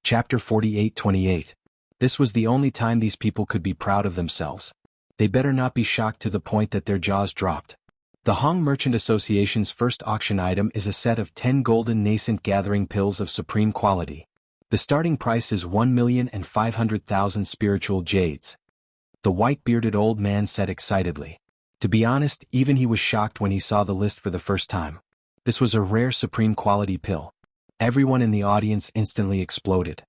Chapter 48-28. This was the only time these people could be proud of themselves. They better not be shocked to the point that their jaws dropped. The Hong Merchant Association's first auction item is a set of 10 golden nascent gathering pills of supreme quality. The starting price is 1,500,000 spiritual jades. The white-bearded old man said excitedly. To be honest, even he was shocked when he saw the list for the first time. This was a rare supreme quality pill. Everyone in the audience instantly exploded.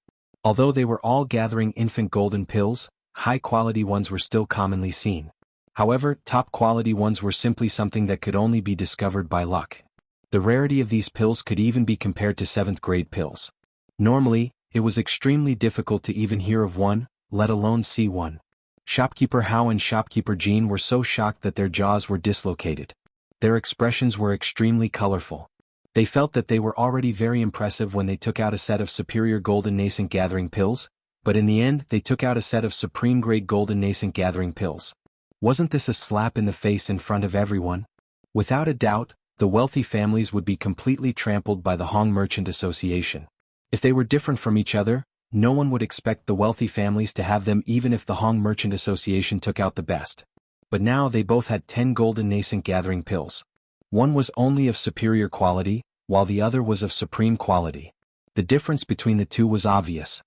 Although they were all gathering infant golden pills, high-quality ones were still commonly seen. However, top-quality ones were simply something that could only be discovered by luck. The rarity of these pills could even be compared to 7th-grade pills. Normally, it was extremely difficult to even hear of one, let alone see one. Shopkeeper Hao and Shopkeeper Jean were so shocked that their jaws were dislocated. Their expressions were extremely colorful. They felt that they were already very impressive when they took out a set of superior golden nascent gathering pills, but in the end they took out a set of supreme-grade golden nascent gathering pills. Wasn't this a slap in the face in front of everyone? Without a doubt, the wealthy families would be completely trampled by the Hong Merchant Association. If they were different from each other, no one would expect the wealthy families to have them even if the Hong Merchant Association took out the best. But now they both had 10 golden nascent gathering pills. One was only of superior quality, while the other was of supreme quality. The difference between the two was obvious.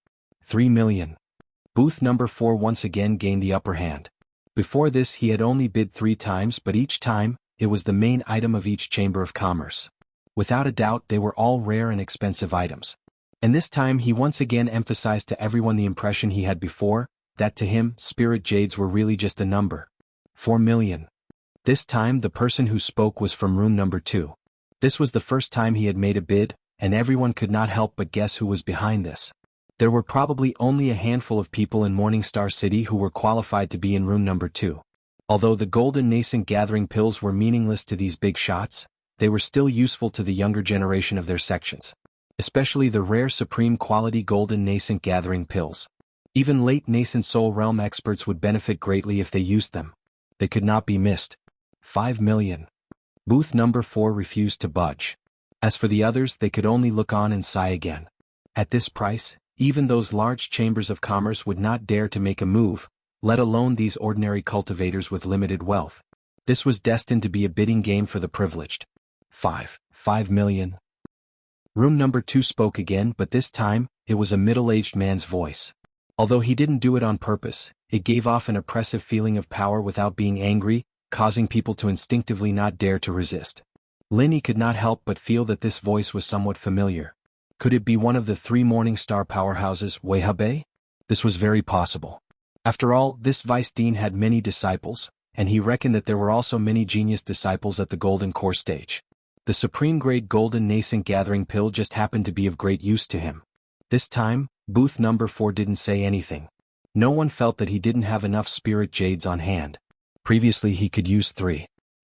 3 million. Booth number 4 once again gained the upper hand. Before this he had only bid 3 times, but each time, it was the main item of each chamber of commerce. Without a doubt they were all rare and expensive items. And this time he once again emphasized to everyone the impression he had before, that to him, spirit jades were really just a number. 4 million. This time the person who spoke was from room number 2. This was the first time he had made a bid, and everyone could not help but guess who was behind this. There were probably only a handful of people in Morningstar City who were qualified to be in room number 2. Although the golden nascent gathering pills were meaningless to these big shots, they were still useful to the younger generation of their sections. Especially the rare supreme quality golden nascent gathering pills. Even late nascent soul realm experts would benefit greatly if they used them. They could not be missed. 5 million. Booth number 4 refused to budge. As for the others, they could only look on and sigh again. At this price, even those large chambers of commerce would not dare to make a move, let alone these ordinary cultivators with limited wealth. This was destined to be a bidding game for the privileged. 5 million. Room number 2 spoke again, but this time, it was a middle-aged man's voice. Although he didn't do it on purpose, it gave off an oppressive feeling of power without being angry, causing people to instinctively not dare to resist. Linny could not help but feel that this voice was somewhat familiar. Could it be one of the 3 Morningstar powerhouses, Weihabe? This was very possible. After all, this vice dean had many disciples, and he reckoned that there were also many genius disciples at the Golden Core stage. The supreme-grade golden nascent gathering pill just happened to be of great use to him. This time, booth number 4 didn't say anything. No one felt that he didn't have enough spirit jades on hand. Previously he could use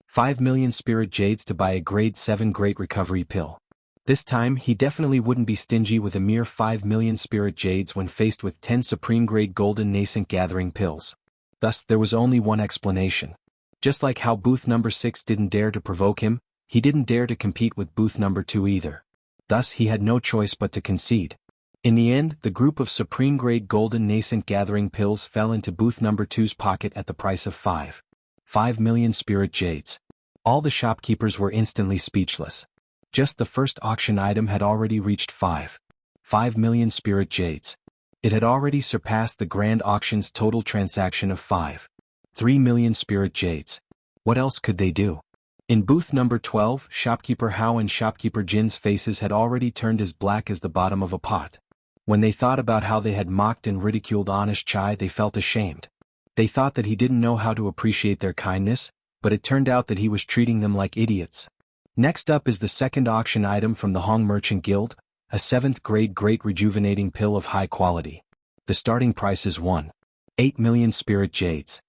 5 million spirit jades to buy a grade 7 great recovery pill. This time he definitely wouldn't be stingy with a mere 5 million spirit jades when faced with 10 supreme-grade golden nascent gathering pills. Thus there was only one explanation. Just like how booth number 6 didn't dare to provoke him, he didn't dare to compete with booth number 2 either. Thus he had no choice but to concede. In the end, the group of supreme-grade golden nascent gathering pills fell into booth number 2's pocket at the price of 5 million spirit jades. All the shopkeepers were instantly speechless. Just the first auction item had already reached 5 million spirit jades. It had already surpassed the grand auction's total transaction of 3 million spirit jades. What else could they do? In booth number 12, Shopkeeper Hao and Shopkeeper Jin's faces had already turned as black as the bottom of a pot. When they thought about how they had mocked and ridiculed Honest Chai, they felt ashamed. They thought that he didn't know how to appreciate their kindness, but it turned out that he was treating them like idiots. Next up is the second auction item from the Hong Merchant Guild, a 7th grade great rejuvenating pill of high quality. The starting price is 8 million spirit jades.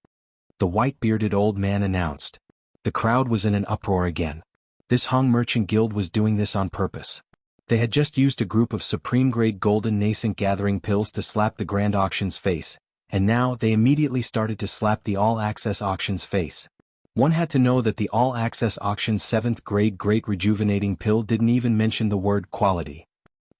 The white-bearded old man announced. The crowd was in an uproar again. This Hong Merchant Guild was doing this on purpose. They had just used a group of supreme-grade golden nascent gathering pills to slap the Grand Auction's face, and now they immediately started to slap the All-Access Auction's face. One had to know that the All-Access Auction's 7th grade great rejuvenating pill didn't even mention the word quality.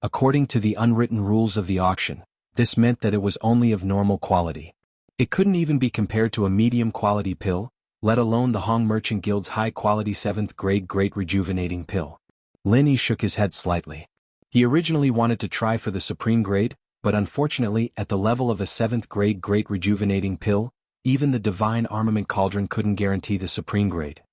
According to the unwritten rules of the auction, this meant that it was only of normal quality. It couldn't even be compared to a medium-quality pill, let alone the Hong Merchant Guild's high-quality 7th grade Great Rejuvenating Pill. Lin Yi shook his head slightly. He originally wanted to try for the supreme grade, but unfortunately at the level of a 7th grade Great Rejuvenating Pill, even the Divine Armament Cauldron couldn't guarantee the supreme grade.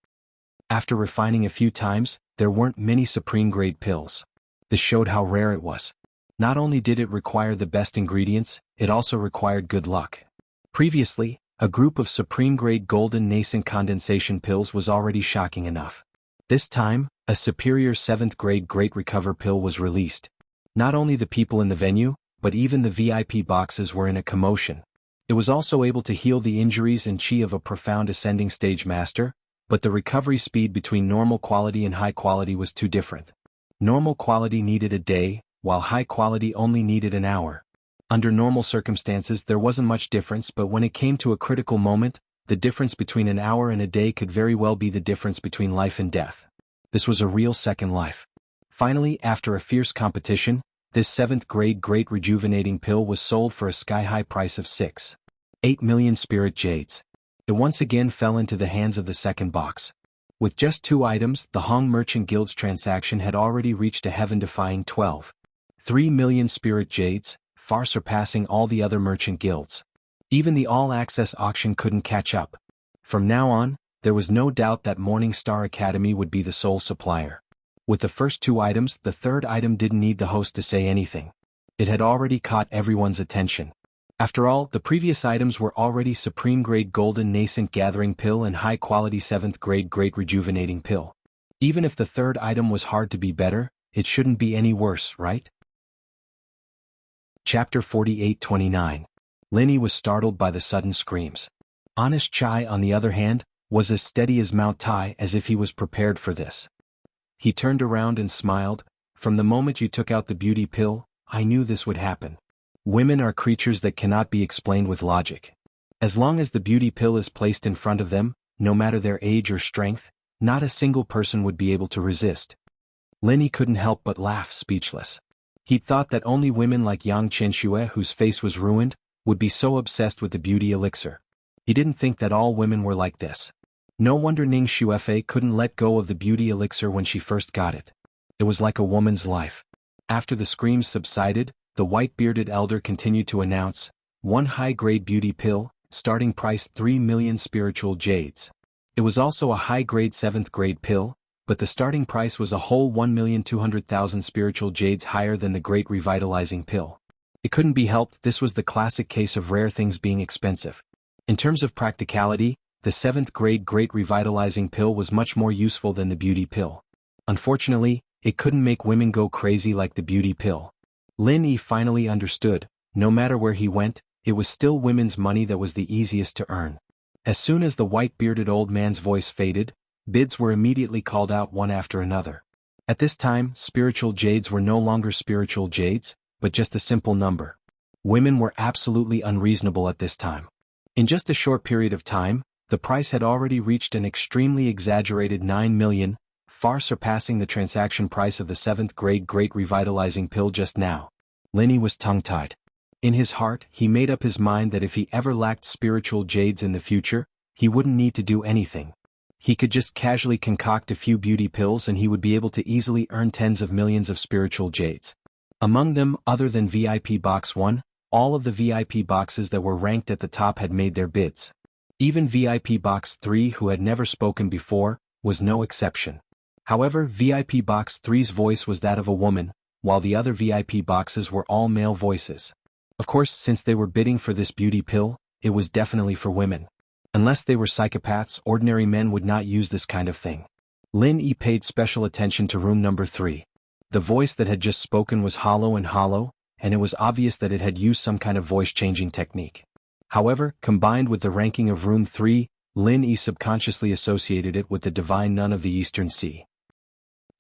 After refining a few times, there weren't many supreme grade pills. This showed how rare it was. Not only did it require the best ingredients, it also required good luck. Previously, a group of supreme-grade golden nascent condensation pills was already shocking enough. This time, a superior 7th-grade Great Recover pill was released. Not only the people in the venue, but even the VIP boxes were in a commotion. It was also able to heal the injuries and chi of a profound ascending stage master, but the recovery speed between normal quality and high quality was too different. Normal quality needed a day, while high quality only needed an hour. Under normal circumstances there wasn't much difference, but when it came to a critical moment, the difference between an hour and a day could very well be the difference between life and death. This was a real second life. Finally, after a fierce competition, this 7th grade Great Rejuvenating Pill was sold for a sky-high price of 6.8 million spirit jades. It once again fell into the hands of the second box. With just 2 items, the Hong Merchant Guild's transaction had already reached a heaven-defying 12.3 million spirit jades, far surpassing all the other merchant guilds. Even the all-access auction couldn't catch up. From now on, there was no doubt that Morning Star Academy would be the sole supplier. With the first 2 items, the third item didn't need the host to say anything. It had already caught everyone's attention. After all, the previous items were already supreme-grade golden nascent gathering pill and high-quality 7th grade Great Rejuvenating Pill. Even if the third item was hard to be better, it shouldn't be any worse, right? Chapter 48-29. Lin Yi was startled by the sudden screams. Honest Chai, on the other hand, was as steady as Mount Tai, as if he was prepared for this. He turned around and smiled. From the moment you took out the beauty pill, I knew this would happen. Women are creatures that cannot be explained with logic. As long as the beauty pill is placed in front of them, no matter their age or strength, not a single person would be able to resist. Lin Yi couldn't help but laugh, speechless. He'd thought that only women like Yang Chenxue, whose face was ruined, would be so obsessed with the beauty elixir. He didn't think that all women were like this. No wonder Ning Xuefei couldn't let go of the beauty elixir when she first got it. It was like a woman's life. After the screams subsided, the white-bearded elder continued to announce, 1 high-grade beauty pill, starting price 3 million spiritual jades. It was also a high-grade 7th grade pill, but the starting price was a whole 1,200,000 spiritual jades higher than the Great Revitalizing Pill. It couldn't be helped, this was the classic case of rare things being expensive. In terms of practicality, the 7th grade Great Revitalizing Pill was much more useful than the beauty pill. Unfortunately, it couldn't make women go crazy like the beauty pill. Lin Yi finally understood, no matter where he went, it was still women's money that was the easiest to earn. As soon as the white-bearded old man's voice faded, bids were immediately called out one after another. At this time, spiritual jades were no longer spiritual jades, but just a simple number. Women were absolutely unreasonable at this time. In just a short period of time, the price had already reached an extremely exaggerated 9 million, far surpassing the transaction price of the 7th grade Great Revitalizing Pill just now. Lin Yi was tongue-tied. In his heart, he made up his mind that if he ever lacked spiritual jades in the future, he wouldn't need to do anything. He could just casually concoct a few beauty pills and he would be able to easily earn tens of millions of spiritual jades. Among them, other than VIP Box 1, all of the VIP boxes that were ranked at the top had made their bids. Even VIP Box 3, who had never spoken before, was no exception. However, VIP Box 3's voice was that of a woman, while the other VIP boxes were all male voices. Of course, since they were bidding for this beauty pill, it was definitely for women. Unless they were psychopaths, ordinary men would not use this kind of thing. Lin Yi paid special attention to room number 3. The voice that had just spoken was hollow, and it was obvious that it had used some kind of voice-changing technique. However, combined with the ranking of room 3, Lin Yi subconsciously associated it with the divine nun of the Eastern Sea.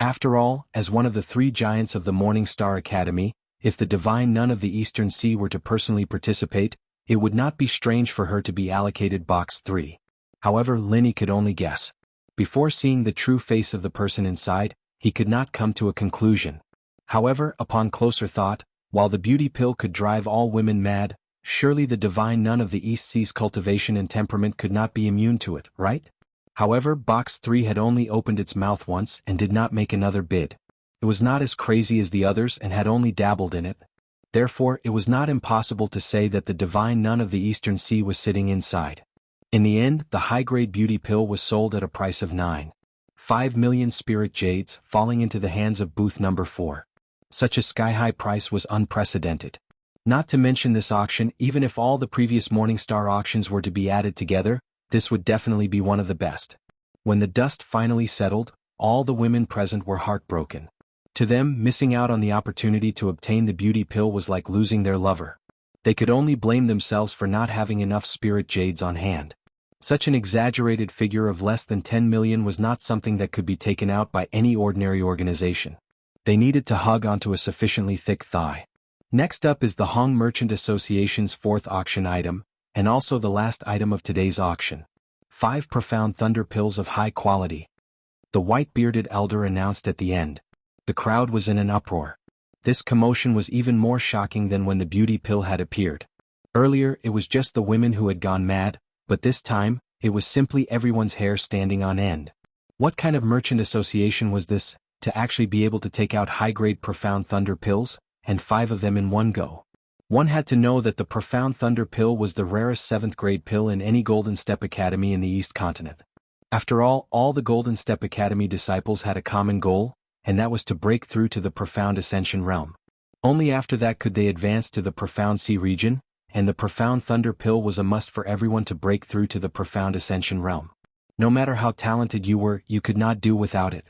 After all, as one of the 3 giants of the Morning Star Academy, if the divine nun of the Eastern Sea were to personally participate, it would not be strange for her to be allocated Box 3. However, Lin Yi could only guess. Before seeing the true face of the person inside, he could not come to a conclusion. However, upon closer thought, while the beauty pill could drive all women mad, surely the divine nun of the East Sea's cultivation and temperament could not be immune to it, right? However, Box 3 had only opened its mouth once and did not make another bid. It was not as crazy as the others and had only dabbled in it. Therefore, it was not impossible to say that the divine nun of the Eastern Sea was sitting inside. In the end, the high-grade beauty pill was sold at a price of 9.5 million spirit jades, falling into the hands of booth number 4. Such a sky-high price was unprecedented. Not to mention this auction, even if all the previous Morningstar auctions were to be added together, this would definitely be one of the best. When the dust finally settled, all the women present were heartbroken. To them, missing out on the opportunity to obtain the beauty pill was like losing their lover. They could only blame themselves for not having enough spirit jades on hand. Such an exaggerated figure of less than 10 million was not something that could be taken out by any ordinary organization. They needed to hug onto a sufficiently thick thigh. Next up is the Hong Merchant Association's 4th auction item, and also the last item of today's auction. 5 profound thunder pills of high quality. The white-bearded elder announced at the end. The crowd was in an uproar. This commotion was even more shocking than when the beauty pill had appeared. Earlier, it was just the women who had gone mad, but this time, it was simply everyone's hair standing on end. What kind of merchant association was this, to actually be able to take out high-grade profound thunder pills, and 5 of them in one go? One had to know that the profound thunder pill was the rarest 7th grade pill in any Golden Step Academy in the East Continent. After all the Golden Step Academy disciples had a common goal, and that was to break through to the profound ascension realm. Only after that could they advance to the profound sea region, and the profound thunder pill was a must for everyone to break through to the profound ascension realm. No matter how talented you were, you could not do without it.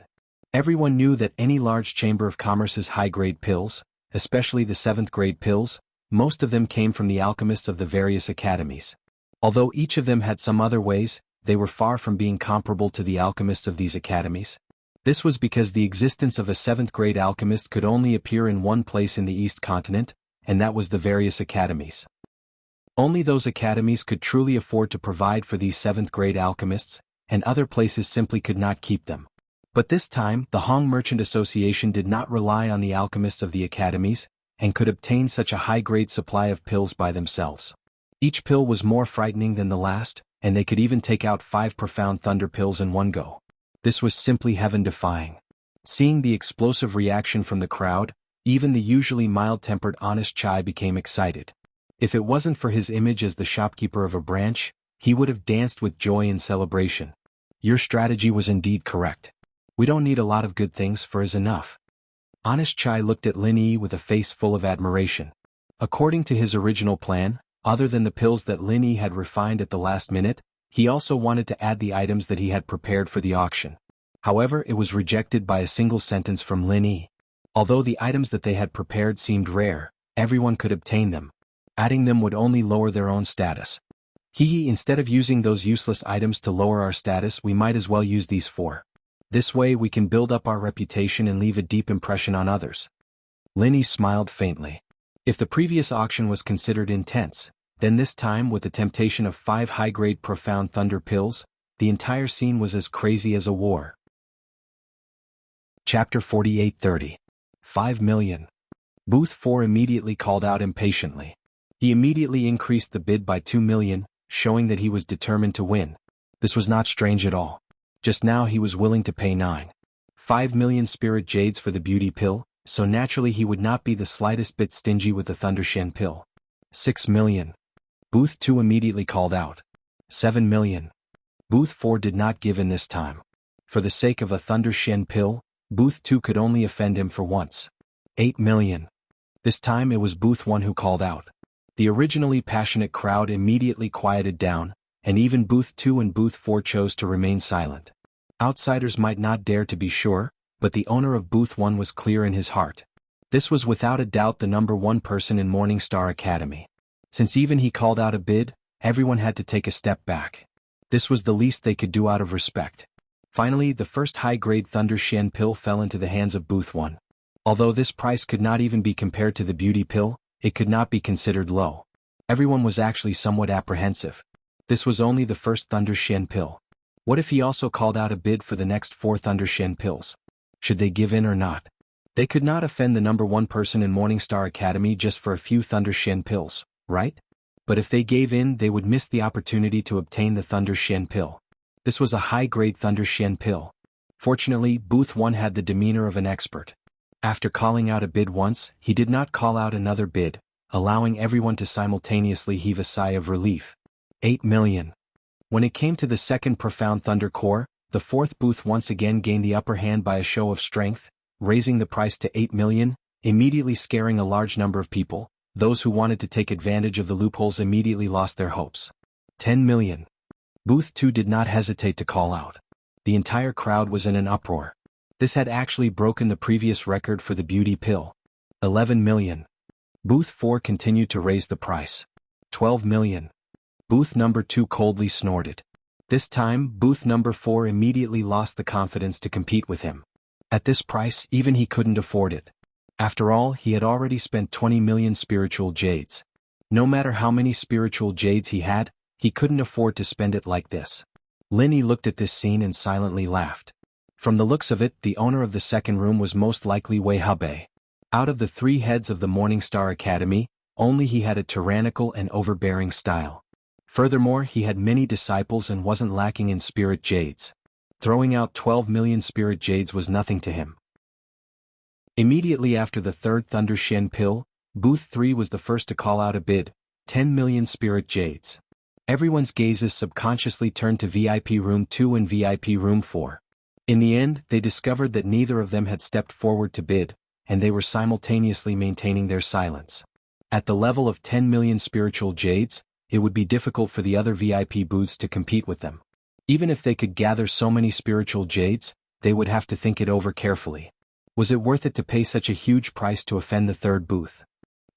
Everyone knew that any large chamber of commerce's high-grade pills, especially the 7th grade pills, most of them came from the alchemists of the various academies. Although each of them had some other ways, they were far from being comparable to the alchemists of these academies. This was because the existence of a 7th grade alchemist could only appear in one place in the East Continent, and that was the various academies. Only those academies could truly afford to provide for these 7th grade alchemists, and other places simply could not keep them. But this time, the Hong Merchant Association did not rely on the alchemists of the academies, and could obtain such a high-grade supply of pills by themselves. Each pill was more frightening than the last, and they could even take out 5 profound thunder pills in one go. This was simply heaven-defying. Seeing the explosive reaction from the crowd, even the usually mild-tempered Honest Chai became excited. If it wasn't for his image as the shopkeeper of a branch, he would have danced with joy and celebration. Your strategy was indeed correct. We don't need a lot of good things for is enough. Honest Chai looked at Lin Yi with a face full of admiration. According to his original plan, other than the pills that Lin Yi had refined at the last minute, he also wanted to add the items that he had prepared for the auction. However, it was rejected by a single sentence from Lin Yi. Although the items that they had prepared seemed rare, everyone could obtain them. Adding them would only lower their own status. Instead of using those useless items to lower our status, we might as well use these 4. This way we can build up our reputation and leave a deep impression on others. Lin Yi smiled faintly. If the previous auction was considered intense, then this time with the temptation of 5 high-grade profound thunder pills, the entire scene was as crazy as a war. Chapter 48:30. 5 million. Booth 4 immediately called out impatiently. He immediately increased the bid by 2 million, showing that he was determined to win. This was not strange at all. Just now he was willing to pay 9.5 million spirit jades for the beauty pill, so naturally he would not be the slightest bit stingy with the Thunder Shen pill. 6 million. Booth 2 immediately called out. 7 million. Booth 4 did not give in this time. For the sake of a Thunder Shen pill, Booth 2 could only offend him for once. 8 million. This time it was Booth 1 who called out. The originally passionate crowd immediately quieted down, and even Booth 2 and Booth 4 chose to remain silent. Outsiders might not dare to be sure, but the owner of Booth 1 was clear in his heart. This was without a doubt the number 1 person in Morningstar Academy. Since even he called out a bid, everyone had to take a step back. This was the least they could do out of respect. Finally, the first high-grade Thunder Shen pill fell into the hands of Booth 1. Although this price could not even be compared to the beauty pill, it could not be considered low. Everyone was actually somewhat apprehensive. This was only the first Thunder Shen pill. What if he also called out a bid for the next 4 Thunder Shen pills? Should they give in or not? They could not offend the number one person in Morningstar Academy just for a few Thunder Shen pills, right? But if they gave in, they would miss the opportunity to obtain the Thunder Shen pill. This was a high-grade Thunder Shen pill. Fortunately, Booth 1 had the demeanor of an expert. After calling out a bid once, he did not call out another bid, allowing everyone to simultaneously heave a sigh of relief. 8 million. When it came to the second Profound Thunder Core, the fourth Booth once again gained the upper hand by a show of strength, raising the price to 8 million, immediately scaring a large number of people. Those who wanted to take advantage of the loopholes immediately lost their hopes. 10 million. Booth 2 did not hesitate to call out. The entire crowd was in an uproar. This had actually broken the previous record for the beauty pill. 11 million. Booth 4 continued to raise the price. 12 million. Booth number 2 coldly snorted. This time, booth number 4 immediately lost the confidence to compete with him. At this price, even he couldn't afford it. After all, he had already spent 20 million spiritual jades. No matter how many spiritual jades he had, he couldn't afford to spend it like this. Linny looked at this scene and silently laughed. From the looks of it, the owner of the second room was most likely Wei Habe. Out of the 3 heads of the Morningstar Academy, only he had a tyrannical and overbearing style. Furthermore, he had many disciples and wasn't lacking in spirit jades. Throwing out 12 million spirit jades was nothing to him. Immediately after the third Thunder Shen pill, Booth 3 was the first to call out a bid, 10 million spirit jades. Everyone's gazes subconsciously turned to VIP Room 2 and VIP Room 4. In the end, they discovered that neither of them had stepped forward to bid, and they were simultaneously maintaining their silence. At the level of 10 million spiritual jades, it would be difficult for the other VIP booths to compete with them. Even if they could gather so many spiritual jades, they would have to think it over carefully. Was it worth it to pay such a huge price to offend the third booth?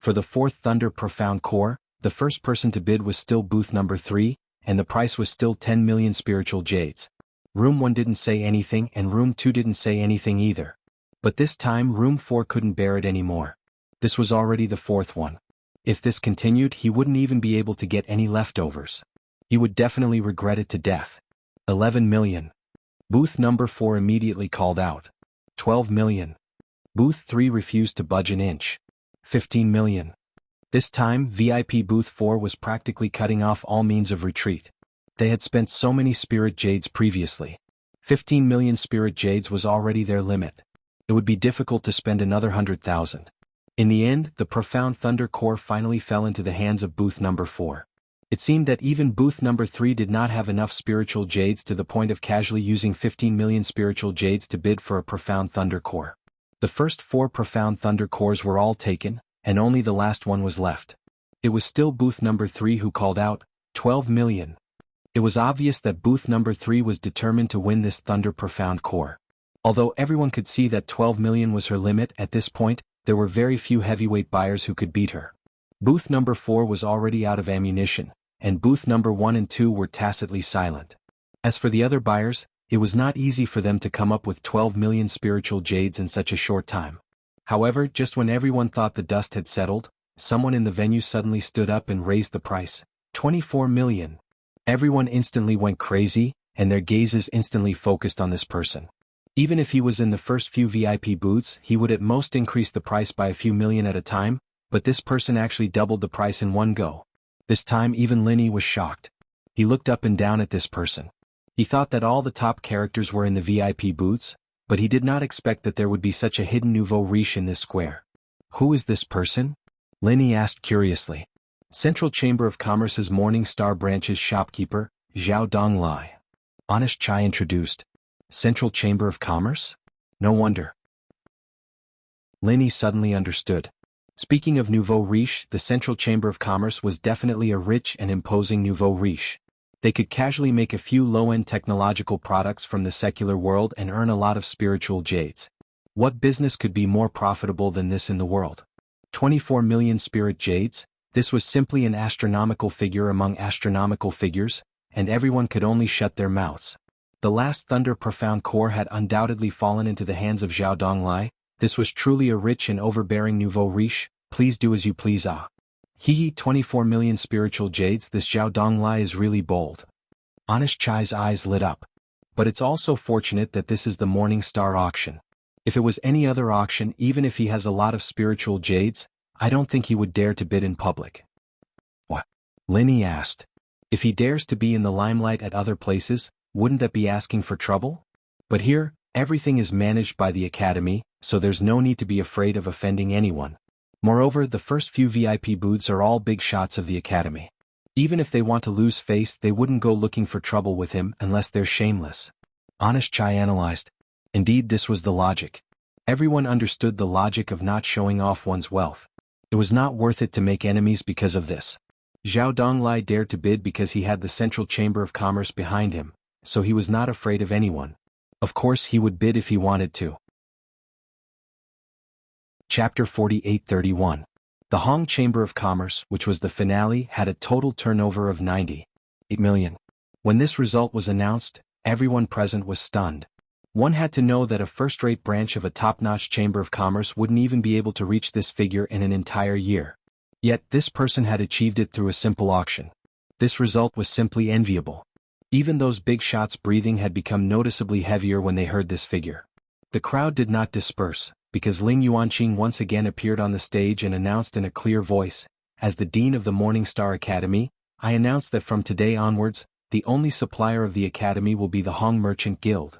For the fourth Thunder Profound Core, the first person to bid was still booth number 3, and the price was still 10 million spiritual jades. Room 1 didn't say anything and Room 2 didn't say anything either. But this time Room 4 couldn't bear it anymore. This was already the fourth one. If this continued, he wouldn't even be able to get any leftovers. He would definitely regret it to death. 11 million. Booth number 4 immediately called out. 12 million. Booth 3 refused to budge an inch. 15 million. This time, VIP Booth 4 was practically cutting off all means of retreat. They had spent so many spirit jades previously. 15 million spirit jades was already their limit. It would be difficult to spend another 100,000. In the end, the Profound Thunder Core finally fell into the hands of booth number 4. It seemed that even booth number 3 did not have enough spiritual jades to the point of casually using 15 million spiritual jades to bid for a Profound Thunder Core. The first 4 Profound Thunder Cores were all taken, and only the last one was left. It was still booth number 3 who called out, 12 million. It was obvious that booth number 3 was determined to win this Thunder Profound Core. Although everyone could see that 12 million was her limit at this point, there were very few heavyweight buyers who could beat her. Booth number 4 was already out of ammunition, and booth number 1 and 2 were tacitly silent. As for the other buyers, it was not easy for them to come up with 12 million spiritual jades in such a short time. However, just when everyone thought the dust had settled, someone in the venue suddenly stood up and raised the price, 24 million. Everyone instantly went crazy, and their gazes instantly focused on this person. Even if he was in the first few VIP booths, he would at most increase the price by a few million at a time, but this person actually doubled the price in one go. This time even Linny was shocked. He looked up and down at this person. He thought that all the top characters were in the VIP booths, but he did not expect that there would be such a hidden nouveau riche in this square. Who is this person? Linny asked curiously. Central Chamber of Commerce's Morning Star branch's shopkeeper, Zhao Donglai. Honest Chai introduced. Central Chamber of Commerce? No wonder. Linny suddenly understood. Speaking of nouveau riche, the Central Chamber of Commerce was definitely a rich and imposing nouveau riche. They could casually make a few low-end technological products from the secular world and earn a lot of spiritual jades. What business could be more profitable than this in the world? 24 million spirit jades? This was simply an astronomical figure among astronomical figures, and everyone could only shut their mouths. The last Thunder Profound Core had undoubtedly fallen into the hands of Zhao Donglai. This was truly a rich and overbearing nouveau riche. Please do as you please. Hee 24 million spiritual jades. This Zhao Donglai is really bold. Honest Chai's eyes lit up. But it's also fortunate that this is the Morning Star auction. If it was any other auction, even if he has a lot of spiritual jades, I don't think he would dare to bid in public. What? Linny asked. If he dares to be in the limelight at other places, wouldn't that be asking for trouble? But here, everything is managed by the Academy, so there's no need to be afraid of offending anyone. Moreover, the first few VIP booths are all big shots of the Academy. Even if they want to lose face, they wouldn't go looking for trouble with him unless they're shameless. Honest Chai analyzed. Indeed, this was the logic. Everyone understood the logic of not showing off one's wealth. It was not worth it to make enemies because of this. Zhao Donglai dared to bid because he had the Central Chamber of Commerce behind him, so he was not afraid of anyone. Of course he would bid if he wanted to. Chapter 48-31. The Hong Chamber of Commerce, which was the finale, had a total turnover of 98 million. When this result was announced, everyone present was stunned. One had to know that a first-rate branch of a top-notch Chamber of Commerce wouldn't even be able to reach this figure in an entire year. Yet this person had achieved it through a simple auction. This result was simply enviable. Even those big shots' breathing had become noticeably heavier when they heard this figure. The crowd did not disperse, because Ling Yuanqing once again appeared on the stage and announced in a clear voice, "As the Dean of the Morning Star Academy, I announce that from today onwards, the only supplier of the Academy will be the Hong Merchant Guild."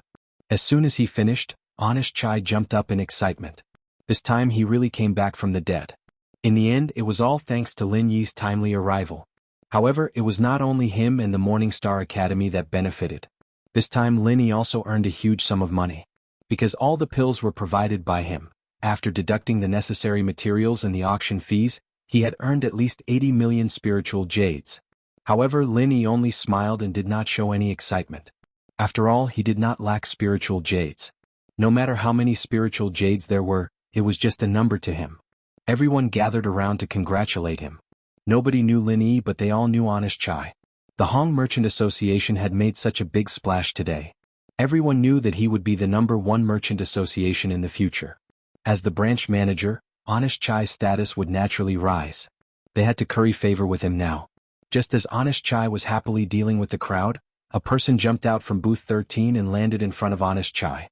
As soon as he finished, Honest Chai jumped up in excitement. This time he really came back from the dead. In the end, it was all thanks to Lin Yi's timely arrival. However, it was not only him and the Morning Star Academy that benefited. This time Lin Yi also earned a huge sum of money. Because all the pills were provided by him, after deducting the necessary materials and the auction fees, he had earned at least 80 million spiritual jades. However, Lin Yi only smiled and did not show any excitement. After all, he did not lack spiritual jades. No matter how many spiritual jades there were, it was just a number to him. Everyone gathered around to congratulate him. Nobody knew Lin Yi, but they all knew Honest Chai. The Hong Merchant Association had made such a big splash today. Everyone knew that he would be the #1 merchant association in the future. As the branch manager, Honest Chai's status would naturally rise. They had to curry favor with him now. Just as Honest Chai was happily dealing with the crowd, a person jumped out from booth 13 and landed in front of Honest Chai.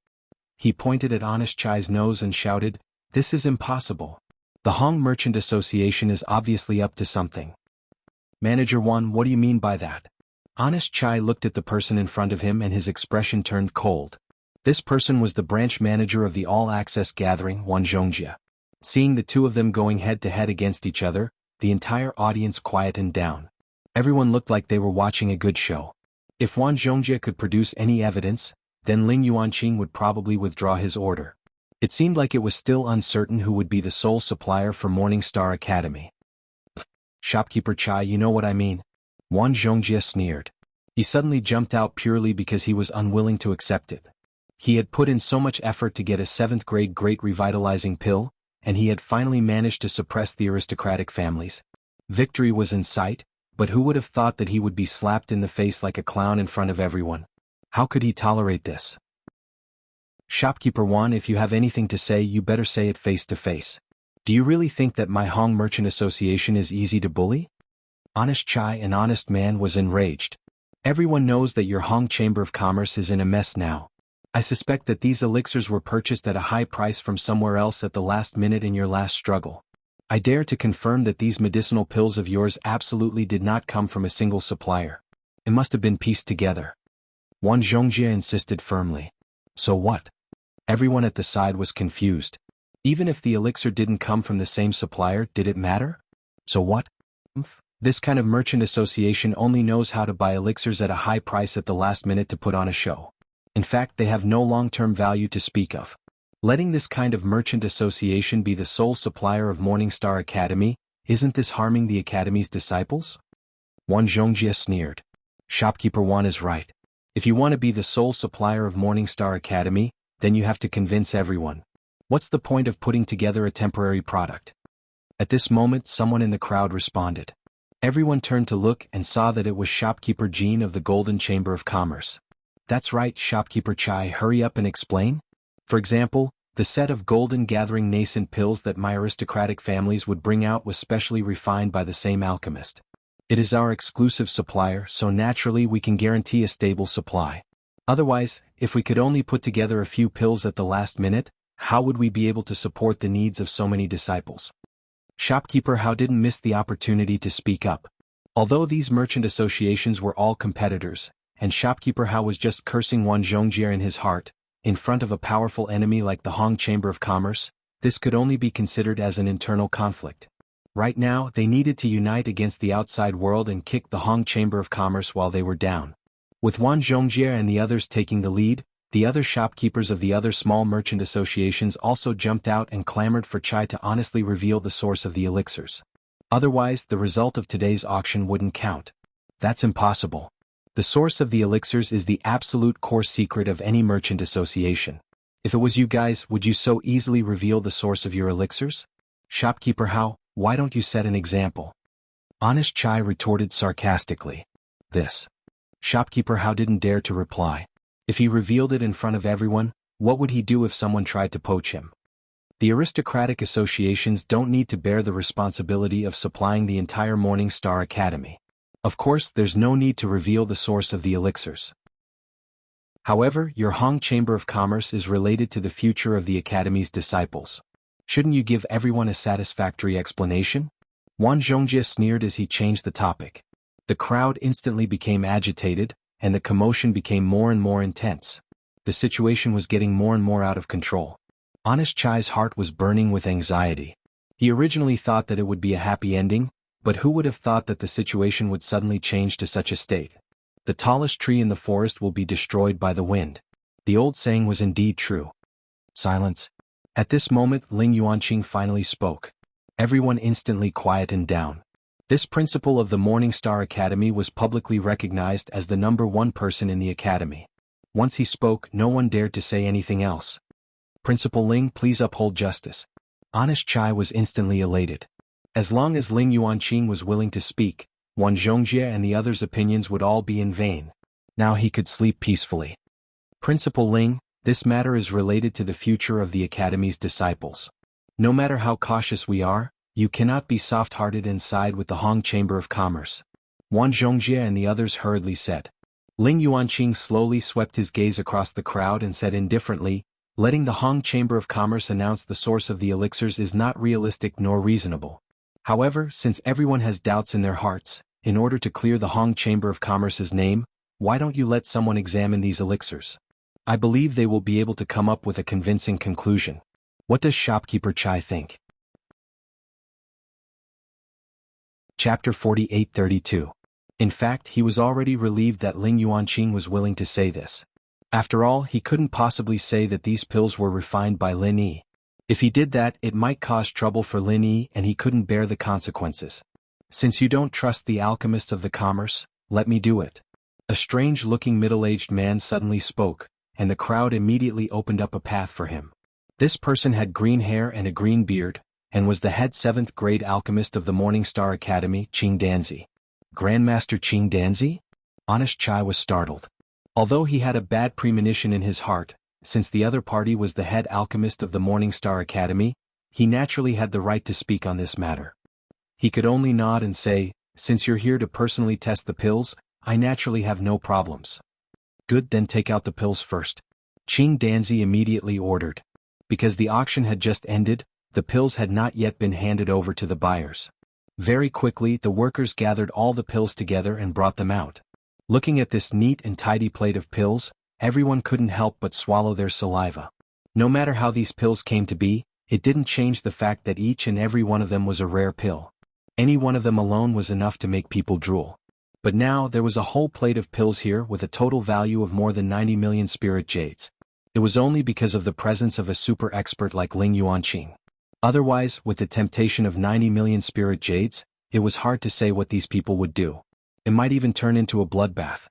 He pointed at Honest Chai's nose and shouted, "This is impossible. The Hong Merchant Association is obviously up to something." "Manager 1, what do you mean by that?" Honest Chai looked at the person in front of him and his expression turned cold. This person was the branch manager of the all-access gathering, Wan Zhongjia. Seeing the two of them going head-to-head against each other, the entire audience quietened down. Everyone looked like they were watching a good show. If Wan Zhongjia could produce any evidence, then Ling Yuanqing would probably withdraw his order. It seemed like it was still uncertain who would be the sole supplier for Morning Star Academy. "Shopkeeper Chai, you know what I mean?" Wan Zhongjia sneered. He suddenly jumped out purely because he was unwilling to accept it. He had put in so much effort to get a 7th-grade great revitalizing pill, and he had finally managed to suppress the aristocratic families. Victory was in sight, but who would have thought that he would be slapped in the face like a clown in front of everyone? How could he tolerate this? "Shopkeeper Wan, if you have anything to say, you better say it face to face. Do you really think that my Hong Merchant Association is easy to bully?" Honest Chai, an honest man, was enraged. "Everyone knows that your Hong Chamber of Commerce is in a mess now. I suspect that these elixirs were purchased at a high price from somewhere else at the last minute in your last struggle. I dare to confirm that these medicinal pills of yours absolutely did not come from a single supplier. It must have been pieced together." Wan Zhongjia insisted firmly. "So what?" Everyone at the side was confused. Even if the elixir didn't come from the same supplier, did it matter? So what? This kind of merchant association only knows how to buy elixirs at a high price at the last minute to put on a show. In fact, they have no long-term value to speak of. Letting this kind of merchant association be the sole supplier of Morning Star Academy, isn't this harming the Academy's disciples? Wan Zhongjia sneered. "Shopkeeper Wan is right. If you want to be the sole supplier of Morning Star Academy, then you have to convince everyone. What's the point of putting together a temporary product?" At this moment, someone in the crowd responded. Everyone turned to look and saw that it was Shopkeeper Jean of the Golden Chamber of Commerce. "That's right, Shopkeeper Chai, hurry up and explain. For example, the set of golden gathering nascent pills that my aristocratic families would bring out was specially refined by the same alchemist. It is our exclusive supplier, so naturally we can guarantee a stable supply. Otherwise, if we could only put together a few pills at the last minute, How would we be able to support the needs of so many disciples? Shopkeeper Hao didn't miss the opportunity to speak up. Although these merchant associations were all competitors, and Shopkeeper Hao was just cursing Wan Zhongjie in his heart, in front of a powerful enemy like the Hong Chamber of Commerce, this could only be considered as an internal conflict. Right now, they needed to unite against the outside world and kick the Hong Chamber of Commerce while they were down. With Wan Zhongjie and the others taking the lead, the other shopkeepers of the other small merchant associations also jumped out and clamored for Chai to honestly reveal the source of the elixirs. Otherwise, the result of today's auction wouldn't count. That's impossible. The source of the elixirs is the absolute core secret of any merchant association. If it was you guys, would you so easily reveal the source of your elixirs? Shopkeeper Hao, why don't you set an example? Honest Chai retorted sarcastically. This. Shopkeeper Hao didn't dare to reply. If he revealed it in front of everyone, what would he do if someone tried to poach him? The aristocratic associations don't need to bear the responsibility of supplying the entire Morning Star Academy. Of course, there's no need to reveal the source of the elixirs. However, your Hong Chamber of Commerce is related to the future of the Academy's disciples. Shouldn't you give everyone a satisfactory explanation? Wan Zhongjie sneered as he changed the topic. The crowd instantly became agitated, and the commotion became more and more intense. The situation was getting more and more out of control. Honest Chai's heart was burning with anxiety. He originally thought that it would be a happy ending, but who would have thought that the situation would suddenly change to such a state? The tallest tree in the forest will be destroyed by the wind. The old saying was indeed true. Silence. At this moment, Ling Yuanqing finally spoke. Everyone instantly quietened down. This principal of the Morning Star Academy was publicly recognized as the #1 person in the academy. Once he spoke, no one dared to say anything else. Principal Ling, please uphold justice. Honest Chai was instantly elated. As long as Ling Yuanqing was willing to speak, Wan Zhongjie and the others' opinions would all be in vain. Now he could sleep peacefully. Principal Ling, this matter is related to the future of the Academy's disciples. No matter how cautious we are, you cannot be soft-hearted and side with the Hong Chamber of Commerce. Wan Zhongjie and the others hurriedly said. Ling Yuanqing slowly swept his gaze across the crowd and said indifferently, letting the Hong Chamber of Commerce announce the source of the elixirs is not realistic nor reasonable. However, since everyone has doubts in their hearts, in order to clear the Hong Chamber of Commerce's name, why don't you let someone examine these elixirs? I believe they will be able to come up with a convincing conclusion. What does Shopkeeper Chai think? Chapter 48-32. In fact, he was already relieved that Ling Yuanqing was willing to say this. After all, he couldn't possibly say that these pills were refined by Lin Yi. If he did that, it might cause trouble for Lin Yi and he couldn't bear the consequences. Since you don't trust the alchemists of the commerce, let me do it. A strange-looking middle-aged man suddenly spoke, and the crowd immediately opened up a path for him. This person had green hair and a green beard, and was the head 7th grade alchemist of the Morning Star Academy, Qing Danzi. Grandmaster Qing Danzi? Honest Chai was startled. Although he had a bad premonition in his heart, since the other party was the head alchemist of the Morning Star Academy, he naturally had the right to speak on this matter. He could only nod and say, since you're here to personally test the pills, I naturally have no problems. Good, then take out the pills first. Qing Danzi immediately ordered. Because the auction had just ended, the pills had not yet been handed over to the buyers. Very quickly, the workers gathered all the pills together and brought them out. Looking at this neat and tidy plate of pills, everyone couldn't help but swallow their saliva. No matter how these pills came to be, it didn't change the fact that each and every one of them was a rare pill. Any one of them alone was enough to make people drool. But now there was a whole plate of pills here with a total value of more than 90 million spirit jades. It was only because of the presence of a super expert like Ling Yuanqing. Otherwise, with the temptation of 90 million spirit jades, it was hard to say what these people would do. It might even turn into a bloodbath.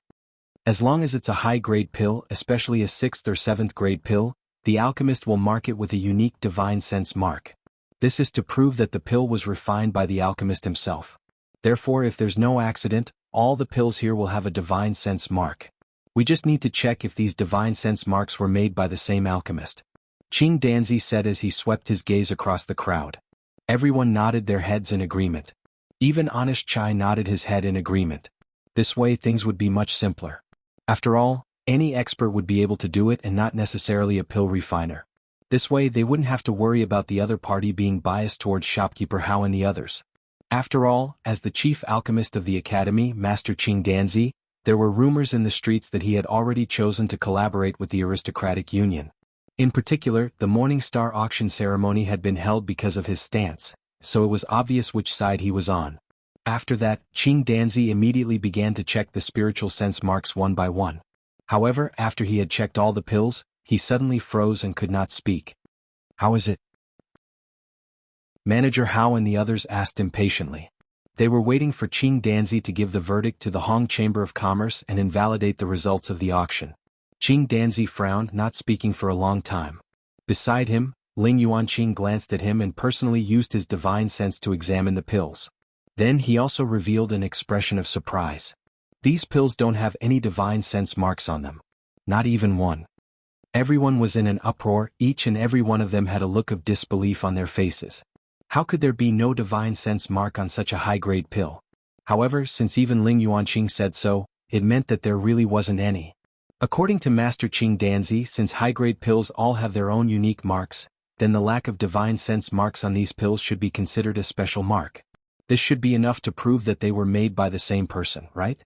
As long as it's a high-grade pill, especially a 6th or 7th grade pill, the alchemist will mark it with a unique divine sense mark. This is to prove that the pill was refined by the alchemist himself. Therefore, if there's no accident, all the pills here will have a divine sense mark. We just need to check if these divine sense marks were made by the same alchemist. Qing Danzi said as he swept his gaze across the crowd. Everyone nodded their heads in agreement. Even Honest Chai nodded his head in agreement. This way things would be much simpler. After all, any expert would be able to do it and not necessarily a pill refiner. This way they wouldn't have to worry about the other party being biased towards shopkeeper Hao and the others. After all, as the chief alchemist of the academy, Master Qing Danzi, there were rumors in the streets that he had already chosen to collaborate with the aristocratic union. In particular, the Morning Star auction ceremony had been held because of his stance, so it was obvious which side he was on. After that, Qing Danzi immediately began to check the spiritual sense marks one by one. However, after he had checked all the pills, he suddenly froze and could not speak. "How is it?" Manager Hao and the others asked impatiently. They were waiting for Qing Danzi to give the verdict to the Hong Chamber of Commerce and invalidate the results of the auction. Qing Danzi frowned, not speaking for a long time. Beside him, Ling Yuanqing glanced at him and personally used his divine sense to examine the pills. Then he also revealed an expression of surprise. These pills don't have any divine sense marks on them. Not even one. Everyone was in an uproar, each and every one of them had a look of disbelief on their faces. How could there be no divine sense mark on such a high-grade pill? However, since even Ling Yuanqing said so, it meant that there really wasn't any. According to Master Qing Danzi, since high-grade pills all have their own unique marks, then the lack of divine sense marks on these pills should be considered a special mark. This should be enough to prove that they were made by the same person, right?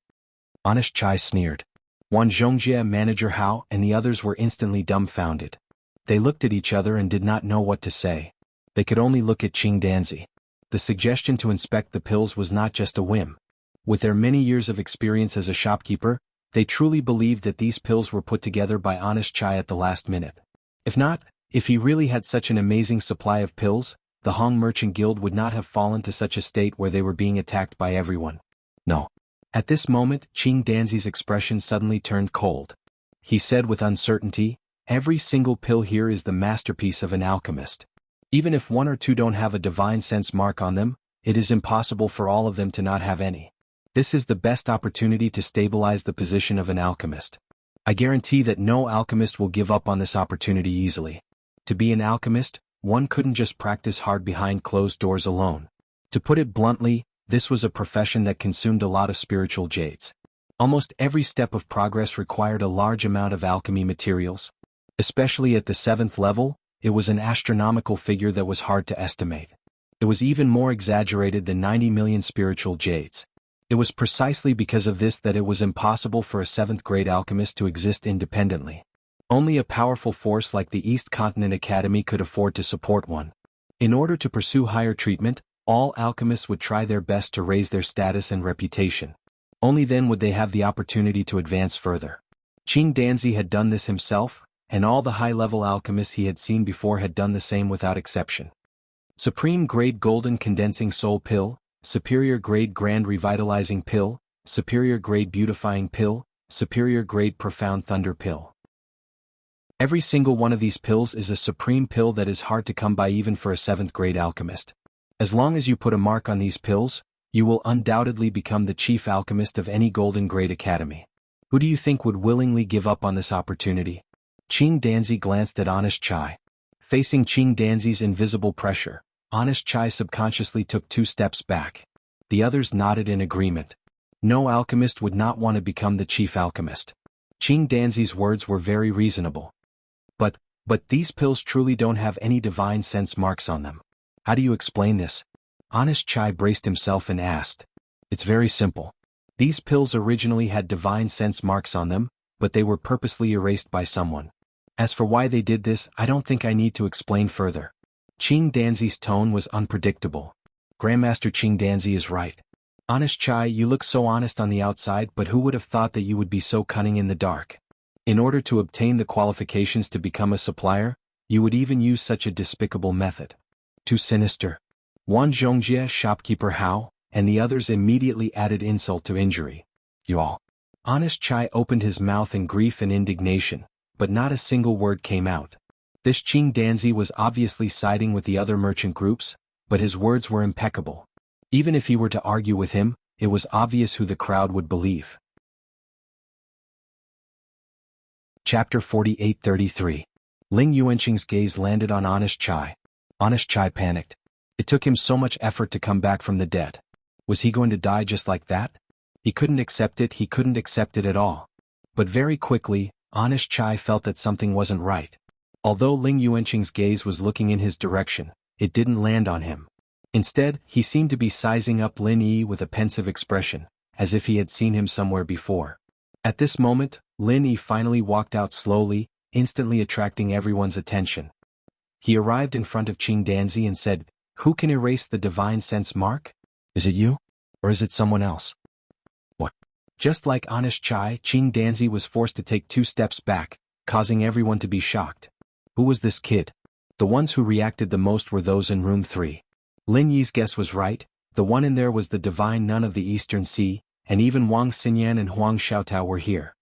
Honest Chai sneered. Wan Zhongjie, Manager Hao, and the others were instantly dumbfounded. They looked at each other and did not know what to say. They could only look at Qing Danzi. The suggestion to inspect the pills was not just a whim. With their many years of experience as a shopkeeper, they truly believed that these pills were put together by Honest Chai at the last minute. If not, if he really had such an amazing supply of pills, the Hong Merchant Guild would not have fallen to such a state where they were being attacked by everyone. No. At this moment, Qing Danzi's expression suddenly turned cold. He said with uncertainty, "Every single pill here is the masterpiece of an alchemist. Even if one or two don't have a divine sense mark on them, it is impossible for all of them to not have any. This is the best opportunity to stabilize the position of an alchemist. I guarantee that no alchemist will give up on this opportunity easily. To be an alchemist, one couldn't just practice hard behind closed doors alone. To put it bluntly, this was a profession that consumed a lot of spiritual jades. Almost every step of progress required a large amount of alchemy materials. Especially at the 7th level, it was an astronomical figure that was hard to estimate. It was even more exaggerated than 90 million spiritual jades. It was precisely because of this that it was impossible for a 7th-grade alchemist to exist independently. Only a powerful force like the East Continent Academy could afford to support one. In order to pursue higher treatment, all alchemists would try their best to raise their status and reputation. Only then would they have the opportunity to advance further. Qing Danzi had done this himself, and all the high-level alchemists he had seen before had done the same without exception. Supreme Grade Golden Condensing Soul Pill, Superior Grade Grand Revitalizing Pill, Superior Grade Beautifying Pill, Superior Grade Profound Thunder Pill. Every single one of these pills is a supreme pill that is hard to come by even for a 7th-grade alchemist. As long as you put a mark on these pills, you will undoubtedly become the chief alchemist of any Golden Grade Academy. Who do you think would willingly give up on this opportunity? Qing Danzi glanced at Honest Chai. Facing Qing Danzi's invisible pressure, Honest Chai subconsciously took 2 steps back. The others nodded in agreement. No alchemist would not want to become the chief alchemist. Qing Danzi's words were very reasonable. But these pills truly don't have any divine sense marks on them. How do you explain this? Honest Chai braced himself and asked. It's very simple. These pills originally had divine sense marks on them, but they were purposely erased by someone. As for why they did this, I don't think I need to explain further. Qing Danzi's tone was unpredictable. Grandmaster Qing Danzi is right. Honest Chai, you look so honest on the outside, but who would have thought that you would be so cunning in the dark? In order to obtain the qualifications to become a supplier, you would even use such a despicable method. Too sinister. Wan Zhongjie, Shopkeeper Hao, and the others immediately added insult to injury. You all. Honest Chai opened his mouth in grief and indignation, but not a single word came out. This Qing Danzi was obviously siding with the other merchant groups, but his words were impeccable. Even if he were to argue with him, it was obvious who the crowd would believe. Chapter 48-33. Ling Yuanqing's gaze landed on Honest Chai. Honest Chai panicked. It took him so much effort to come back from the dead. Was he going to die just like that? He couldn't accept it at all. But very quickly, Honest Chai felt that something wasn't right. Although Ling Yuanqing's gaze was looking in his direction, it didn't land on him. Instead, he seemed to be sizing up Lin Yi with a pensive expression, as if he had seen him somewhere before. At this moment, Lin Yi finally walked out slowly, instantly attracting everyone's attention. He arrived in front of Qing Danzi and said, "Who can erase the divine sense mark? Is it you? Or is it someone else?" What? Just like honest Chai, Qing Danzi was forced to take 2 steps back, causing everyone to be shocked. Who was this kid? The ones who reacted the most were those in room 3. Lin Yi's guess was right, the one in there was the divine nun of the Eastern Sea, and even Wang Xinyan and Huang Xiaotao were here.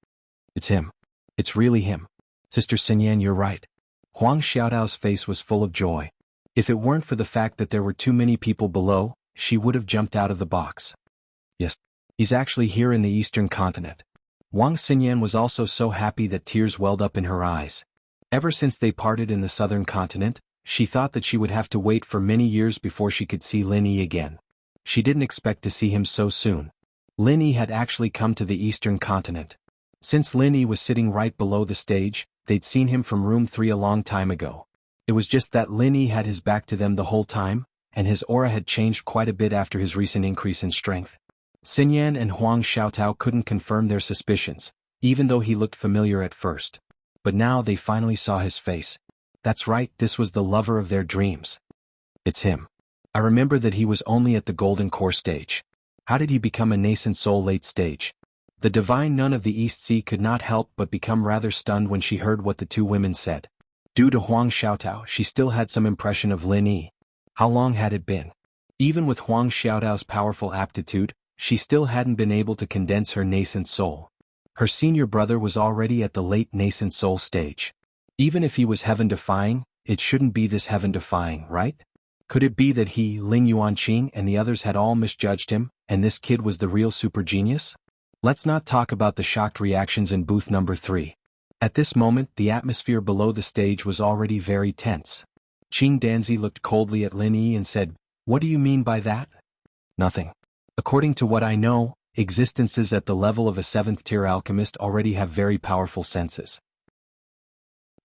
It's him. It's really him. Sister Xinyan, you're right. Huang Xiaotao's face was full of joy. If it weren't for the fact that there were too many people below, she would have jumped out of the box. Yes, he's actually here in the Eastern continent. Wang Xinyan was also so happy that tears welled up in her eyes. Ever since they parted in the Southern continent, she thought that she would have to wait for many years before she could see Lin Yi again. She didn't expect to see him so soon. Lin Yi had actually come to the Eastern continent. Since Lin Yi was sitting right below the stage, they'd seen him from room 3 a long time ago. It was just that Lin Yi had his back to them the whole time, and his aura had changed quite a bit after his recent increase in strength. Xinyan and Huang Xiaotao couldn't confirm their suspicions, even though he looked familiar at first. But now they finally saw his face. That's right, this was the lover of their dreams. It's him. I remember that he was only at the Golden Core stage. How did he become a nascent soul late stage? The divine nun of the East Sea could not help but become rather stunned when she heard what the 2 women said. Due to Huang Xiaotao, she still had some impression of Lin Yi. How long had it been? Even with Huang Xiaotao's powerful aptitude, she still hadn't been able to condense her nascent soul. Her senior brother was already at the late nascent soul stage. Even if he was heaven-defying, it shouldn't be this heaven-defying, right? Could it be that he, Ling Yuanqing, and the others had all misjudged him, and this kid was the real super genius? Let's not talk about the shocked reactions in booth number 3. At this moment, the atmosphere below the stage was already very tense. Qing Danzi looked coldly at Lin Yi and said, "What do you mean by that?" "Nothing. According to what I know, existences at the level of a 7th-tier alchemist already have very powerful senses.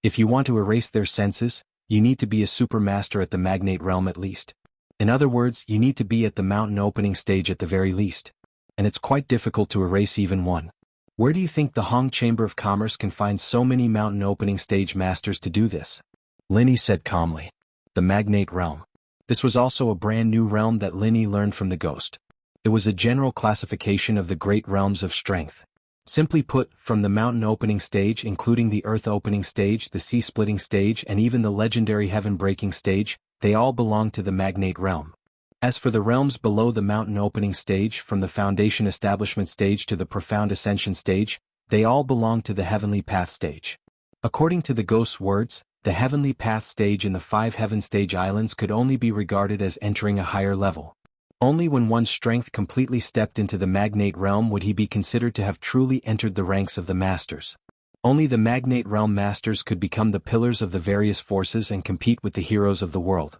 If you want to erase their senses, you need to be a super master at the magnate realm at least. In other words, you need to be at the mountain opening stage at the very least. And it's quite difficult to erase even one. Where do you think the Hong Chamber of Commerce can find so many mountain opening stage masters to do this?" Lin Yi said calmly. The magnate realm. This was also a brand new realm that Lin Yi learned from the ghost. It was a general classification of the great realms of strength. Simply put, from the mountain opening stage including the earth opening stage, the sea splitting stage and even the legendary heaven breaking stage, they all belong to the magnate realm. As for the realms below the mountain opening stage, from the foundation establishment stage to the profound ascension stage, they all belong to the heavenly path stage. According to the ghost's words, the heavenly path stage in the 5 heaven stage islands could only be regarded as entering a higher level. Only when one's strength completely stepped into the magnate realm would he be considered to have truly entered the ranks of the masters. Only the magnate realm masters could become the pillars of the various forces and compete with the heroes of the world.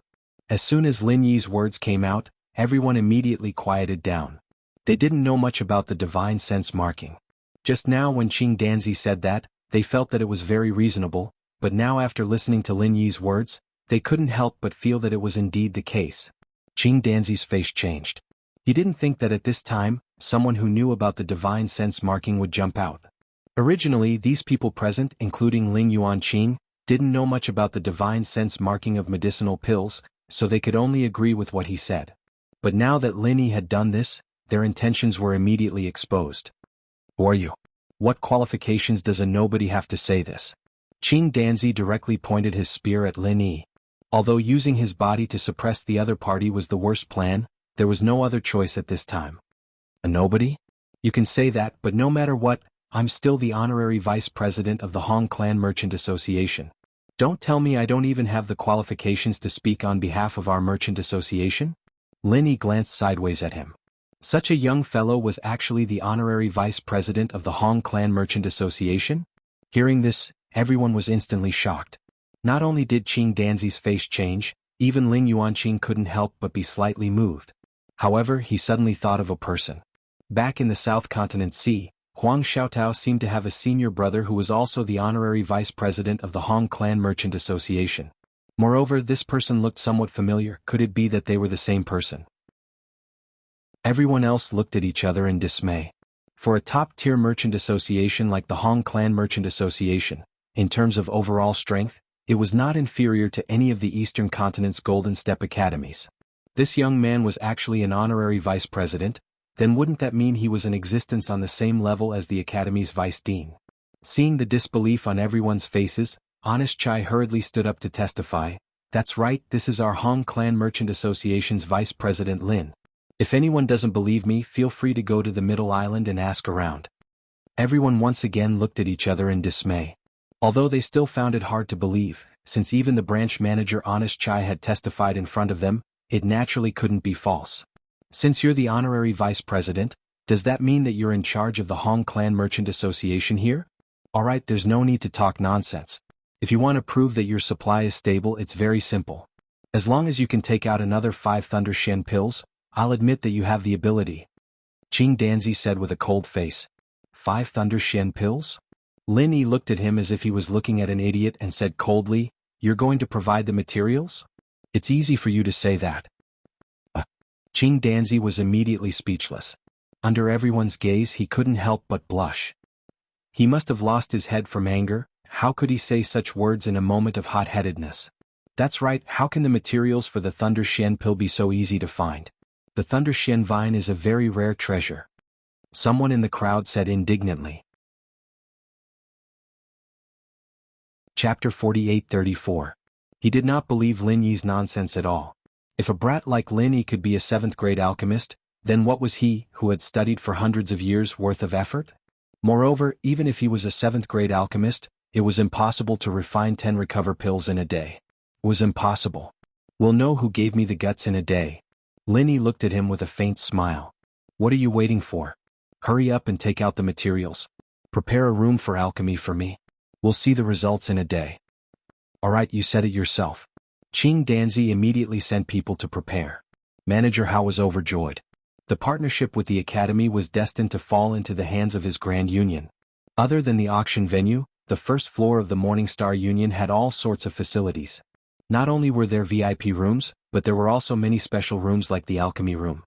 As soon as Lin Yi's words came out, everyone immediately quieted down. They didn't know much about the divine sense marking. Just now when Qing Danzi said that, they felt that it was very reasonable, but now after listening to Lin Yi's words, they couldn't help but feel that it was indeed the case. Qing Danzi's face changed. He didn't think that at this time, someone who knew about the divine sense marking would jump out. Originally, these people present, including Ling Yuanqing, didn't know much about the divine sense marking of medicinal pills, so they could only agree with what he said. But now that Lin Yi had done this, their intentions were immediately exposed. "Who are you? What qualifications does a nobody have to say this?" Qing Danzi directly pointed his spear at Lin Yi. Although using his body to suppress the other party was the worst plan, there was no other choice at this time. "A nobody? You can say that, but no matter what, I'm still the honorary vice president of the Hong Clan Merchant Association. Don't tell me I don't even have the qualifications to speak on behalf of our merchant association?" Lin Yi glanced sideways at him. Such a young fellow was actually the honorary vice president of the Hong Clan Merchant Association? Hearing this, everyone was instantly shocked. Not only did Qing Danzi's face change, even Ling Yuanqing couldn't help but be slightly moved. However, he suddenly thought of a person. Back in the South Continent Sea, Huang Xiaotao seemed to have a senior brother who was also the honorary vice president of the Hong Clan Merchant Association. Moreover, this person looked somewhat familiar. Could it be that they were the same person? Everyone else looked at each other in dismay. For a top-tier merchant association like the Hong Clan Merchant Association, in terms of overall strength, it was not inferior to any of the Eastern Continent's Golden Step Academies. This young man was actually an honorary vice president. Then wouldn't that mean he was in existence on the same level as the Academy's vice dean? Seeing the disbelief on everyone's faces, Honest Chai hurriedly stood up to testify. That's right, this is our Hong Clan Merchant Association's vice president Lin. If anyone doesn't believe me, feel free to go to the Middle Island and ask around. Everyone once again looked at each other in dismay. Although they still found it hard to believe, since even the branch manager Honest Chai had testified in front of them, it naturally couldn't be false. Since you're the honorary vice president, does that mean that you're in charge of the Hong Clan Merchant Association here? Alright, there's no need to talk nonsense. If you want to prove that your supply is stable, it's very simple. As long as you can take out another 5 Thunder Shen pills, I'll admit that you have the ability. Qing Danzi said with a cold face. 5 Thunder Shen pills? Lin Yi looked at him as if he was looking at an idiot and said coldly, you're going to provide the materials? It's easy for you to say that. Qing Danzi was immediately speechless. Under everyone's gaze he couldn't help but blush. He must have lost his head from anger. How could he say such words in a moment of hot-headedness? That's right, how can the materials for the Thunder Shen pill be so easy to find? The Thunder Shen vine is a very rare treasure. Someone in the crowd said indignantly. Chapter 48-34. He did not believe Lin Yi's nonsense at all. If a brat like Lin Yi could be a 7th-grade alchemist, then what was he, who had studied for hundreds of years worth of effort? Moreover, even if he was a 7th-grade alchemist, it was impossible to refine 10 recover pills in a day. It was impossible. We'll know who gave me the guts in a day. Lin Yi looked at him with a faint smile. What are you waiting for? Hurry up and take out the materials. Prepare a room for alchemy for me. We'll see the results in a day. Alright, you said it yourself. Qing Danzi immediately sent people to prepare. Manager Hao was overjoyed. The partnership with the Academy was destined to fall into the hands of his Grand Union. Other than the auction venue, the first floor of the Morningstar Union had all sorts of facilities. Not only were there VIP rooms, but there were also many special rooms like the alchemy room.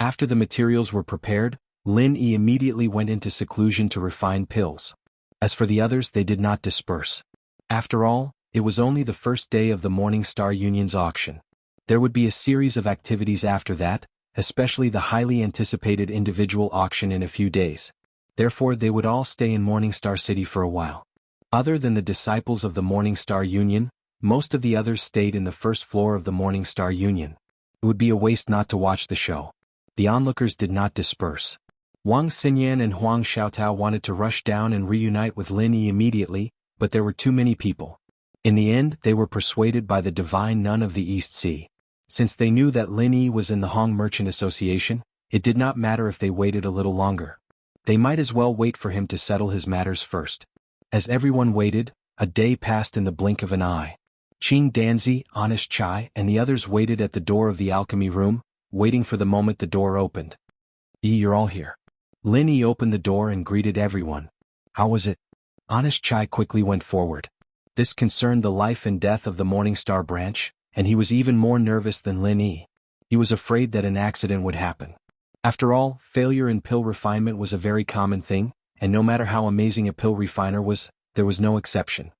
After the materials were prepared, Lin Yi immediately went into seclusion to refine pills. As for the others, they did not disperse. After all, it was only the first day of the Morningstar Union's auction. There would be a series of activities after that, especially the highly anticipated individual auction in a few days. Therefore they would all stay in Morningstar City for a while. Other than the disciples of the Morningstar Union, most of the others stayed in the first floor of the Morningstar Union. It would be a waste not to watch the show. The onlookers did not disperse. Wang Xinyan and Huang Xiaotao wanted to rush down and reunite with Lin Yi immediately, but there were too many people. In the end, they were persuaded by the divine nun of the East Sea. Since they knew that Lin Yi was in the Hong Merchant Association, it did not matter if they waited a little longer. They might as well wait for him to settle his matters first. As everyone waited, a day passed in the blink of an eye. Qing Danzi, Honest Chai, and the others waited at the door of the alchemy room, waiting for the moment the door opened. You're all here. Lin Yi opened the door and greeted everyone. How was it? Honest Chai quickly went forward. This concerned the life and death of the Morningstar branch, and he was even more nervous than Lin Yi. He was afraid that an accident would happen. After all, failure in pill refinement was a very common thing, and no matter how amazing a pill refiner was, there was no exception.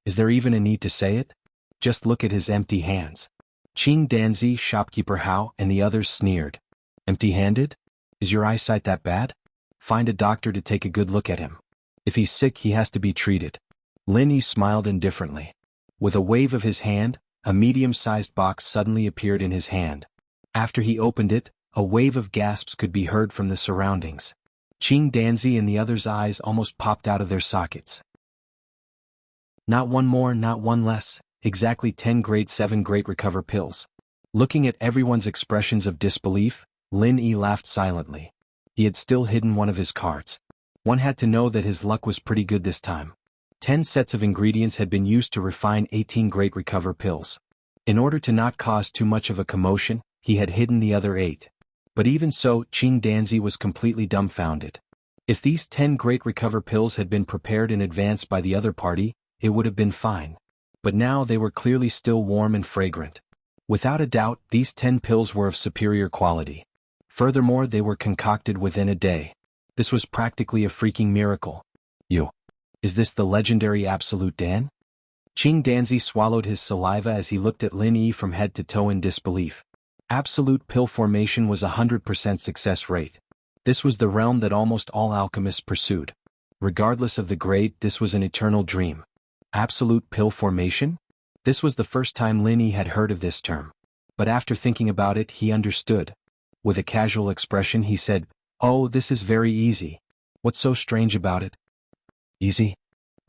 Is there even a need to say it? Just look at his empty hands. Qing Danzi, shopkeeper Hao, and the others sneered. Empty-handed? Is your eyesight that bad? Find a doctor to take a good look at him. If he's sick, he has to be treated. Lin Yi smiled indifferently. With a wave of his hand, a medium-sized box suddenly appeared in his hand. After he opened it, a wave of gasps could be heard from the surroundings. Qing Danzi and the others' eyes almost popped out of their sockets. Not one more, not one less, exactly 10 grade 7 great recover pills. Looking at everyone's expressions of disbelief, Lin Yi laughed silently. He had still hidden one of his cards. One had to know that his luck was pretty good this time. 10 sets of ingredients had been used to refine 18 great recover pills. In order to not cause too much of a commotion, he had hidden the other 8. But even so, Qing Danzi was completely dumbfounded. If these 10 great recover pills had been prepared in advance by the other party, it would have been fine. But now they were clearly still warm and fragrant. Without a doubt, these 10 pills were of superior quality. Furthermore, they were concocted within a day. This was practically a freaking miracle. Is this the legendary Absolute Dan? Qing Danzi swallowed his saliva as he looked at Lin Yi from head to toe in disbelief. Absolute pill formation was 100% success rate. This was the realm that almost all alchemists pursued. Regardless of the grade, this was an eternal dream. Absolute pill formation? This was the first time Lin Yi had heard of this term. But after thinking about it, he understood. With a casual expression, he said, "Oh, this is very easy. What's so strange about it?" Easy?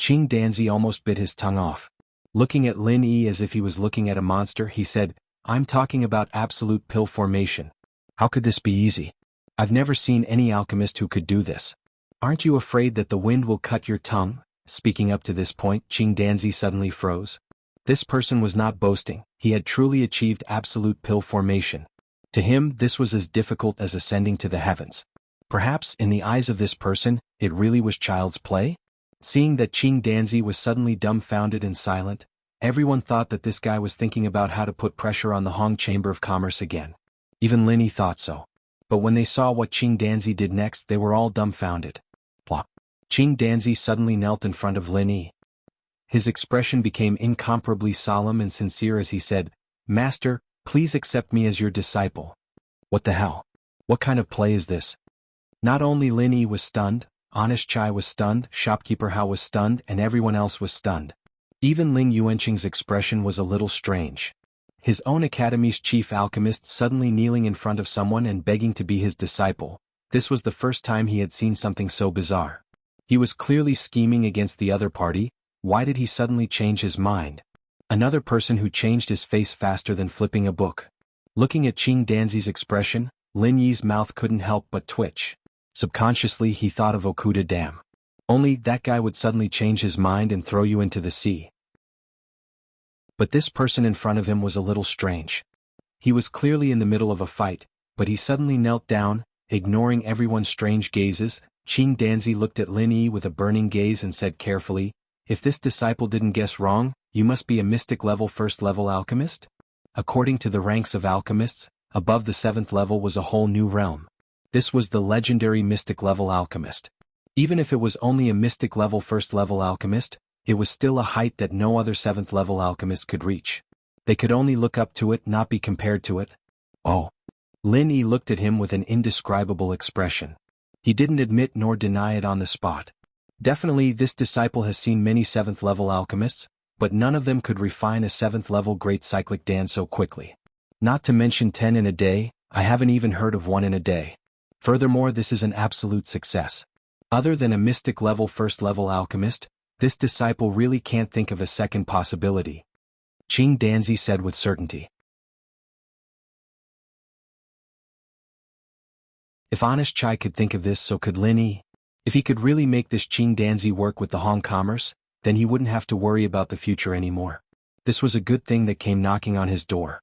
Qing Danzi almost bit his tongue off. Looking at Lin Yi as if he was looking at a monster, he said, "I'm talking about absolute pill formation. How could this be easy? I've never seen any alchemist who could do this. Aren't you afraid that the wind will cut your tongue?" Speaking up to this point, Qing Danzi suddenly froze. This person was not boasting, he had truly achieved absolute pill formation. To him, this was as difficult as ascending to the heavens. Perhaps, in the eyes of this person, it really was child's play? Seeing that Qing Danzi was suddenly dumbfounded and silent, everyone thought that this guy was thinking about how to put pressure on the Hong Chamber of Commerce again. Even Lin Yi thought so. But when they saw what Qing Danzi did next, they were all dumbfounded. Plop. Qing Danzi suddenly knelt in front of Lin Yi. His expression became incomparably solemn and sincere as he said, "Master, please accept me as your disciple." What the hell? What kind of play is this? Not only Lin Yi was stunned, Honest Chai was stunned, Shopkeeper Hao was stunned, and everyone else was stunned. Even Ling Yuanqing's expression was a little strange. His own academy's chief alchemist suddenly kneeling in front of someone and begging to be his disciple. This was the first time he had seen something so bizarre. He was clearly scheming against the other party. Why did he suddenly change his mind? Another person who changed his face faster than flipping a book. Looking at Qing Danzi's expression, Lin Yi's mouth couldn't help but twitch. Subconsciously he thought of Okuda Dam. Only that guy would suddenly change his mind and throw you into the sea. But this person in front of him was a little strange. He was clearly in the middle of a fight, but he suddenly knelt down, ignoring everyone's strange gazes. Qing Danzi looked at Lin Yi with a burning gaze and said carefully, "If this disciple didn't guess wrong, you must be a mystic level first level alchemist?" According to the ranks of alchemists, above the 7th level was a whole new realm. This was the legendary mystic level alchemist. Even if it was only a mystic level first level alchemist, it was still a height that no other 7th level alchemist could reach. They could only look up to it, not be compared to it. Oh. Lin Yi looked at him with an indescribable expression. He didn't admit nor deny it on the spot. Definitely this disciple has seen many 7th level alchemists, but none of them could refine a 7th level great cyclic Dan so quickly. Not to mention 10 in a day, I haven't even heard of one in a day. Furthermore, this is an absolute success. Other than a mystic level first level alchemist, this disciple really can't think of a second possibility. Qing Danzi said with certainty. If Honest Chai could think of this, so could Lin Yi. If he could really make this Qing Danzi work with the Hong Commerce, then he wouldn't have to worry about the future anymore. This was a good thing that came knocking on his door.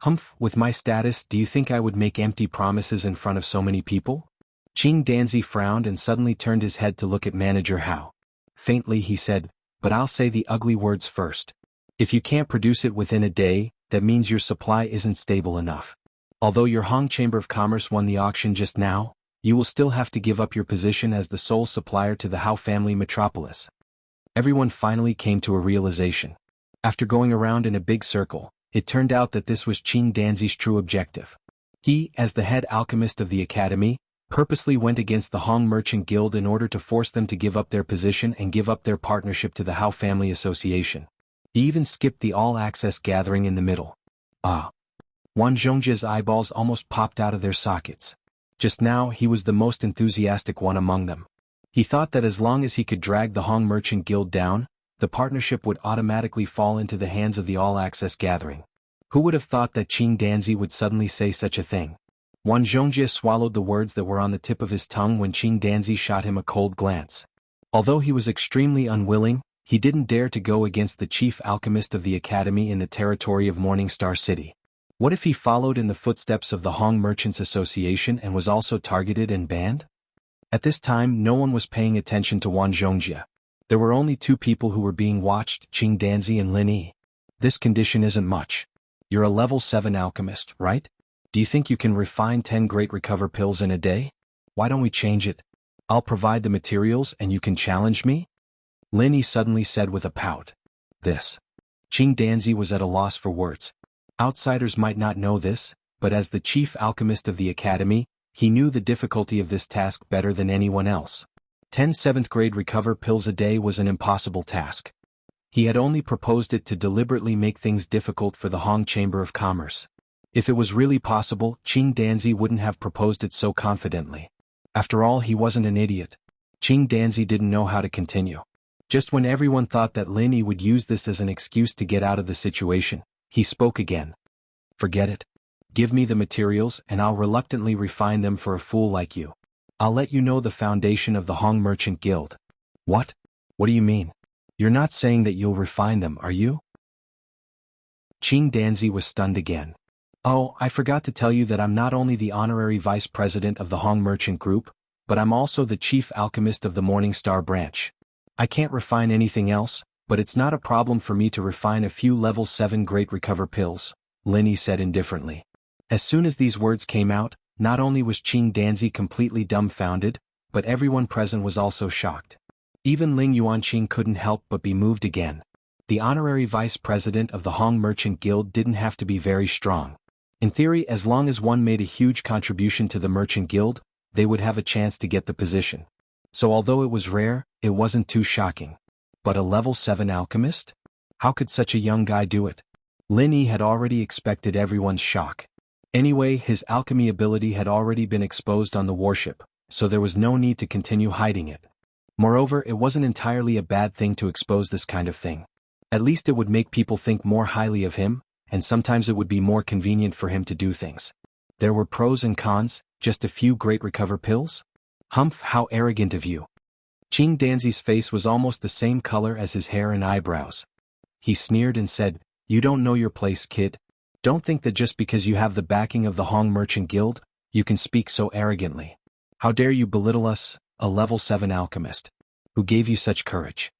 Humph, with my status, do you think I would make empty promises in front of so many people? Qing Danzi frowned and suddenly turned his head to look at Manager Hao. Faintly he said, "But I'll say the ugly words first. If you can't produce it within a day, that means your supply isn't stable enough. Although your Hong Chamber of Commerce won the auction just now, you will still have to give up your position as the sole supplier to the Hao family metropolis." Everyone finally came to a realization. After going around in a big circle, it turned out that this was Qing Danzi's true objective. He, as the head alchemist of the academy, purposely went against the Hong Merchant Guild in order to force them to give up their position and give up their partnership to the Hao Family Association. He even skipped the all-access gathering in the middle. Ah! Wan Zhongjia's eyeballs almost popped out of their sockets. Just now he was the most enthusiastic one among them. He thought that as long as he could drag the Hong Merchant Guild down, the partnership would automatically fall into the hands of the all-access gathering. Who would have thought that Qing Danzi would suddenly say such a thing? Wan Zhongjie swallowed the words that were on the tip of his tongue when Qing Danzi shot him a cold glance. Although he was extremely unwilling, he didn't dare to go against the chief alchemist of the academy in the territory of Morningstar City. What if he followed in the footsteps of the Hong Merchants Association and was also targeted and banned? At this time no one was paying attention to Wang Zhongjie. There were only two people who were being watched, Qing Danzi and Lin Yi. This condition isn't much. You're a level 7 alchemist, right? Do you think you can refine 10 great recover pills in a day? Why don't we change it? I'll provide the materials and you can challenge me? Lin Yi suddenly said with a pout. This. Qing Danzi was at a loss for words. Outsiders might not know this, but as the chief alchemist of the academy, he knew the difficulty of this task better than anyone else. 10 7th grade recover pills a day was an impossible task. He had only proposed it to deliberately make things difficult for the Hong Chamber of Commerce. If it was really possible, Qing Danzi wouldn't have proposed it so confidently. After all, he wasn't an idiot. Qing Danzi didn't know how to continue. Just when everyone thought that Lin Yi would use this as an excuse to get out of the situation, he spoke again. Forget it. Give me the materials and I'll reluctantly refine them for a fool like you. I'll let you know the foundation of the Hong Merchant Guild. What? What do you mean? You're not saying that you'll refine them, are you? Qing Danzi was stunned again. Oh, I forgot to tell you that I'm not only the honorary vice president of the Hong Merchant Group, but I'm also the chief alchemist of the Morning Star branch. I can't refine anything else, but it's not a problem for me to refine a few level 7 great recover pills, Lin Yi said indifferently. As soon as these words came out, not only was Qing Danzi completely dumbfounded, but everyone present was also shocked. Even Ling Yuanqing couldn't help but be moved again. The honorary vice president of the Hong Merchant Guild didn't have to be very strong. In theory, as long as one made a huge contribution to the Merchant Guild, they would have a chance to get the position. So although it was rare, it wasn't too shocking. But a level 7 alchemist? How could such a young guy do it? Lin Yi had already expected everyone's shock. Anyway, his alchemy ability had already been exposed on the warship, so there was no need to continue hiding it. Moreover, it wasn't entirely a bad thing to expose this kind of thing. At least it would make people think more highly of him, and sometimes it would be more convenient for him to do things. There were pros and cons, just a few great recover pills? Humph, how arrogant of you. Qing Danzi's face was almost the same color as his hair and eyebrows. He sneered and said, "You don't know your place, kid. Don't think that just because you have the backing of the Hong Merchant Guild, you can speak so arrogantly. How dare you belittle us, a level 7 alchemist? Who gave you such courage?"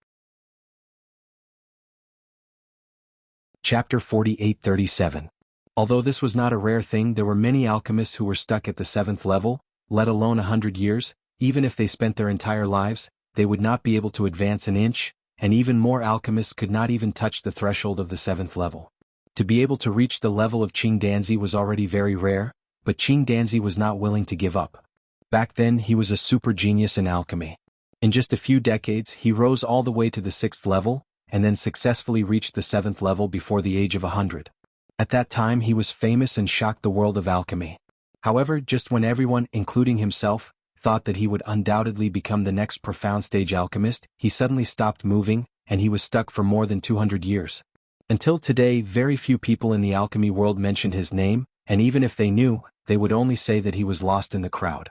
Chapter 48-37. Although this was not a rare thing, there were many alchemists who were stuck at the 7th level, let alone 100 years, even if they spent their entire lives, they would not be able to advance an inch, and even more alchemists could not even touch the threshold of the 7th level. To be able to reach the level of Qing Danzi was already very rare, but Qing Danzi was not willing to give up. Back then he was a super genius in alchemy. In just a few decades he rose all the way to the 6th level, and then successfully reached the 7th level before the age of 100. At that time he was famous and shocked the world of alchemy. However, just when everyone, including himself, thought that he would undoubtedly become the next profound stage alchemist, he suddenly stopped moving, and he was stuck for more than 200 years. Until today, very few people in the alchemy world mentioned his name, and even if they knew, they would only say that he was lost in the crowd.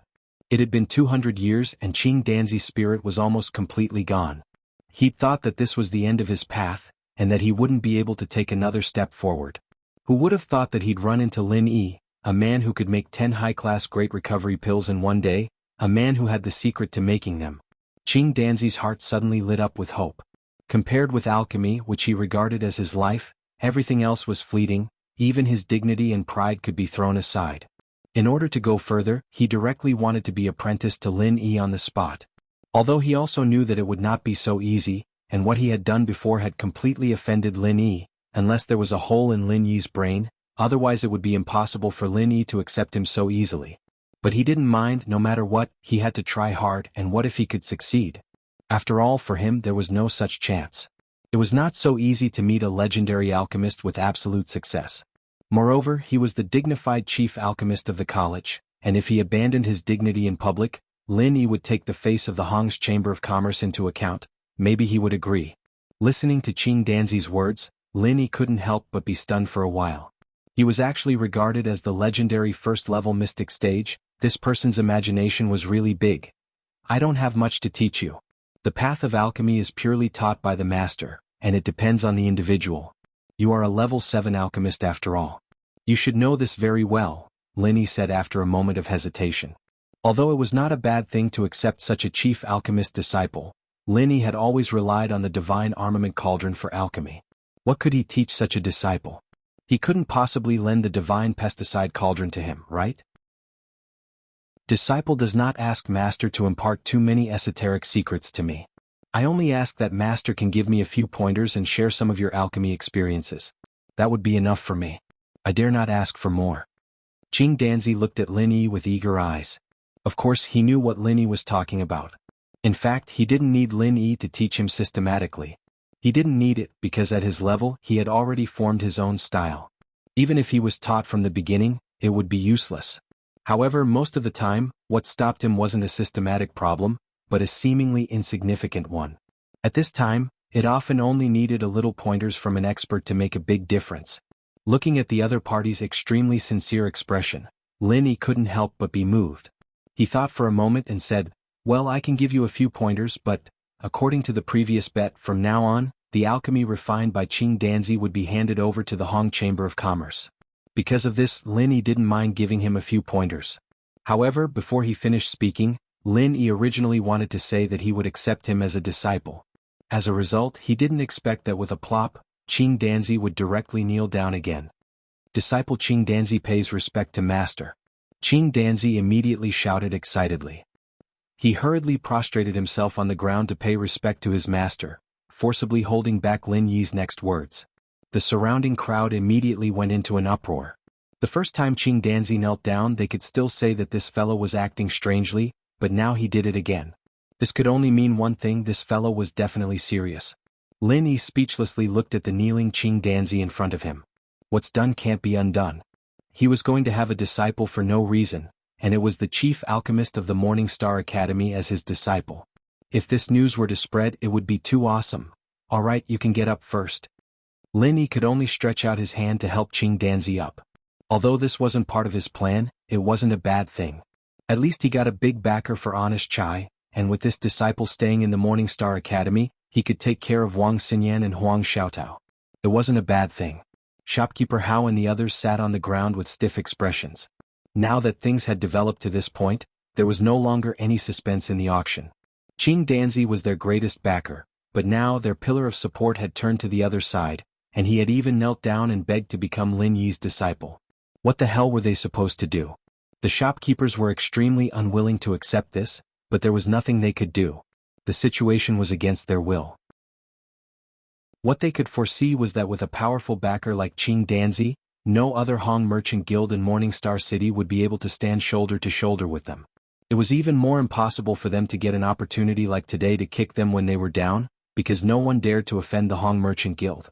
It had been 200 years and Qing Danzi's spirit was almost completely gone. He'd thought that this was the end of his path, and that he wouldn't be able to take another step forward. Who would have thought that he'd run into Lin Yi, a man who could make 10 high-class great recovery pills in one day, a man who had the secret to making them. Qing Danzi's heart suddenly lit up with hope. Compared with alchemy, which he regarded as his life, everything else was fleeting, even his dignity and pride could be thrown aside. In order to go further, he directly wanted to be apprenticed to Lin Yi on the spot. Although he also knew that it would not be so easy, and what he had done before had completely offended Lin Yi, unless there was a hole in Lin Yi's brain, otherwise it would be impossible for Lin Yi to accept him so easily. But he didn't mind, no matter what, he had to try hard, and what if he could succeed? After all, for him there was no such chance. It was not so easy to meet a legendary alchemist with absolute success. Moreover, he was the dignified chief alchemist of the college, and if he abandoned his dignity in public, Lin Yi would take the face of the Hong's Chamber of Commerce into account. Maybe he would agree. Listening to Qing Danzi's words, Lin Yi couldn't help but be stunned for a while. He was actually regarded as the legendary first-level mystic stage. This person's imagination was really big. "I don't have much to teach you. The path of alchemy is purely taught by the master, and it depends on the individual. You are a level 7 alchemist after all. You should know this very well," Lin Yi said after a moment of hesitation. Although it was not a bad thing to accept such a chief alchemist disciple, Lin Yi had always relied on the divine armament cauldron for alchemy. What could he teach such a disciple? He couldn't possibly lend the divine pesticide cauldron to him, right? Disciple does not ask master to impart too many esoteric secrets to me. I only ask that master can give me a few pointers and share some of your alchemy experiences. That would be enough for me. I dare not ask for more. Qing Danzi looked at Lin Yi with eager eyes. Of course he knew what Lin Yi was talking about. In fact, he didn't need Lin Yi to teach him systematically. He didn't need it because at his level he had already formed his own style. Even if he was taught from the beginning, it would be useless. However, most of the time, what stopped him wasn't a systematic problem, but a seemingly insignificant one. At this time, it often only needed a little pointers from an expert to make a big difference. Looking at the other party's extremely sincere expression, Lin Yi couldn't help but be moved. He thought for a moment and said, "Well, I can give you a few pointers, but, according to the previous bet, from now on, the alchemy refined by Qing Danzi would be handed over to the Hong Chamber of Commerce." Because of this, Lin Yi didn't mind giving him a few pointers. However, before he finished speaking, Lin Yi originally wanted to say that he would accept him as a disciple. As a result, he didn't expect that with a plop, Qing Danzi would directly kneel down again. Disciple Qing Danzi pays respect to master. Qing Danzi immediately shouted excitedly. He hurriedly prostrated himself on the ground to pay respect to his master, forcibly holding back Lin Yi's next words. The surrounding crowd immediately went into an uproar. The first time Qing Danzi knelt down, they could still say that this fellow was acting strangely, but now he did it again. This could only mean one thing: this fellow was definitely serious. Lin Yi speechlessly looked at the kneeling Qing Danzi in front of him. What's done can't be undone. He was going to have a disciple for no reason, and it was the chief alchemist of the Morning Star Academy as his disciple. If this news were to spread, it would be too awesome. All right, you can get up first. Lin Yi could only stretch out his hand to help Qing Danzi up. Although this wasn't part of his plan, it wasn't a bad thing. At least he got a big backer for honest chai, and with this disciple staying in the Morning Star Academy, he could take care of Wang Xinyan and Huang Xiaotao. It wasn't a bad thing. Shopkeeper Hao and the others sat on the ground with stiff expressions. Now that things had developed to this point, there was no longer any suspense in the auction. Qing Danzi was their greatest backer, but now their pillar of support had turned to the other side, and he had even knelt down and begged to become Lin Yi's disciple. What the hell were they supposed to do? The shopkeepers were extremely unwilling to accept this, but there was nothing they could do. The situation was against their will. What they could foresee was that with a powerful backer like Qing Danzi, no other Hong Merchant Guild in Morningstar City would be able to stand shoulder to shoulder with them. It was even more impossible for them to get an opportunity like today to kick them when they were down, because no one dared to offend the Hong Merchant Guild.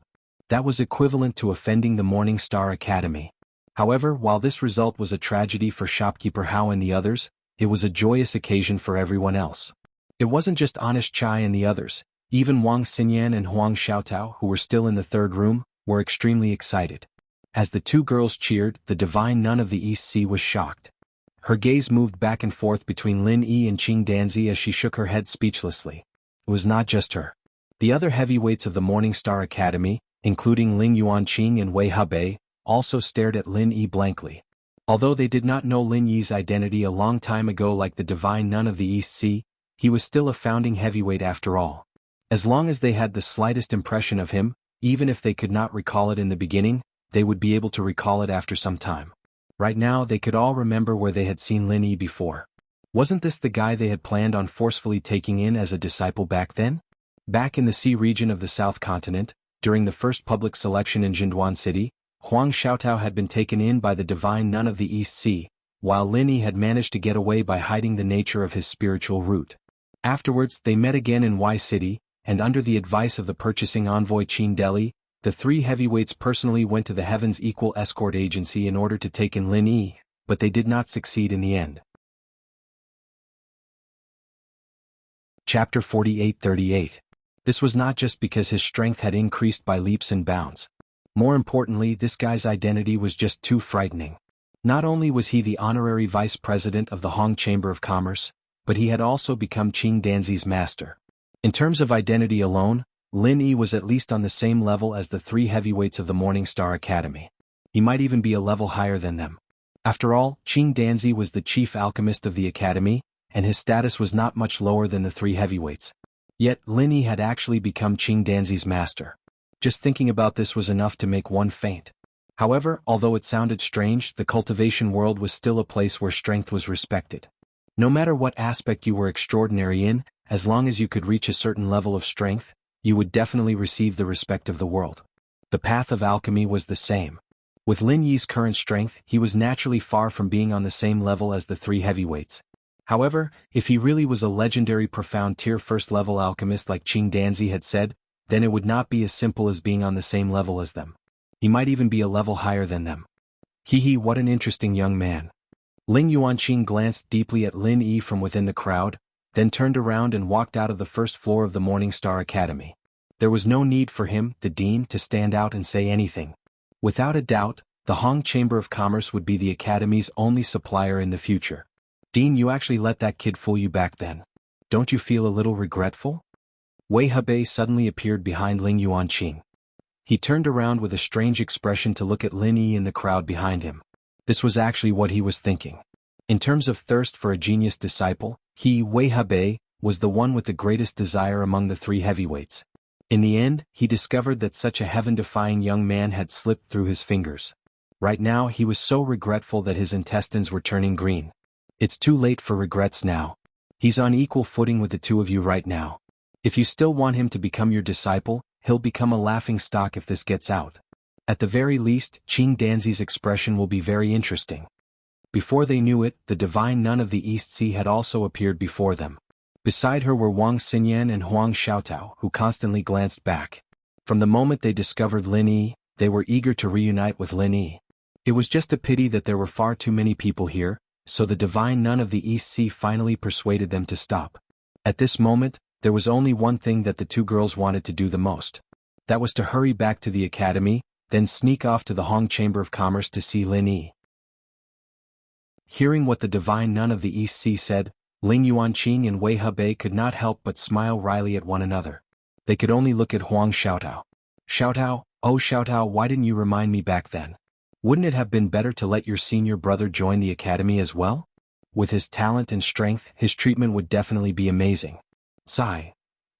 That was equivalent to offending the Morning Star Academy. However, while this result was a tragedy for shopkeeper Hao and the others, it was a joyous occasion for everyone else. It wasn't just Honest Chai and the others, even Wang Xinyan and Huang Xiaotao, who were still in the third room, were extremely excited. As the two girls cheered, the divine nun of the East Sea was shocked. Her gaze moved back and forth between Lin Yi and Qing Danzi as she shook her head speechlessly. It was not just her. The other heavyweights of the Morning Star Academy, including Ling Yuanqing and Wei Hebei, also stared at Lin Yi blankly. Although they did not know Lin Yi's identity a long time ago like the divine nun of the East Sea, he was still a founding heavyweight after all. As long as they had the slightest impression of him, even if they could not recall it in the beginning, they would be able to recall it after some time. Right now they could all remember where they had seen Lin Yi before. Wasn't this the guy they had planned on forcefully taking in as a disciple back then? Back in the sea region of the South Continent, during the first public selection in Jinduan City, Huang Xiaotao had been taken in by the divine nun of the East Sea, while Lin Yi had managed to get away by hiding the nature of his spiritual root. Afterwards they met again in Y City, and under the advice of the purchasing envoy Qin Deli, the three heavyweights personally went to the Heaven's Equal Escort Agency in order to take in Lin Yi, but they did not succeed in the end. Chapter 48-38. This was not just because his strength had increased by leaps and bounds. More importantly, this guy's identity was just too frightening. Not only was he the honorary vice president of the Hong Chamber of Commerce, but he had also become Qing Danzi's master. In terms of identity alone, Lin Yi was at least on the same level as the three heavyweights of the Morning Star Academy. He might even be a level higher than them. After all, Qing Danzi was the chief alchemist of the academy, and his status was not much lower than the three heavyweights. Yet, Lin Yi had actually become Qing Danzi's master. Just thinking about this was enough to make one faint. However, although it sounded strange, the cultivation world was still a place where strength was respected. No matter what aspect you were extraordinary in, as long as you could reach a certain level of strength, you would definitely receive the respect of the world. The path of alchemy was the same. With Lin Yi's current strength, he was naturally far from being on the same level as the three heavyweights. However, if he really was a legendary profound tier first-level alchemist like Qing Danzi had said, then it would not be as simple as being on the same level as them. He might even be a level higher than them. Hee, what an interesting young man. Ling Yuanqing glanced deeply at Lin Yi from within the crowd, then turned around and walked out of the first floor of the Morning Star Academy. There was no need for him, the dean, to stand out and say anything. Without a doubt, the Hong Chamber of Commerce would be the academy's only supplier in the future. Dean, you actually let that kid fool you back then. Don't you feel a little regretful? Wei Hebei suddenly appeared behind Ling Yuanqing. He turned around with a strange expression to look at Lin Yi in the crowd behind him. This was actually what he was thinking. In terms of thirst for a genius disciple, Wei Hebei, was the one with the greatest desire among the three heavyweights. In the end, he discovered that such a heaven-defying young man had slipped through his fingers. Right now he was so regretful that his intestines were turning green. It's too late for regrets now. He's on equal footing with the two of you right now. If you still want him to become your disciple, he'll become a laughingstock if this gets out. At the very least, Qing Danzi's expression will be very interesting. Before they knew it, the divine nun of the East Sea had also appeared before them. Beside her were Wang Xinyan and Huang Xiaotao, who constantly glanced back. From the moment they discovered Lin Yi, they were eager to reunite with Lin Yi. It was just a pity that there were far too many people here, so the divine nun of the East Sea finally persuaded them to stop. At this moment, there was only one thing that the two girls wanted to do the most. That was to hurry back to the academy, then sneak off to the Hong Chamber of Commerce to see Lin Yi. Hearing what the divine nun of the East Sea said, Ling Yuanqing and Wei Hebei could not help but smile wryly at one another. They could only look at Huang Xiaotao. Xiaotao, oh Xiaotao, why didn't you remind me back then? Wouldn't it have been better to let your senior brother join the academy as well? With his talent and strength, his treatment would definitely be amazing. Sigh.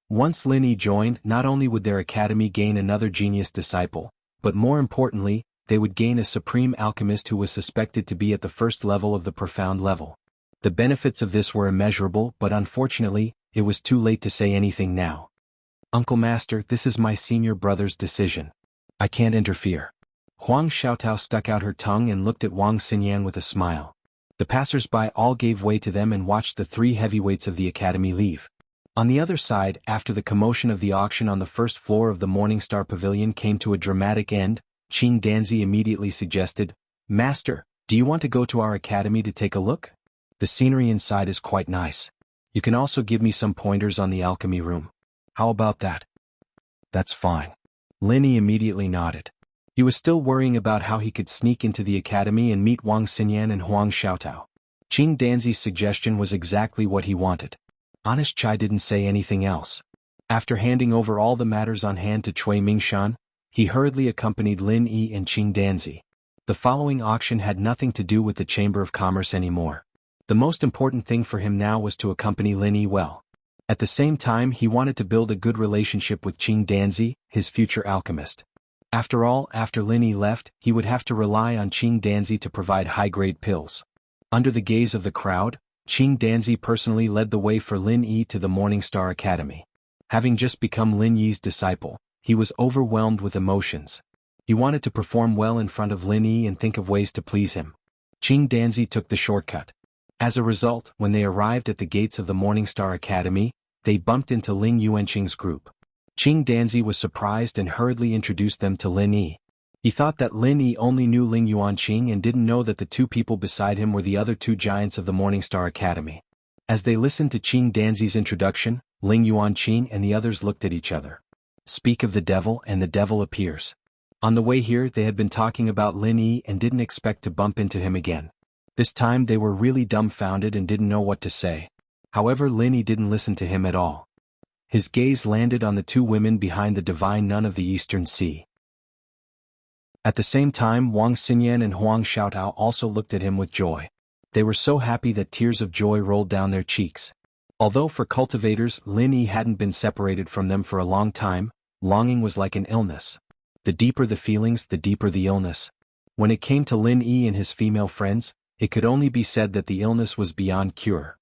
Once Lin Yi joined, not only would their academy gain another genius disciple, but more importantly, they would gain a supreme alchemist who was suspected to be at the first level of the profound level. The benefits of this were immeasurable, but unfortunately, it was too late to say anything now. Uncle Master, this is my senior brother's decision. I can't interfere. Huang Xiaotao stuck out her tongue and looked at Wang Xinyan with a smile. The passers-by all gave way to them and watched the three heavyweights of the academy leave. On the other side, after the commotion of the auction on the first floor of the Morning Star Pavilion came to a dramatic end, Qing Danzi immediately suggested, Master, do you want to go to our academy to take a look? The scenery inside is quite nice. You can also give me some pointers on the alchemy room. How about that? That's fine. Lin Yi immediately nodded. He was still worrying about how he could sneak into the academy and meet Wang Xinyan and Huang Xiaotao. Qing Danzi's suggestion was exactly what he wanted. Honest Chai didn't say anything else. After handing over all the matters on hand to Cui Mingshan, he hurriedly accompanied Lin Yi and Qing Danzi. The following auction had nothing to do with the Chamber of Commerce anymore. The most important thing for him now was to accompany Lin Yi well. At the same time, he wanted to build a good relationship with Qing Danzi, his future alchemist. After all, after Lin Yi left, he would have to rely on Qing Danzi to provide high-grade pills. Under the gaze of the crowd, Qing Danzi personally led the way for Lin Yi to the Morning Star Academy. Having just become Lin Yi's disciple, he was overwhelmed with emotions. He wanted to perform well in front of Lin Yi and think of ways to please him. Qing Danzi took the shortcut. As a result, when they arrived at the gates of the Morning Star Academy, they bumped into Ling Yuanqing's group. Qing Danzi was surprised and hurriedly introduced them to Lin Yi. He thought that Lin Yi only knew Ling Yuanqing and didn't know that the two people beside him were the other two giants of the Morning Star Academy. As they listened to Qing Danzi's introduction, Ling Yuanqing and the others looked at each other. Speak of the devil and the devil appears. On the way here they had been talking about Lin Yi and didn't expect to bump into him again. This time they were really dumbfounded and didn't know what to say. However, Lin Yi didn't listen to him at all. His gaze landed on the two women behind the divine nun of the Eastern Sea. At the same time, Wang Xinyan and Huang Xiaotao also looked at him with joy. They were so happy that tears of joy rolled down their cheeks. Although for cultivators Lin Yi hadn't been separated from them for a long time, longing was like an illness. The deeper the feelings, the deeper the illness. When it came to Lin Yi and his female friends, it could only be said that the illness was beyond cure.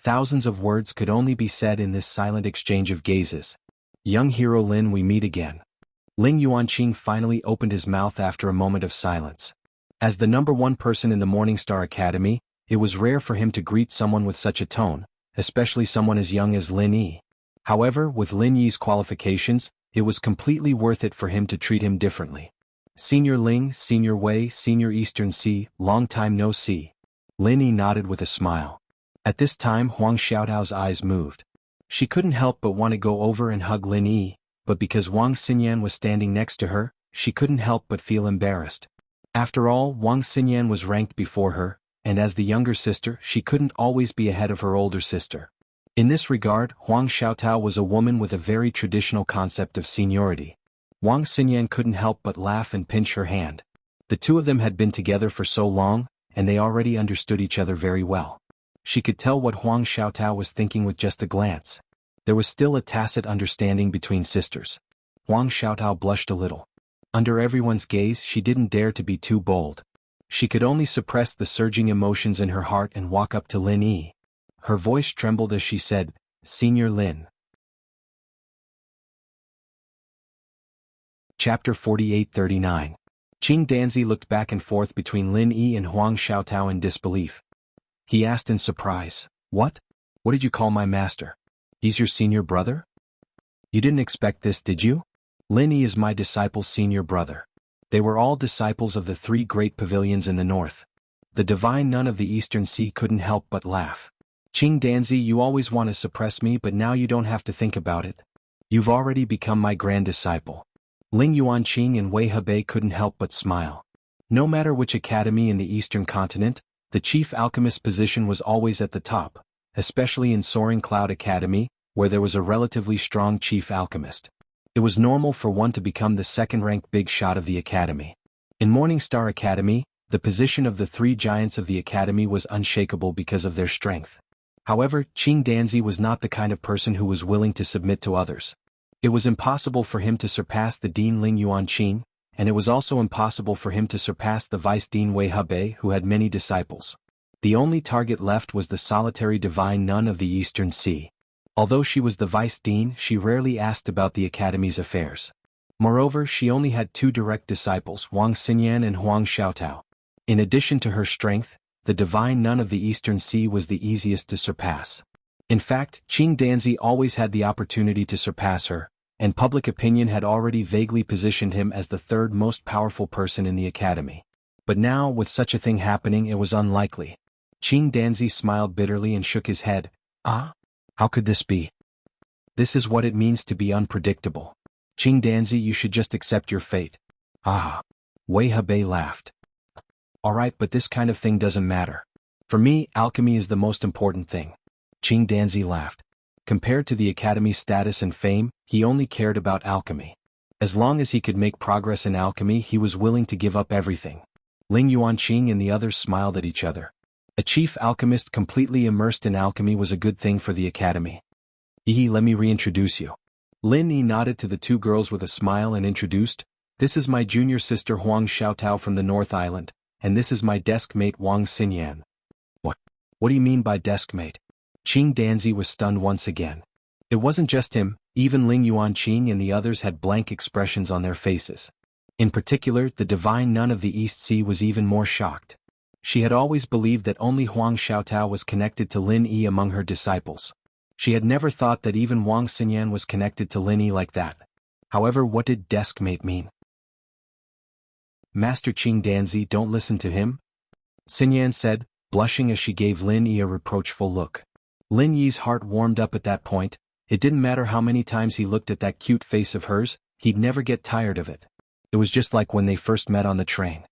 Thousands of words could only be said in this silent exchange of gazes. Young hero Lin, we meet again. Ling Yuanqing finally opened his mouth after a moment of silence. As the #1 person in the Morningstar Academy, it was rare for him to greet someone with such a tone, especially someone as young as Lin Yi. However, with Lin Yi's qualifications, it was completely worth it for him to treat him differently. Senior Ling, Senior Wei, Senior Eastern Sea, long time no see. Lin Yi nodded with a smile. At this time Huang Xiaotao's eyes moved. She couldn't help but want to go over and hug Lin Yi, but because Wang Xinyan was standing next to her, she couldn't help but feel embarrassed. After all, Wang Xinyan was ranked before her, and as the younger sister she couldn't always be ahead of her older sister. In this regard, Huang Xiaotao was a woman with a very traditional concept of seniority. Wang Xinyan couldn't help but laugh and pinch her hand. The two of them had been together for so long, and they already understood each other very well. She could tell what Huang Xiaotao was thinking with just a glance. There was still a tacit understanding between sisters. Huang Xiaotao blushed a little. Under everyone's gaze she didn't dare to be too bold. She could only suppress the surging emotions in her heart and walk up to Lin Yi. Her voice trembled as she said, "Senior Lin." Chapter 48-39. Qing Danzi looked back and forth between Lin Yi and Huang Xiaotao in disbelief. He asked in surprise, "What? What did you call my master? He's your senior brother? You didn't expect this, did you? Lin Yi is my disciple's senior brother." They were all disciples of the 3 great pavilions in the north. The divine nun of the Eastern Sea couldn't help but laugh. "Qing Danzi, you always want to suppress me, but now you don't have to think about it. You've already become my grand disciple." Ling Yuanqing and Wei Hebei couldn't help but smile. No matter which academy in the Eastern continent, the chief alchemist position was always at the top, especially in Soaring Cloud Academy, where there was a relatively strong chief alchemist. It was normal for one to become the second-ranked big shot of the academy. In Morningstar Academy, the position of the 3 giants of the academy was unshakable because of their strength. However, Qing Danzi was not the kind of person who was willing to submit to others. It was impossible for him to surpass the Dean Ling Yuanqing, and it was also impossible for him to surpass the Vice Dean Wei Hebei, who had many disciples. The only target left was the solitary divine nun of the Eastern Sea. Although she was the vice dean, she rarely asked about the academy's affairs. Moreover, she only had 2 direct disciples, Wang Xinyan and Huang Xiaotao. In addition to her strength, the divine nun of the Eastern Sea was the easiest to surpass. In fact, Qing Danzi always had the opportunity to surpass her, and public opinion had already vaguely positioned him as the 3rd most powerful person in the academy. But now, with such a thing happening, it was unlikely. Qing Danzi smiled bitterly and shook his head. "Ah? How could this be? This is what it means to be unpredictable. Qing Danzi, you should just accept your fate." "Ah." Wei Hebei laughed. "Alright, but this kind of thing doesn't matter. For me, alchemy is the most important thing." Qing Danzi laughed. Compared to the academy's status and fame, he only cared about alchemy. As long as he could make progress in alchemy, he was willing to give up everything. Ling Yuanqing and the others smiled at each other. A chief alchemist completely immersed in alchemy was a good thing for the academy. "Yi, let me reintroduce you." Lin Yi nodded to the 2 girls with a smile and introduced, "This is my junior sister Huang Xiaotao from the North Island, and this is my desk mate Wang Xinyan." "What? What do you mean by desk mate?" Qing Danzi was stunned once again. It wasn't just him, even Ling Yuanqing and the others had blank expressions on their faces. In particular, the divine nun of the East Sea was even more shocked. She had always believed that only Huang Xiaotao was connected to Lin Yi among her disciples. She had never thought that even Wang Xinyan was connected to Lin Yi like that. However, what did deskmate mean? "Master Qing Danzi, don't listen to him," Xinyan said, blushing as she gave Lin Yi a reproachful look. Lin Yi's heart warmed up at that point. It didn't matter how many times he looked at that cute face of hers, he'd never get tired of it. It was just like when they first met on the train.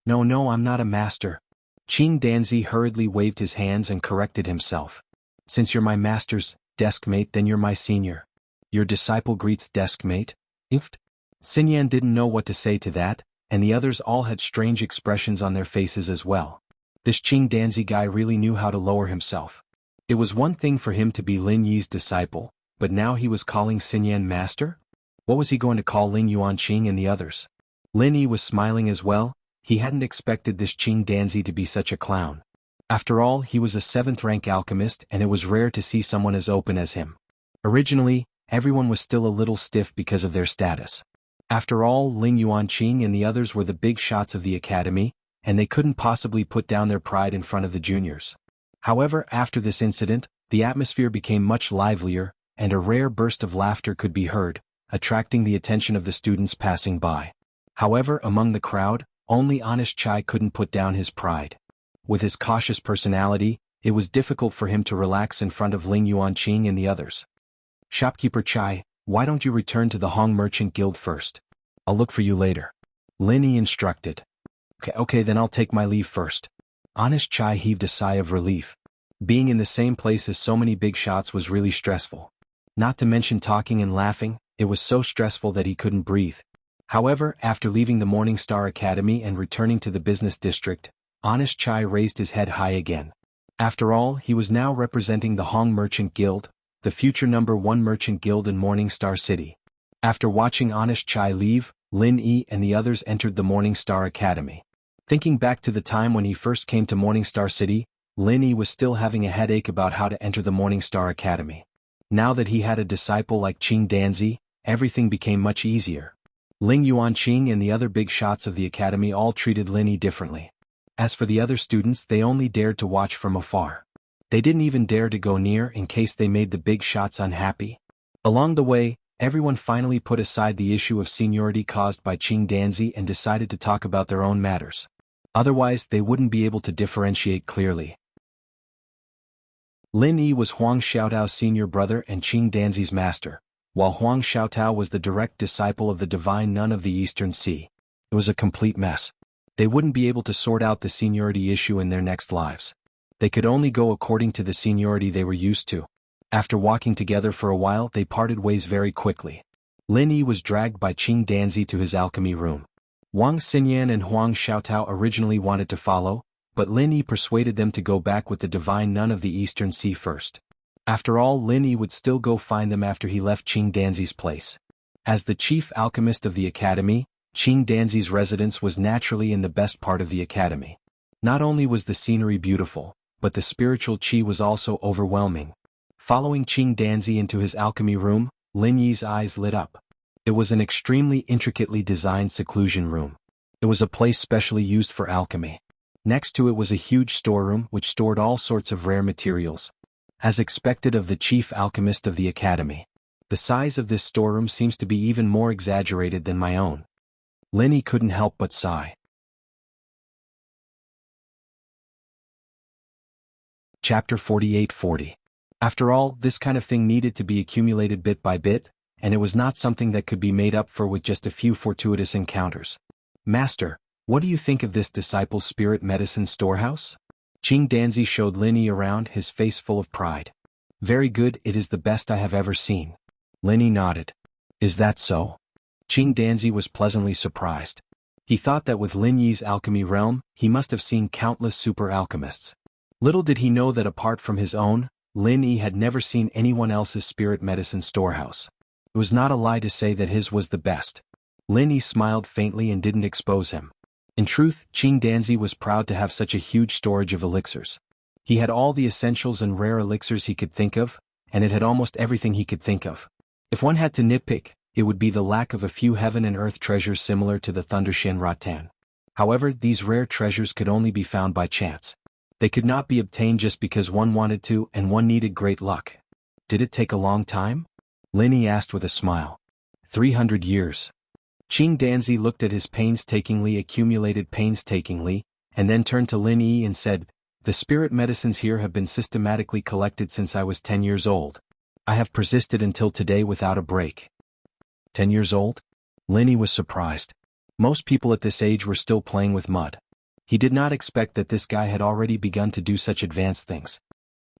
No, I'm not a master." Qing Danzi hurriedly waved his hands and corrected himself. "Since you're my master's deskmate, then you're my senior." "Your disciple greets deskmate? Ift?" Xinyan didn't know what to say to that, and the others all had strange expressions on their faces as well. This Qing Danzi guy really knew how to lower himself. It was one thing for him to be Lin Yi's disciple, but now he was calling Xinyan master? What was he going to call Ling Yuanqing and the others? Lin Yi was smiling as well. He hadn't expected this Qing Danzi to be such a clown. After all, he was a 7th-rank alchemist and it was rare to see someone as open as him. Originally, everyone was still a little stiff because of their status. After all, Ling Yuanqing and the others were the big shots of the academy, and they couldn't possibly put down their pride in front of the juniors. However, after this incident, the atmosphere became much livelier, and a rare burst of laughter could be heard, attracting the attention of the students passing by. However, among the crowd, only Honest Chai couldn't put down his pride. With his cautious personality, it was difficult for him to relax in front of Ling Yuanqing and the others. "Shopkeeper Chai, why don't you return to the Hong Merchant Guild first? I'll look for you later," Lin Yi instructed. Okay, then I'll take my leave first." Honest Chai heaved a sigh of relief. Being in the same place as so many big shots was really stressful. Not to mention talking and laughing, it was so stressful that he couldn't breathe. However, after leaving the Morning Star Academy and returning to the business district, Honest Chai raised his head high again. After all, he was now representing the Hong Merchant Guild, the future #1 merchant guild in Morning Star City. After watching Honest Chai leave, Lin Yi and the others entered the Morning Star Academy. Thinking back to the time when he first came to Morning Star City, Lin Yi was still having a headache about how to enter the Morning Star Academy. Now that he had a disciple like Qing Danzi, everything became much easier. Ling Yuanqing and the other big shots of the academy all treated Lin Yi differently. As for the other students, they only dared to watch from afar. They didn't even dare to go near in case they made the big shots unhappy. Along the way, everyone finally put aside the issue of seniority caused by Qing Danzi and decided to talk about their own matters. Otherwise, they wouldn't be able to differentiate clearly. Lin Yi was Huang Xiaotao's senior brother and Qing Danzi's master, while Huang Xiaotao was the direct disciple of the divine nun of the Eastern Sea. It was a complete mess. They wouldn't be able to sort out the seniority issue in their next lives. They could only go according to the seniority they were used to. After walking together for a while, they parted ways very quickly. Lin Yi was dragged by Qing Danzi to his alchemy room. Wang Xinyan and Huang Xiaotao originally wanted to follow, but Lin Yi persuaded them to go back with the divine nun of the Eastern Sea first. After all, Lin Yi would still go find them after he left Qing Danzi's place. As the chief alchemist of the academy, Qing Danzi's residence was naturally in the best part of the academy. Not only was the scenery beautiful, but the spiritual qi was also overwhelming. Following Qing Danzi into his alchemy room, Lin Yi's eyes lit up. It was an extremely intricately designed seclusion room. It was a place specially used for alchemy. Next to it was a huge storeroom which stored all sorts of rare materials. As expected of the chief alchemist of the academy, the size of this storeroom seems to be even more exaggerated than my own. Lin Yi couldn't help but sigh. Chapter 4840. After all, this kind of thing needed to be accumulated bit by bit, and it was not something that could be made up for with just a few fortuitous encounters. "Master, what do you think of this disciple's spirit medicine storehouse?" Qing Danzi showed Lin Yi around, his face full of pride. "Very good, it is the best I have ever seen." Lin Yi nodded. "Is that so?" Qing Danzi was pleasantly surprised. He thought that with Lin Yi's alchemy realm, he must have seen countless super alchemists. Little did he know that apart from his own, Lin Yi had never seen anyone else's spirit medicine storehouse. It was not a lie to say that his was the best. Lin Yi smiled faintly and didn't expose him. In truth, Qing Danzi was proud to have such a huge storage of elixirs. He had all the essentials and rare elixirs he could think of, and it had almost everything he could think of. If one had to nitpick, it would be the lack of a few heaven and earth treasures similar to the Thundershin Rattan. However, these rare treasures could only be found by chance. They could not be obtained just because one wanted to and one needed great luck. Did it take a long time? Lin Yi asked with a smile. 300 years. Qing Danzi looked at his painstakingly accumulated painstakingly, and then turned to Lin Yi and said, "The spirit medicines here have been systematically collected since I was 10 years old. I have persisted until today without a break." 10 years old? Lin Yi was surprised. Most people at this age were still playing with mud. He did not expect that this guy had already begun to do such advanced things.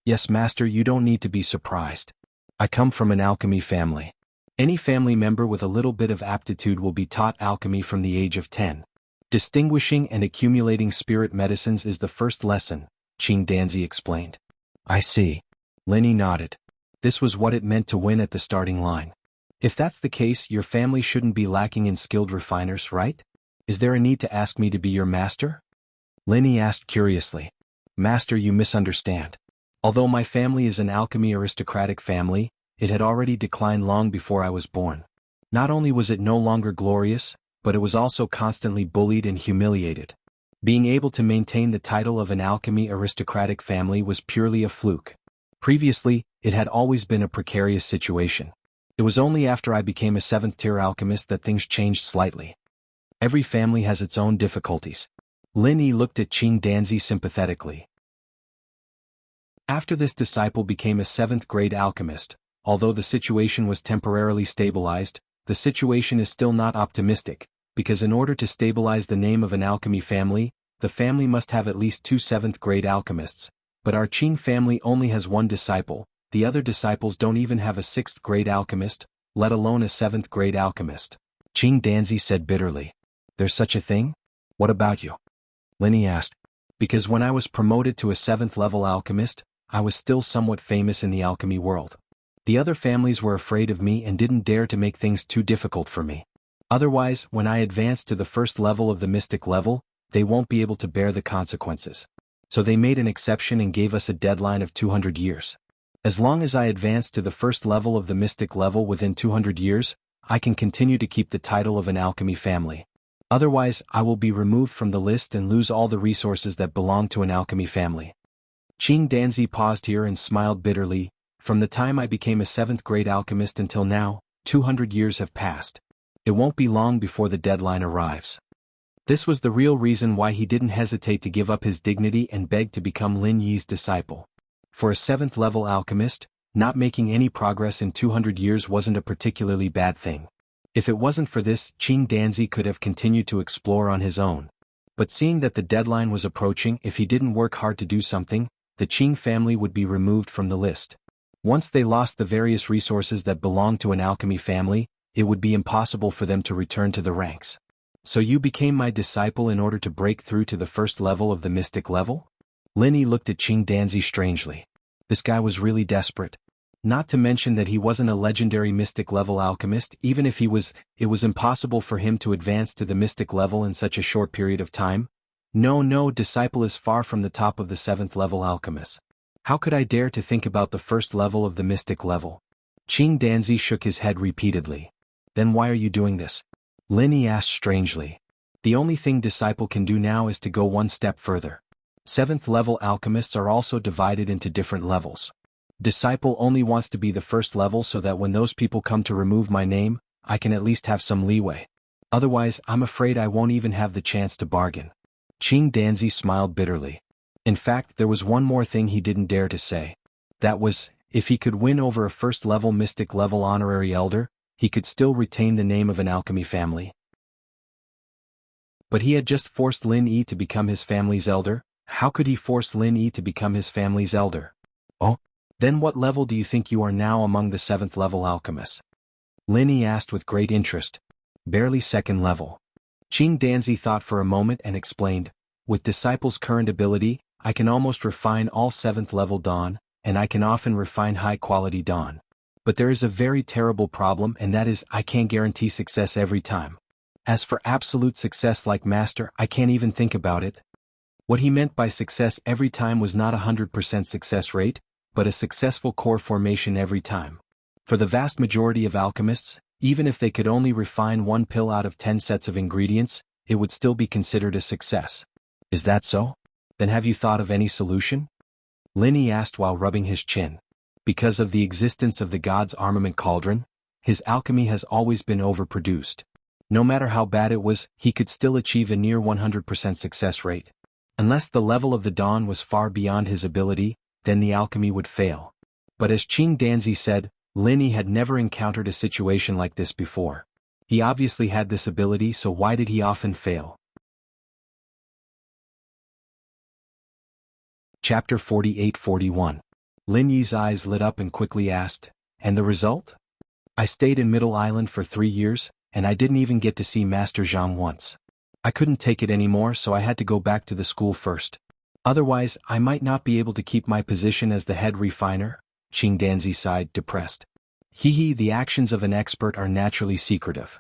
"Yes, master, you don't need to be surprised. I come from an alchemy family. Any family member with a little bit of aptitude will be taught alchemy from the age of 10. Distinguishing and accumulating spirit medicines is the first lesson, Qing Danzi explained. I see. Linny nodded. This was what it meant to win at the starting line. If that's the case, your family shouldn't be lacking in skilled refiners, right? Is there a need to ask me to be your master? Linny asked curiously. Master, you misunderstand. Although my family is an alchemy aristocratic family, it had already declined long before I was born. Not only was it no longer glorious, but it was also constantly bullied and humiliated. Being able to maintain the title of an alchemy aristocratic family was purely a fluke. Previously, it had always been a precarious situation. It was only after I became a 7th-tier alchemist that things changed slightly. Every family has its own difficulties. Linny looked at Qing Danzi sympathetically. After this disciple became a 7th-grade alchemist, although the situation was temporarily stabilized, the situation is still not optimistic, because in order to stabilize the name of an alchemy family, the family must have at least 2 7th-grade alchemists. But our Qing family only has 1 disciple, the other disciples don't even have a 6th-grade alchemist, let alone a 7th-grade alchemist. Qing Danzi said bitterly. There's such a thing? What about you? Linny asked. Because when I was promoted to a 7th-level alchemist, I was still somewhat famous in the alchemy world. The other families were afraid of me and didn't dare to make things too difficult for me. Otherwise, when I advanced to the first level of the mystic level, they won't be able to bear the consequences. So they made an exception and gave us a deadline of 200 years. As long as I advance to the first level of the mystic level within 200 years, I can continue to keep the title of an alchemy family. Otherwise, I will be removed from the list and lose all the resources that belong to an alchemy family. Qing Danzi paused here and smiled bitterly. From the time I became a 7th-grade alchemist until now, 200 years have passed. It won't be long before the deadline arrives. This was the real reason why he didn't hesitate to give up his dignity and beg to become Lin Yi's disciple. For a 7th-level alchemist, not making any progress in 200 years wasn't a particularly bad thing. If it wasn't for this, Qing Danzi could have continued to explore on his own. But seeing that the deadline was approaching, if he didn't work hard to do something, the Qing family would be removed from the list. Once they lost the various resources that belonged to an alchemy family, it would be impossible for them to return to the ranks. So you became my disciple in order to break through to the first level of the mystic level? Linny looked at Qing Danzi strangely. This guy was really desperate. Not to mention that he wasn't a legendary mystic level alchemist. Even if he was, it was impossible for him to advance to the mystic level in such a short period of time. No, disciple is far from the top of the 7th level alchemist. How could I dare to think about the first level of the mystic level? Qing Danzi shook his head repeatedly. Then why are you doing this? Linny asked strangely. The only thing disciple can do now is to go one step further. 7th level alchemists are also divided into different levels. Disciple only wants to be the first level so that when those people come to remove my name, I can at least have some leeway. Otherwise, I'm afraid I won't even have the chance to bargain. Qing Danzi smiled bitterly. In fact, there was one more thing he didn't dare to say. That was, if he could win over a first-level mystic level honorary elder, he could still retain the name of an alchemy family. But he had just forced Lin Yi to become his family's elder. How could he force Lin Yi to become his family's elder? Oh? Then what level do you think you are now among the 7th level alchemists? Lin Yi asked with great interest. Barely 2nd level. Qing Danzi thought for a moment and explained, with disciple's current ability, I can almost refine all 7th level dawn, and I can often refine high-quality dawn. But there is a very terrible problem, and that is I can't guarantee success every time. As for absolute success like master, I can't even think about it. What he meant by success every time was not 100% success rate, but a successful core formation every time. For the vast majority of alchemists, even if they could only refine 1 pill out of 10 sets of ingredients, it would still be considered a success. Is that so? Then have you thought of any solution? Linny asked while rubbing his chin. Because of the existence of the god's armament cauldron, his alchemy has always been overproduced. No matter how bad it was, he could still achieve a near 100% success rate. Unless the level of the dawn was far beyond his ability, then the alchemy would fail. But as Qing Danzi said, Linny had never encountered a situation like this before. He obviously had this ability, so why did he often fail? Chapter 48-41. Lin Yi's eyes lit up and quickly asked, and the result? I stayed in Middle Island for 3 years, and I didn't even get to see Master Zhang once. I couldn't take it anymore, so I had to go back to the school first. Otherwise, I might not be able to keep my position as the head refiner. Qing Danzi sighed, depressed. Hee, the actions of an expert are naturally secretive.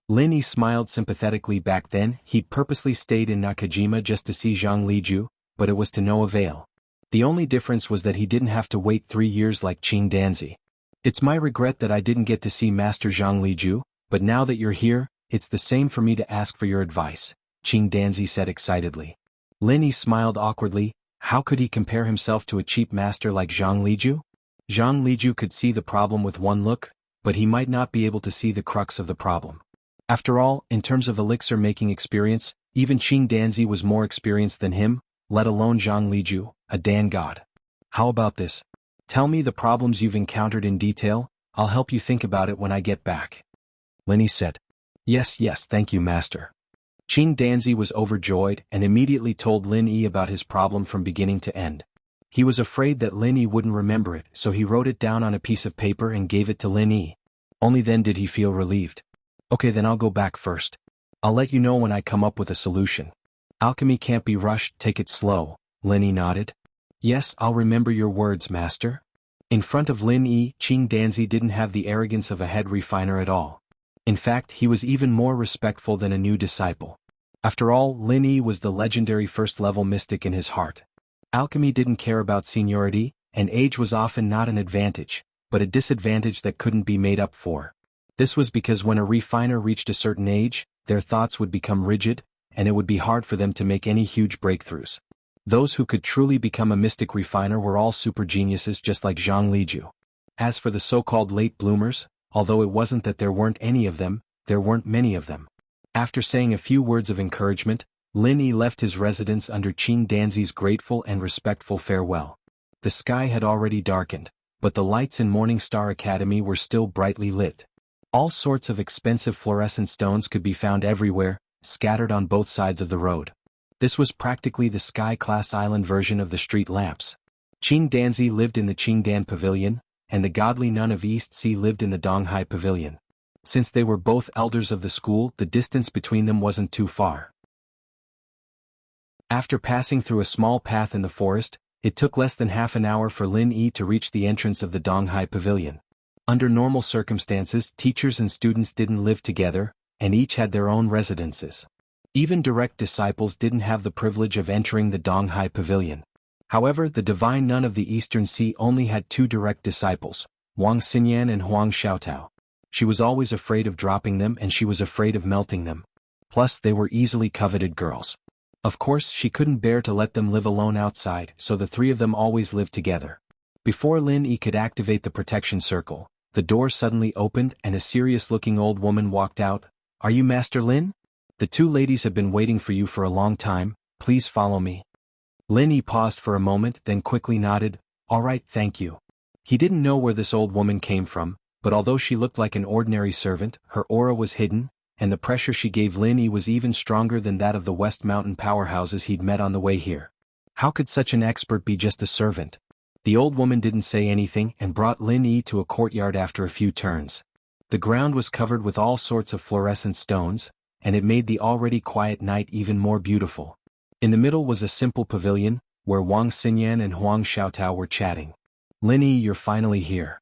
Lin Yi smiled sympathetically. Back then, he'd purposely stayed in Nakajima just to see Zhang Liju, but it was to no avail. The only difference was that he didn't have to wait 3 years like Qing Danzi. It's my regret that I didn't get to see Master Zhang Liju, but now that you're here, it's the same for me to ask for your advice, Qing Danzi said excitedly. Lin Yi smiled awkwardly. How could he compare himself to a cheap master like Zhang Liju? Zhang Liju could see the problem with one look, but he might not be able to see the crux of the problem. After all, in terms of elixir-making experience, even Qing Danzi was more experienced than him, let alone Zhang Liju, a Dan god. How about this? Tell me the problems you've encountered in detail, I'll help you think about it when I get back. Lin Yi said. Yes, thank you, master. Qing Danzi was overjoyed and immediately told Lin Yi about his problem from beginning to end. He was afraid that Lin Yi wouldn't remember it, so he wrote it down on a piece of paper and gave it to Lin Yi. Only then did he feel relieved. Okay, then I'll go back first. I'll let you know when I come up with a solution. Alchemy can't be rushed, take it slow, Lin Yi nodded. Yes, I'll remember your words, master. In front of Lin Yi, Qing Danzi didn't have the arrogance of a head refiner at all. In fact, he was even more respectful than a new disciple. After all, Lin Yi was the legendary first-level mystic in his heart. Alchemy didn't care about seniority, and age was often not an advantage, but a disadvantage that couldn't be made up for. This was because when a refiner reached a certain age, their thoughts would become rigid, and it would be hard for them to make any huge breakthroughs. Those who could truly become a mystic refiner were all super geniuses just like Zhang Liju. As for the so-called late bloomers, although it wasn't that there weren't any of them, there weren't many of them. After saying a few words of encouragement, Lin Yi left his residence under Qing Danzi's grateful and respectful farewell. The sky had already darkened, but the lights in Morning Star Academy were still brightly lit. All sorts of expensive fluorescent stones could be found everywhere, scattered on both sides of the road. This was practically the sky-class island version of the street lamps. Qing Danzi lived in the Qingdan Pavilion, and the godly nun of East Sea lived in the Donghai Pavilion. Since they were both elders of the school, the distance between them wasn't too far. After passing through a small path in the forest, it took less than half an hour for Lin Yi to reach the entrance of the Donghai Pavilion. Under normal circumstances, teachers and students didn't live together, and each had their own residences. Even direct disciples didn't have the privilege of entering the Donghai Pavilion. However, the divine nun of the Eastern Sea only had 2 direct disciples, Wang Xinyan and Huang Xiaotao. She was always afraid of dropping them, and she was afraid of melting them. Plus, they were easily coveted girls. Of course, she couldn't bear to let them live alone outside, so the 3 of them always lived together. Before Lin Yi could activate the protection circle, the door suddenly opened and a serious-looking old woman walked out. Are you Master Lin? The 2 ladies have been waiting for you for a long time, please follow me. Lin Yi paused for a moment, then quickly nodded. All right, thank you. He didn't know where this old woman came from, but although she looked like an ordinary servant, her aura was hidden, and the pressure she gave Lin Yi was even stronger than that of the West Mountain powerhouses he'd met on the way here. How could such an expert be just a servant? The old woman didn't say anything and brought Lin Yi to a courtyard after a few turns. The ground was covered with all sorts of fluorescent stones, and it made the already quiet night even more beautiful. In the middle was a simple pavilion, where Wang Xinyan and Huang Xiaotao were chatting. Lin Yi, you're finally here.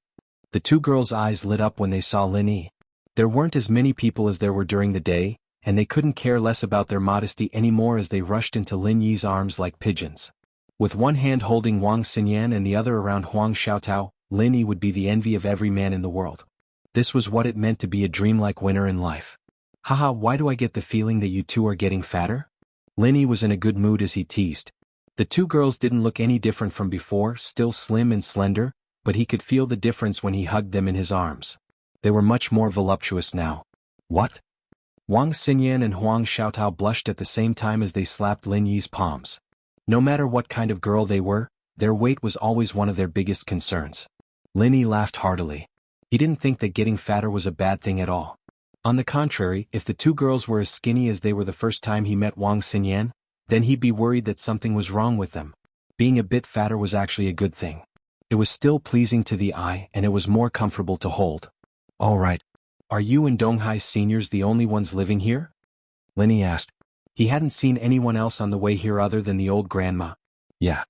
The 2 girls' eyes lit up when they saw Lin Yi. There weren't as many people as there were during the day, and they couldn't care less about their modesty anymore as they rushed into Lin Yi's arms like pigeons. With one hand holding Wang Xinyan and the other around Huang Xiaotao, Lin Yi would be the envy of every man in the world. This was what it meant to be a dreamlike winner in life. Haha, why do I get the feeling that you 2 are getting fatter? Lin Yi was in a good mood as he teased. The 2 girls didn't look any different from before, still slim and slender, but he could feel the difference when he hugged them in his arms. They were much more voluptuous now. What? Wang Xinyan and Huang Xiaotao blushed at the same time as they slapped Lin Yi's palms. No matter what kind of girl they were, their weight was always one of their biggest concerns. Lin Yi laughed heartily. He didn't think that getting fatter was a bad thing at all. On the contrary, if the 2 girls were as skinny as they were the first time he met Wang Xinyan, then he'd be worried that something was wrong with them. Being a bit fatter was actually a good thing. It was still pleasing to the eye and it was more comfortable to hold. All right. Are you and Donghai's seniors the only ones living here? Lin Yi asked. He hadn't seen anyone else on the way here other than the old grandma. Yeah.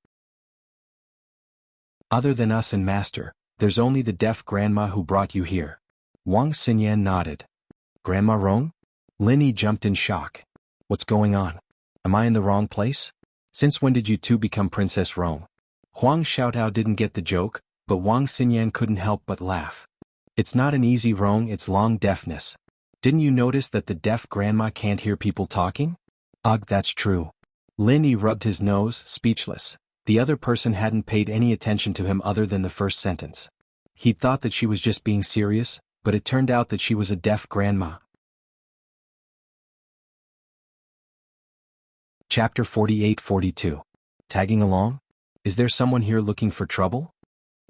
Other than us and Master, there's only the deaf grandma who brought you here. Wang Xinyan nodded. Grandma Rong? Lin Yi jumped in shock. What's going on? Am I in the wrong place? Since when did you two become Princess Rong? Huang Xiaotao didn't get the joke, but Wang Xinyan couldn't help but laugh. It's not an easy Rong, it's long deafness. Didn't you notice that the deaf grandma can't hear people talking? Ugh, that's true. Lin Yi rubbed his nose, speechless. The other person hadn't paid any attention to him other than the first sentence. He'd thought that she was just being serious, but it turned out that she was a deaf grandma. Chapter 48-42. Tagging along? Is there someone here looking for trouble?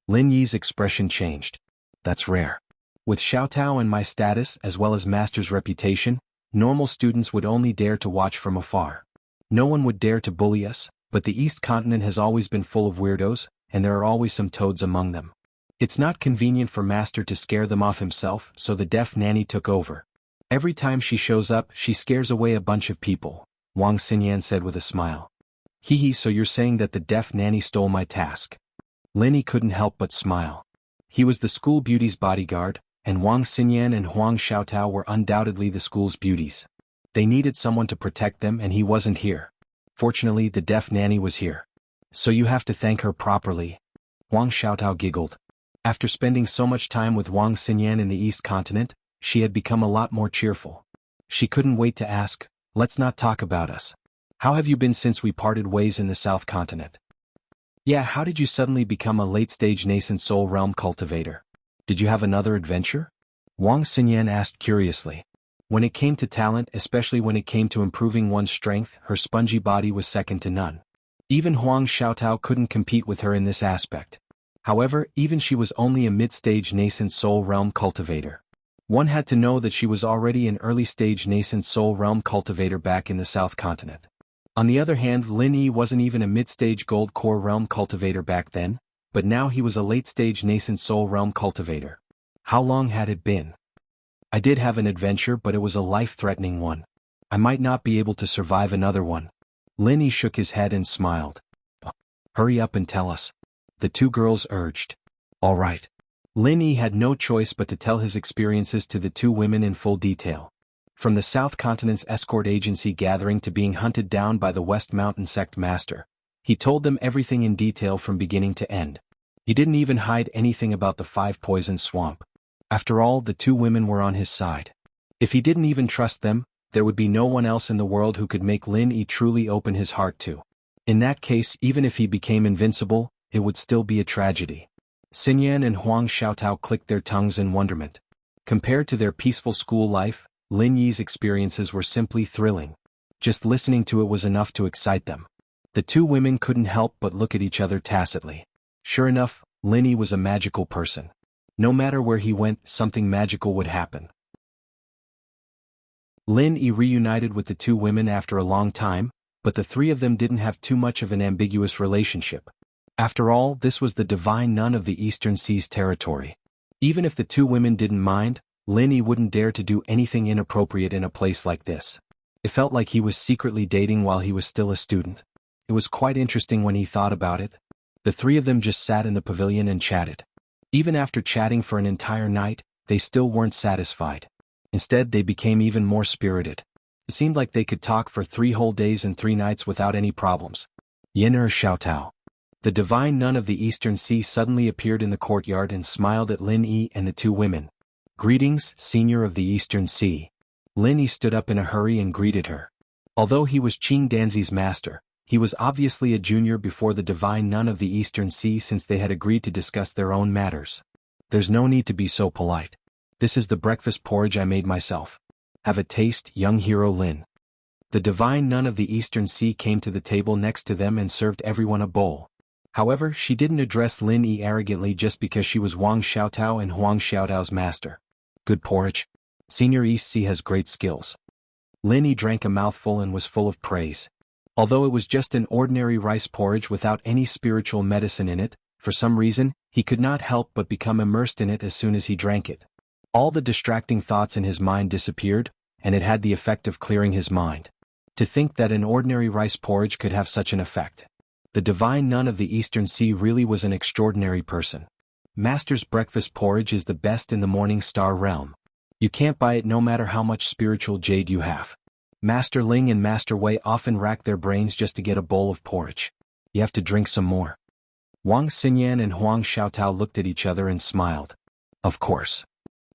Lin Yi's expression changed. That's rare. With Xiaotao and my status as well as Master's reputation, normal students would only dare to watch from afar. No one would dare to bully us, but the East Continent has always been full of weirdos, and there are always some toads among them. It's not convenient for Master to scare them off himself, so the deaf nanny took over. Every time she shows up, she scares away a bunch of people, Wang Xinyan said with a smile. Hee, so you're saying that the deaf nanny stole my task? Lin Yi couldn't help but smile. He was the school beauty's bodyguard, and Wang Xinyan and Huang Xiaotao were undoubtedly the school's beauties. They needed someone to protect them and he wasn't here. Fortunately, the deaf nanny was here. So you have to thank her properly. Huang Xiaotao giggled. After spending so much time with Wang Xinyan in the East Continent, she had become a lot more cheerful. She couldn't wait to ask, let's not talk about us. How have you been since we parted ways in the South Continent? Yeah, how did you suddenly become a late-stage nascent soul realm cultivator? Did you have another adventure? Wang Xinyan asked curiously. When it came to talent, especially when it came to improving one's strength, her spongy body was second to none. Even Huang Xiaotao couldn't compete with her in this aspect. However, even she was only a mid-stage nascent soul realm cultivator. One had to know that she was already an early-stage nascent soul realm cultivator back in the South Continent. On the other hand, Lin Yi wasn't even a mid-stage gold core realm cultivator back then, but now he was a late-stage nascent soul realm cultivator. How long had it been? I did have an adventure, but it was a life-threatening one. I might not be able to survive another one. Lin Yi shook his head and smiled. Hurry up and tell us. The two girls urged. All right. Lin Yi had no choice but to tell his experiences to the two women in full detail. From the South Continent's escort agency gathering to being hunted down by the West Mountain sect master, he told them everything in detail from beginning to end. He didn't even hide anything about the 5 Poison Swamp. After all, the two women were on his side. If he didn't even trust them, there would be no one else in the world who could make Lin Yi truly open his heart to. In that case, even if he became invincible, it would still be a tragedy. Xinyan and Huang Xiaotao clicked their tongues in wonderment. Compared to their peaceful school life, Lin Yi's experiences were simply thrilling. Just listening to it was enough to excite them. The two women couldn't help but look at each other tacitly. Sure enough, Lin Yi was a magical person. No matter where he went, something magical would happen. Lin Yi reunited with the two women after a long time, but the three of them didn't have too much of an ambiguous relationship. After all, this was the divine nun of the Eastern Seas territory. Even if the two women didn't mind, Lin Yi wouldn't dare to do anything inappropriate in a place like this. It felt like he was secretly dating while he was still a student. It was quite interesting when he thought about it. The three of them just sat in the pavilion and chatted. Even after chatting for an entire night, they still weren't satisfied. Instead, they became even more spirited. It seemed like they could talk for 3 whole days and 3 nights without any problems. Yen'er Xiaotao. The divine nun of the Eastern Sea suddenly appeared in the courtyard and smiled at Lin Yi and the two women. Greetings, Senior of the Eastern Sea. Lin Yi stood up in a hurry and greeted her. Although he was Qing Danzi's master, he was obviously a junior before the divine nun of the Eastern Sea since they had agreed to discuss their own matters. There's no need to be so polite. This is the breakfast porridge I made myself. Have a taste, young hero Lin. The divine nun of the Eastern Sea came to the table next to them and served everyone a bowl. However, she didn't address Lin Yi arrogantly just because she was Wang Xiaotao and Huang Xiaotao's master. Good porridge. Senior East Sea has great skills. Lin Yi drank a mouthful and was full of praise. Although it was just an ordinary rice porridge without any spiritual medicine in it, for some reason, he could not help but become immersed in it as soon as he drank it. All the distracting thoughts in his mind disappeared, and it had the effect of clearing his mind. To think that an ordinary rice porridge could have such an effect. The divine nun of the Eastern Sea really was an extraordinary person. Master's breakfast porridge is the best in the Morning Star realm. You can't buy it no matter how much spiritual jade you have. Master Ling and Master Wei often rack their brains just to get a bowl of porridge. You have to drink some more. Wang Xinyan and Huang Xiaotao looked at each other and smiled. Of course.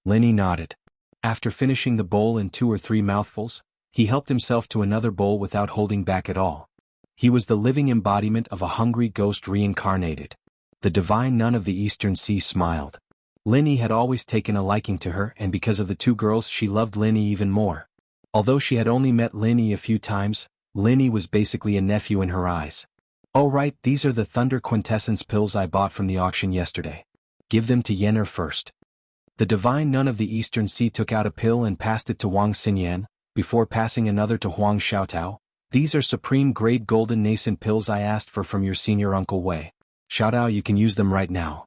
Linny nodded. After finishing the bowl in 2 or 3 mouthfuls, he helped himself to another bowl without holding back at all. He was the living embodiment of a hungry ghost reincarnated. The divine nun of the Eastern Sea smiled. Linny had always taken a liking to her, and because of the 2 girls she loved Linny even more. Although she had only met Linny a few times, Linny was basically a nephew in her eyes. Oh right, these are the Thunder Quintessence pills I bought from the auction yesterday. Give them to Yenner first. The divine nun of the Eastern Sea took out a pill and passed it to Wang Xinyan, before passing another to Huang Xiaotao. These are supreme grade golden nascent pills I asked for from your senior Uncle Wei. Xiaotao, you can use them right now.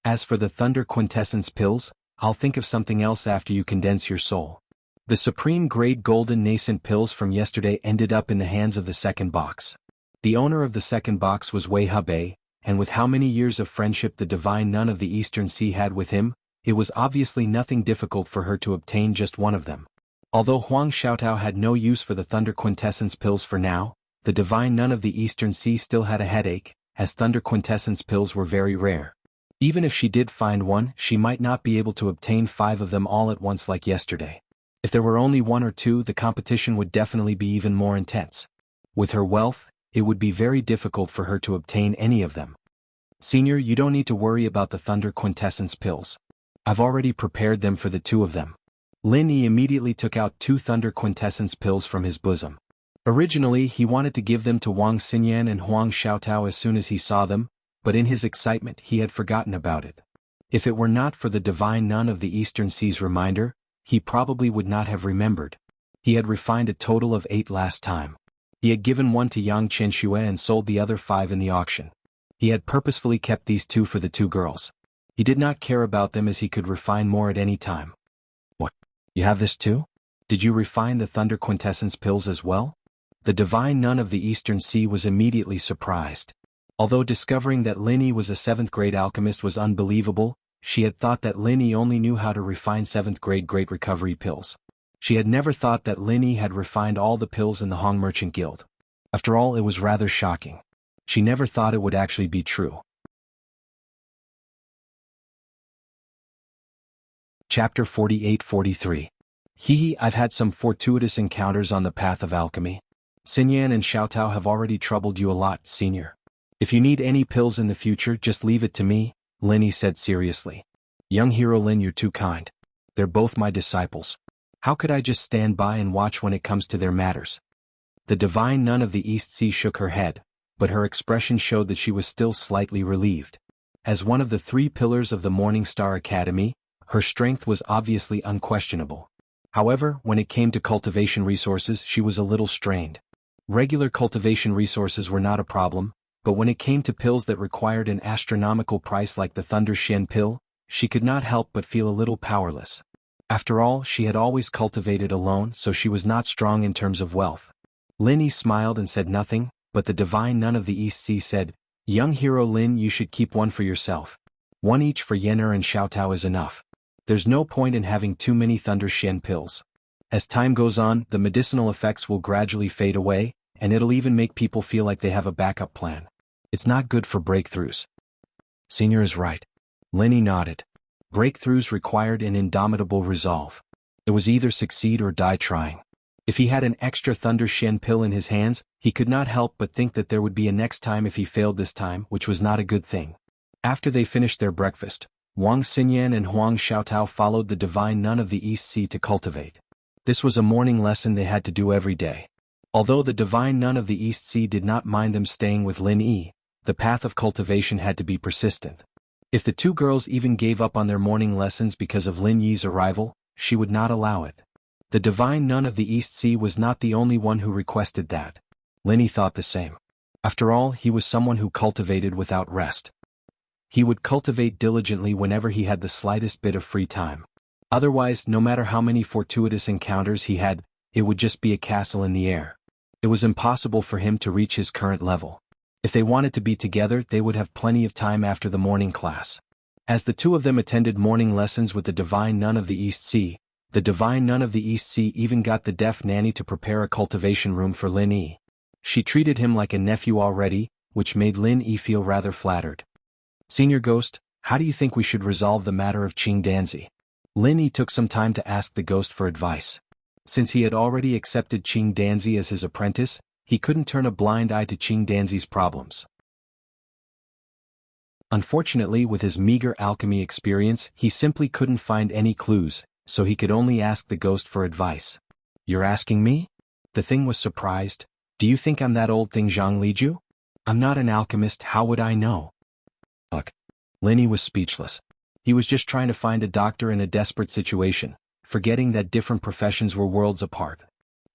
As for the Thunder Quintessence pills, I'll think of something else after you condense your soul. The supreme grade golden nascent pills from yesterday ended up in the hands of the second box. The owner of the second box was Wei Hebei, and with how many years of friendship the divine nun of the Eastern Sea had with him, it was obviously nothing difficult for her to obtain just one of them. Although Huang Xiaotao had no use for the Thunder Quintessence pills for now, the divine nun of the Eastern Sea still had a headache, as Thunder Quintessence pills were very rare. Even if she did find one, she might not be able to obtain 5 of them all at once like yesterday. If there were only 1 or 2, the competition would definitely be even more intense. With her wealth, it would be very difficult for her to obtain any of them. Senior, you don't need to worry about the Thunder Quintessence pills. I've already prepared them for the 2 of them. Lin Yi immediately took out 2 Thunder Quintessence pills from his bosom. Originally, he wanted to give them to Wang Xinyan and Huang Xiaotao as soon as he saw them, but in his excitement he had forgotten about it. If it were not for the divine nun of the Eastern Sea's reminder, he probably would not have remembered. He had refined a total of 8 last time. He had given 1 to Yang Chenxue and sold the other 5 in the auction. He had purposefully kept these 2 for the 2 girls. He did not care about them as he could refine more at any time. What? You have this too? Did you refine the Thunder Quintessence pills as well? The divine nun of the Eastern Sea was immediately surprised. Although discovering that Lin Yi was a 7th grade alchemist was unbelievable, she had thought that Lin Yi only knew how to refine 7th grade Great Recovery pills. She had never thought that Lin Yi had refined all the pills in the Hong Merchant Guild. After all, it was rather shocking. She never thought it would actually be true. Chapter 48-43. Hee, I've had some fortuitous encounters on the path of alchemy. Xinyan and Xiaotao have already troubled you a lot, senior. If you need any pills in the future, just leave it to me, Lin Yi said seriously. Young hero Lin, you're too kind. They're both my disciples. How could I just stand by and watch when it comes to their matters? The divine nun of the East Sea shook her head, but her expression showed that she was still slightly relieved. As one of the 3 pillars of the Morning Star Academy, her strength was obviously unquestionable. However, when it came to cultivation resources, she was a little strained. Regular cultivation resources were not a problem, but when it came to pills that required an astronomical price like the Thunder Xian pill, she could not help but feel a little powerless. After all, she had always cultivated alone, so she was not strong in terms of wealth. Lin Yi smiled and said nothing, but the divine nun of the East Sea said, Young hero Lin, you should keep 1 for yourself. 1 each for Yenner and Xiaotao is enough. There's no point in having too many Thunder Xian pills. As time goes on, the medicinal effects will gradually fade away, and it'll even make people feel like they have a backup plan. It's not good for breakthroughs. Senior is right. Lin Yi nodded. Breakthroughs required an indomitable resolve. It was either succeed or die trying. If he had an extra Thunder Xian pill in his hands, he could not help but think that there would be a next time if he failed this time, which was not a good thing. After they finished their breakfast, Wang Xinyan and Huang Xiaotao followed the divine nun of the East Sea to cultivate. This was a morning lesson they had to do every day. Although the divine nun of the East Sea did not mind them staying with Lin Yi, the path of cultivation had to be persistent. If the 2 girls even gave up on their morning lessons because of Lin Yi's arrival, she would not allow it. The divine nun of the East Sea was not the only one who requested that. Lin Yi thought the same. After all, he was someone who cultivated without rest. He would cultivate diligently whenever he had the slightest bit of free time. Otherwise, no matter how many fortuitous encounters he had, it would just be a castle in the air. It was impossible for him to reach his current level. If they wanted to be together, they would have plenty of time after the morning class. As the two of them attended morning lessons with the Divine Nun of the East Sea, the Divine Nun of the East Sea even got the deaf nanny to prepare a cultivation room for Lin Yi. She treated him like a nephew already, which made Lin Yi feel rather flattered. "Senior Ghost, how do you think we should resolve the matter of Qing Danzi?" Lin Yi took some time to ask the ghost for advice. Since he had already accepted Qing Danzi as his apprentice, he couldn't turn a blind eye to Qing Danzi's problems. Unfortunately, with his meager alchemy experience, he simply couldn't find any clues, so he could only ask the ghost for advice. "You're asking me?" The thing was surprised. "Do you think I'm that old thing Zhang Liju? I'm not an alchemist, how would I know?" Ugh. Lin Yi was speechless. He was just trying to find a doctor in a desperate situation, forgetting that different professions were worlds apart.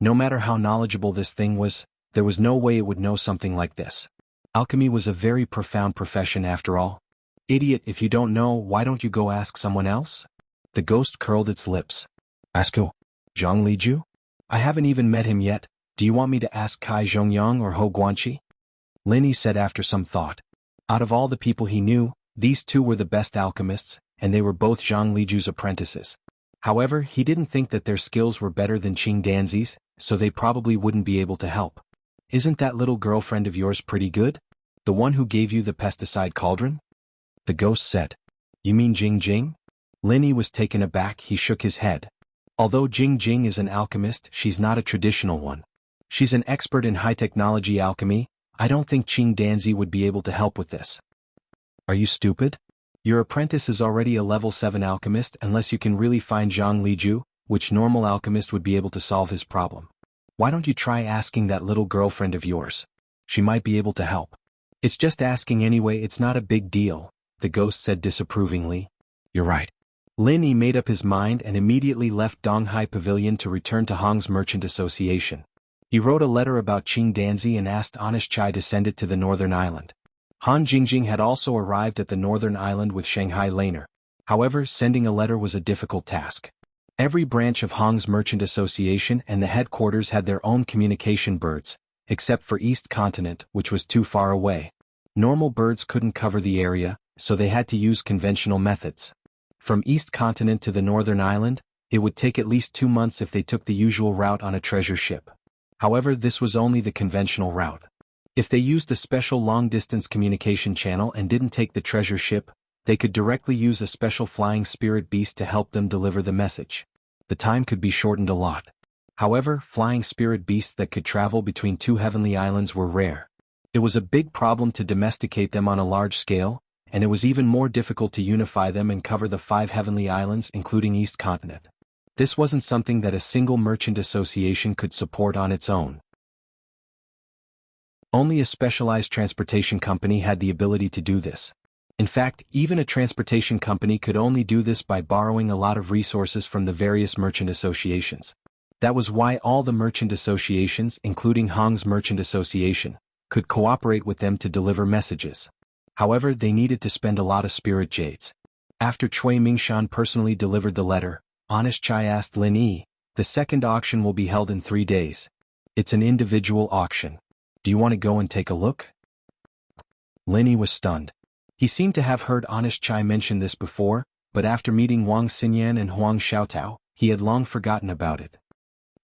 No matter how knowledgeable this thing was, there was no way it would know something like this. Alchemy was a very profound profession after all. "Idiot, if you don't know, why don't you go ask someone else?" The ghost curled its lips. "Ask who? Zhang Liju? I haven't even met him yet. Do you want me to ask Kai Zhongyang or Ho Guanqi?" Lin Yi said after some thought. Out of all the people he knew, these two were the best alchemists, and they were both Zhang Liju's apprentices. However, he didn't think that their skills were better than Qing Danzi's, so they probably wouldn't be able to help. "Isn't that little girlfriend of yours pretty good? The one who gave you the pesticide cauldron?" The ghost said. "You mean Jing Jing?" Lin Yi was taken aback. He shook his head. Although Jing Jing is an alchemist, she's not a traditional one. She's an expert in high-technology alchemy. I don't think Qing Danzi would be able to help with this. "Are you stupid? Your apprentice is already a level 7 alchemist unless you can really find Zhang Liju, which normal alchemist would be able to solve his problem. Why don't you try asking that little girlfriend of yours? She might be able to help." "It's just asking anyway, it's not a big deal," the ghost said disapprovingly. "You're right." Lin Yi made up his mind and immediately left Donghai Pavilion to return to Hong's Merchant Association. He wrote a letter about Qing Danzi and asked Honest Chai to send it to the northern island. Han Jingjing had also arrived at the northern island with Shanghai Laner. However, sending a letter was a difficult task. Every branch of Hong's Merchant Association and the headquarters had their own communication birds, except for East Continent, which was too far away. Normal birds couldn't cover the area, so they had to use conventional methods. From East Continent to the northern island, it would take at least 2 months if they took the usual route on a treasure ship. However, this was only the conventional route. If they used a special long-distance communication channel and didn't take the treasure ship, they could directly use a special flying spirit beast to help them deliver the message. The time could be shortened a lot. However, flying spirit beasts that could travel between 2 heavenly islands were rare. It was a big problem to domesticate them on a large scale, and it was even more difficult to unify them and cover the 5 heavenly islands including East Continent. This wasn't something that a single merchant association could support on its own. Only a specialized transportation company had the ability to do this. In fact, even a transportation company could only do this by borrowing a lot of resources from the various merchant associations. That was why all the merchant associations, including Hong's Merchant Association, could cooperate with them to deliver messages. However, they needed to spend a lot of spirit jades. After Cui Mingshan personally delivered the letter, Honest Chai asked Lin Yi, "The second auction will be held in 3 days. It's an individual auction. Do you want to go and take a look?" Lin Yi was stunned. He seemed to have heard Honest Chai mention this before, but after meeting Wang Xinyan and Huang Xiaotao, he had long forgotten about it.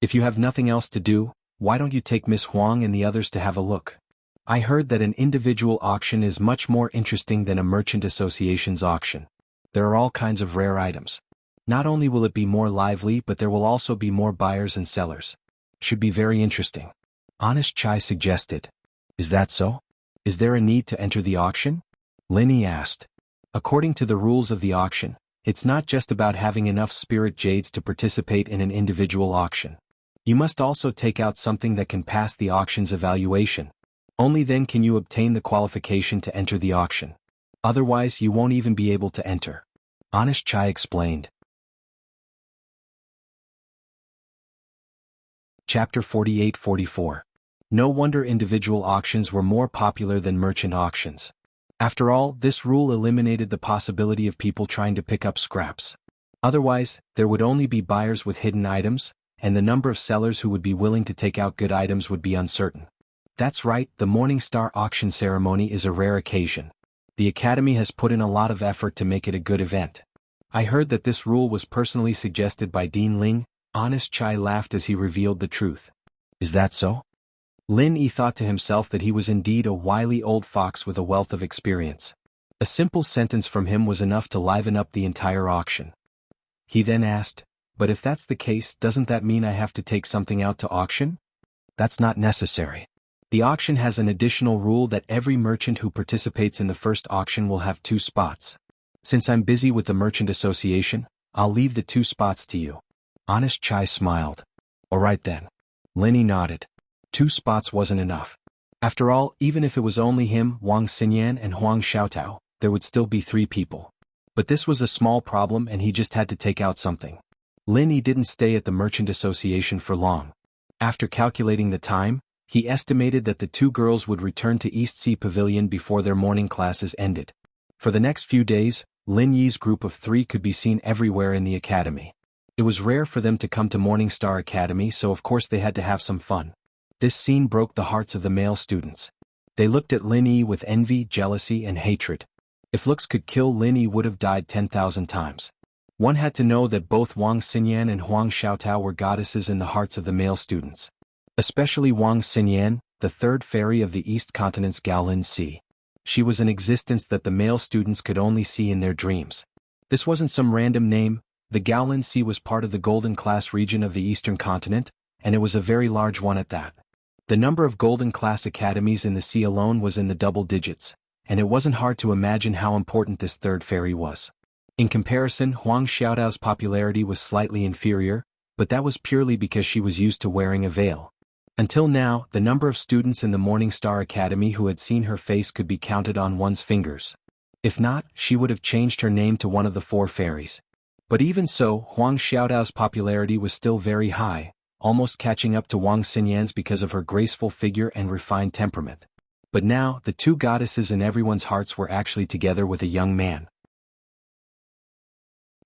"If you have nothing else to do, why don't you take Miss Huang and the others to have a look? I heard that an individual auction is much more interesting than a merchant association's auction. There are all kinds of rare items. Not only will it be more lively, but there will also be more buyers and sellers. Should be very interesting." Honest Chai suggested. "Is that so? Is there a need to enter the auction?" Lin Yi asked. "According to the rules of the auction, it's not just about having enough spirit jades to participate in an individual auction. You must also take out something that can pass the auction's evaluation. Only then can you obtain the qualification to enter the auction. Otherwise, you won't even be able to enter." Honest Chai explained. Chapter 48-44. No wonder individual auctions were more popular than merchant auctions. After all, this rule eliminated the possibility of people trying to pick up scraps. Otherwise, there would only be buyers with hidden items, and the number of sellers who would be willing to take out good items would be uncertain. That's right, the Morning Star auction ceremony is a rare occasion. The Academy has put in a lot of effort to make it a good event. I heard that this rule was personally suggested by Dean Ling. Honest Chai laughed as he revealed the truth. Is that so? Lin Yi thought to himself that he was indeed a wily old fox with a wealth of experience. A simple sentence from him was enough to liven up the entire auction. He then asked, "But if that's the case, doesn't that mean I have to take something out to auction?" "That's not necessary. The auction has an additional rule that every merchant who participates in the first auction will have 2 spots. Since I'm busy with the Merchant Association, I'll leave the 2 spots to you." Honest Chai smiled. "All right then." Lin Yi nodded. 2 spots wasn't enough. After all, even if it was only him, Wang Xinyan and Huang Xiaotao, there would still be 3 people. But this was a small problem and he just had to take out something. Lin Yi didn't stay at the Merchant Association for long. After calculating the time, he estimated that the 2 girls would return to East Sea Pavilion before their morning classes ended. For the next few days, Lin Yi's group of 3 could be seen everywhere in the academy. It was rare for them to come to Morning Star Academy, so of course they had to have some fun. This scene broke the hearts of the male students. They looked at Lin Yi with envy, jealousy, and hatred. If looks could kill, Lin Yi would have died 10,000 times. One had to know that both Wang Xinyan and Huang Xiaotao were goddesses in the hearts of the male students. Especially Wang Xinyan, the 3rd fairy of the East Continent's Gaolin Sea. She was an existence that the male students could only see in their dreams. This wasn't some random name. The Gaolin Sea was part of the Golden Class region of the Eastern Continent, and it was a very large one at that. The number of Golden Class academies in the sea alone was in the double digits, and it wasn't hard to imagine how important this 3rd fairy was. In comparison, Huang Xiaotao's popularity was slightly inferior, but that was purely because she was used to wearing a veil. Until now, the number of students in the Morning Star Academy who had seen her face could be counted on one's fingers. If not, she would have changed her name to one of the 4 fairies. But even so, Huang Xiaotao's popularity was still very high, almost catching up to Wang Xinyan's because of her graceful figure and refined temperament. But now, the 2 goddesses in everyone's hearts were actually together with a young man.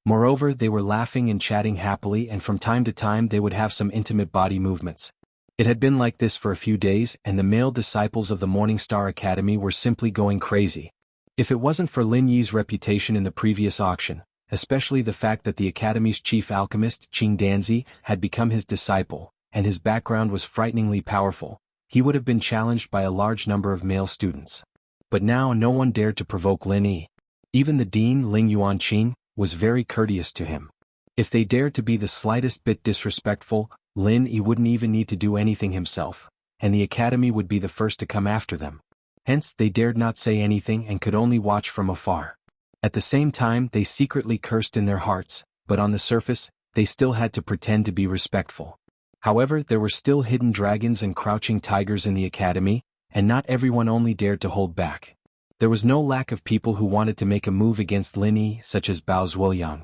Moreover, they were laughing and chatting happily, and from time to time they would have some intimate body movements. It had been like this for a few days, and the male disciples of the Morning Star Academy were simply going crazy. If it wasn't for Lin Yi's reputation in the previous auction, especially the fact that the Academy's chief alchemist, Qing Danzi, had become his disciple, and his background was frighteningly powerful, he would have been challenged by a large number of male students. But now no one dared to provoke Lin Yi. Even the dean, Ling Yuanqing, was very courteous to him. If they dared to be the slightest bit disrespectful, Lin Yi wouldn't even need to do anything himself, and the Academy would be the first to come after them. Hence, they dared not say anything and could only watch from afar. At the same time, they secretly cursed in their hearts, but on the surface, they still had to pretend to be respectful. However, there were still hidden dragons and crouching tigers in the Academy, and not everyone only dared to hold back. There was no lack of people who wanted to make a move against Lin Yi, such as Bao Zhuoyang.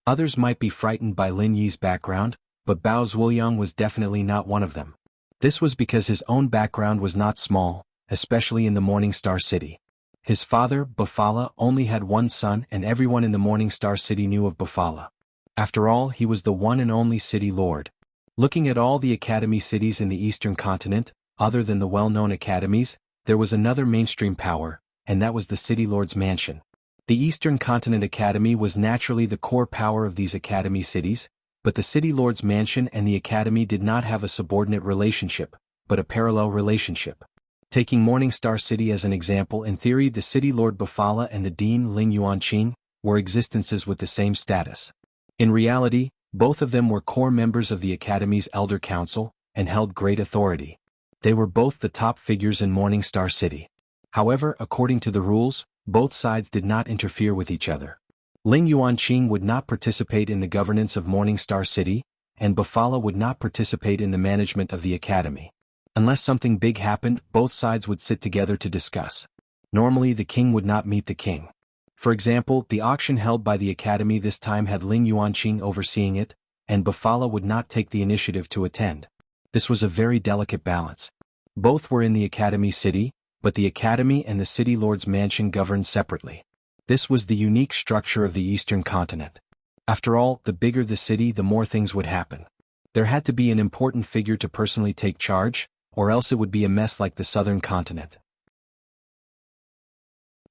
Others might be frightened by Lin Yi's background, but Bao Zhuoyang was definitely not one of them. This was because his own background was not small, especially in the Morning Star City. His father, Bafala, only had 1 son, and everyone in the Morning Star City knew of Bafala. After all, he was the one and only city lord. Looking at all the academy cities in the Eastern Continent, other than the well-known academies, there was another mainstream power, and that was the city lord's mansion. The Eastern Continent Academy was naturally the core power of these academy cities, but the City Lord's mansion and the academy did not have a subordinate relationship, but a parallel relationship. Taking Morning Star City as an example, in theory the City Lord Bafala and the Dean Ling Yuanqing were existences with the same status. In reality, both of them were core members of the academy's Elder Council, and held great authority. They were both the top figures in Morning Star City. However, according to the rules, both sides did not interfere with each other. Ling Yuanqing would not participate in the governance of Morning Star City, and Bafala would not participate in the management of the academy. Unless something big happened, both sides would sit together to discuss. Normally the king would not meet the king. For example, the auction held by the academy this time had Ling Yuanqing overseeing it, and Bafala would not take the initiative to attend. This was a very delicate balance. Both were in the academy city, but the academy and the city lord's mansion governed separately. This was the unique structure of the Eastern Continent. After all, the bigger the city, the more things would happen. There had to be an important figure to personally take charge, or else it would be a mess like the southern continent.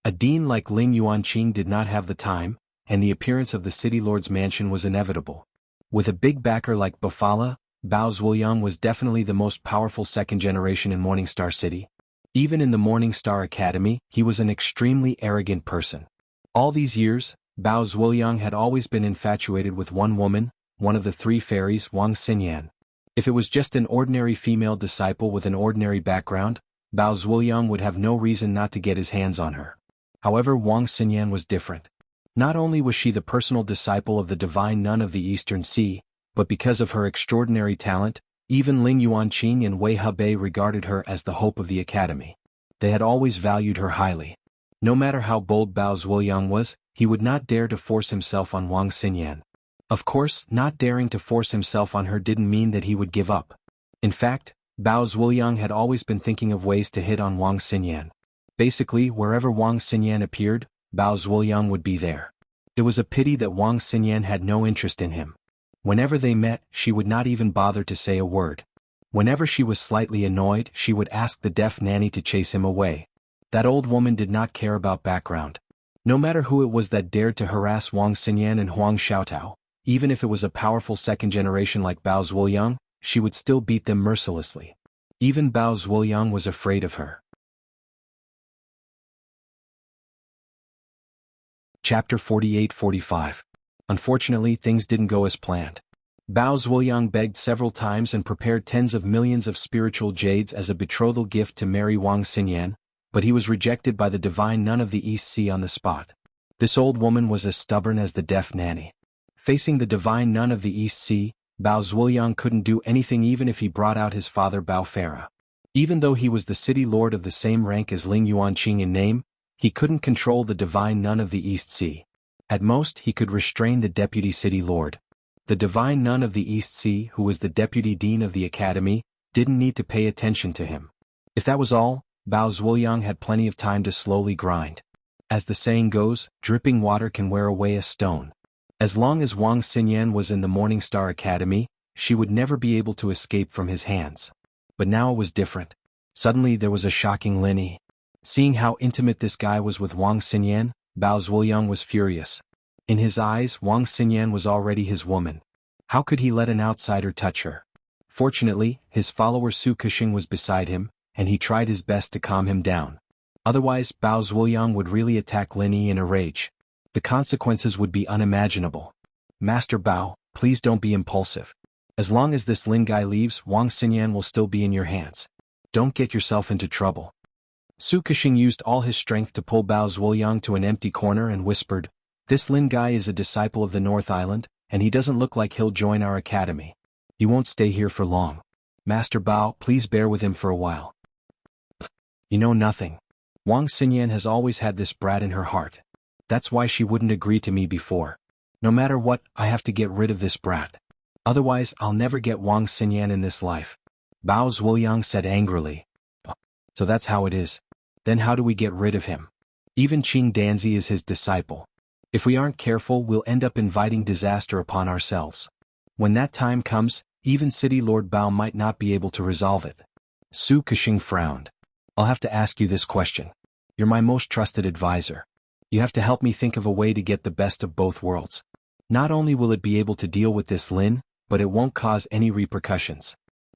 A dean like Ling Yuanqing did not have the time, and the appearance of the city lord's mansion was inevitable. With a big backer like Bafala, Bao Zhuoyang was definitely the most powerful second generation in Morningstar City. Even in the Morningstar Academy, he was an extremely arrogant person. All these years, Bao Zhuoyang had always been infatuated with one woman, one of the three fairies, Wang Xinyan. If it was just an ordinary female disciple with an ordinary background, Bao Zhuoyang would have no reason not to get his hands on her. However, Wang Xinyan was different. Not only was she the personal disciple of the divine nun of the Eastern Sea, but because of her extraordinary talent, even Ling Yuanqing and Wei Hebei regarded her as the hope of the academy. They had always valued her highly. No matter how bold Bao Zhuoyang was, he would not dare to force himself on Wang Xinyan. Of course, not daring to force himself on her didn't mean that he would give up. In fact, Bao Zhuoyang had always been thinking of ways to hit on Wang Xinyan. Basically, wherever Wang Xinyan appeared, Bao Zhuoyang would be there. It was a pity that Wang Xinyan had no interest in him. Whenever they met, she would not even bother to say a word. Whenever she was slightly annoyed, she would ask the deaf nanny to chase him away. That old woman did not care about background. No matter who it was that dared to harass Wang Xinyan and Huang Xiaotao, even if it was a powerful second generation like Bao Zhuoyang, she would still beat them mercilessly. Even Bao Zhuoyang was afraid of her. Chapter 48-45. Unfortunately, things didn't go as planned. Bao Zhuoyang begged several times and prepared tens of millions of spiritual jades as a betrothal gift to marry Wang Xinyan, but he was rejected by the divine nun of the East Sea on the spot. This old woman was as stubborn as the deaf nanny. Facing the divine nun of the East Sea, Bao Zhuoyang couldn't do anything even if he brought out his father Bao Farah. Even though he was the city lord of the same rank as Ling Yuanqing in name, he couldn't control the divine nun of the East Sea. At most, he could restrain the deputy city lord. The divine nun of the East Sea, who was the deputy dean of the academy, didn't need to pay attention to him. If that was all, Bao Zhuoyang had plenty of time to slowly grind. As the saying goes, dripping water can wear away a stone. As long as Wang Xinyan was in the Morningstar Academy, she would never be able to escape from his hands. But now it was different. Suddenly there was a shocking Linny. Seeing how intimate this guy was with Wang Xinyan, Bao Zhuoyang was furious. In his eyes, Wang Xinyan was already his woman. How could he let an outsider touch her? Fortunately, his follower Su Kexing was beside him, and he tried his best to calm him down. Otherwise, Bao Zhuoyang would really attack Linny in a rage. The consequences would be unimaginable. Master Bao, please don't be impulsive. As long as this Lin guy leaves, Wang Xinyan will still be in your hands. Don't get yourself into trouble. Su Kexing used all his strength to pull Bao Zhuoyang to an empty corner and whispered, "This Lin guy is a disciple of the North Island, and he doesn't look like he'll join our academy. He won't stay here for long. Master Bao, please bear with him for a while." You know nothing. Wang Xinyan has always had this brat in her heart. That's why she wouldn't agree to me before. No matter what, I have to get rid of this brat. Otherwise, I'll never get Wang Xinyan in this life. Bao Zhuoyang said angrily. So that's how it is. Then how do we get rid of him? Even Qing Danzi is his disciple. If we aren't careful, we'll end up inviting disaster upon ourselves. When that time comes, even City Lord Bao might not be able to resolve it. Su Kexing frowned. I'll have to ask you this question. You're my most trusted advisor. You have to help me think of a way to get the best of both worlds. Not only will it be able to deal with this Lin, but it won't cause any repercussions.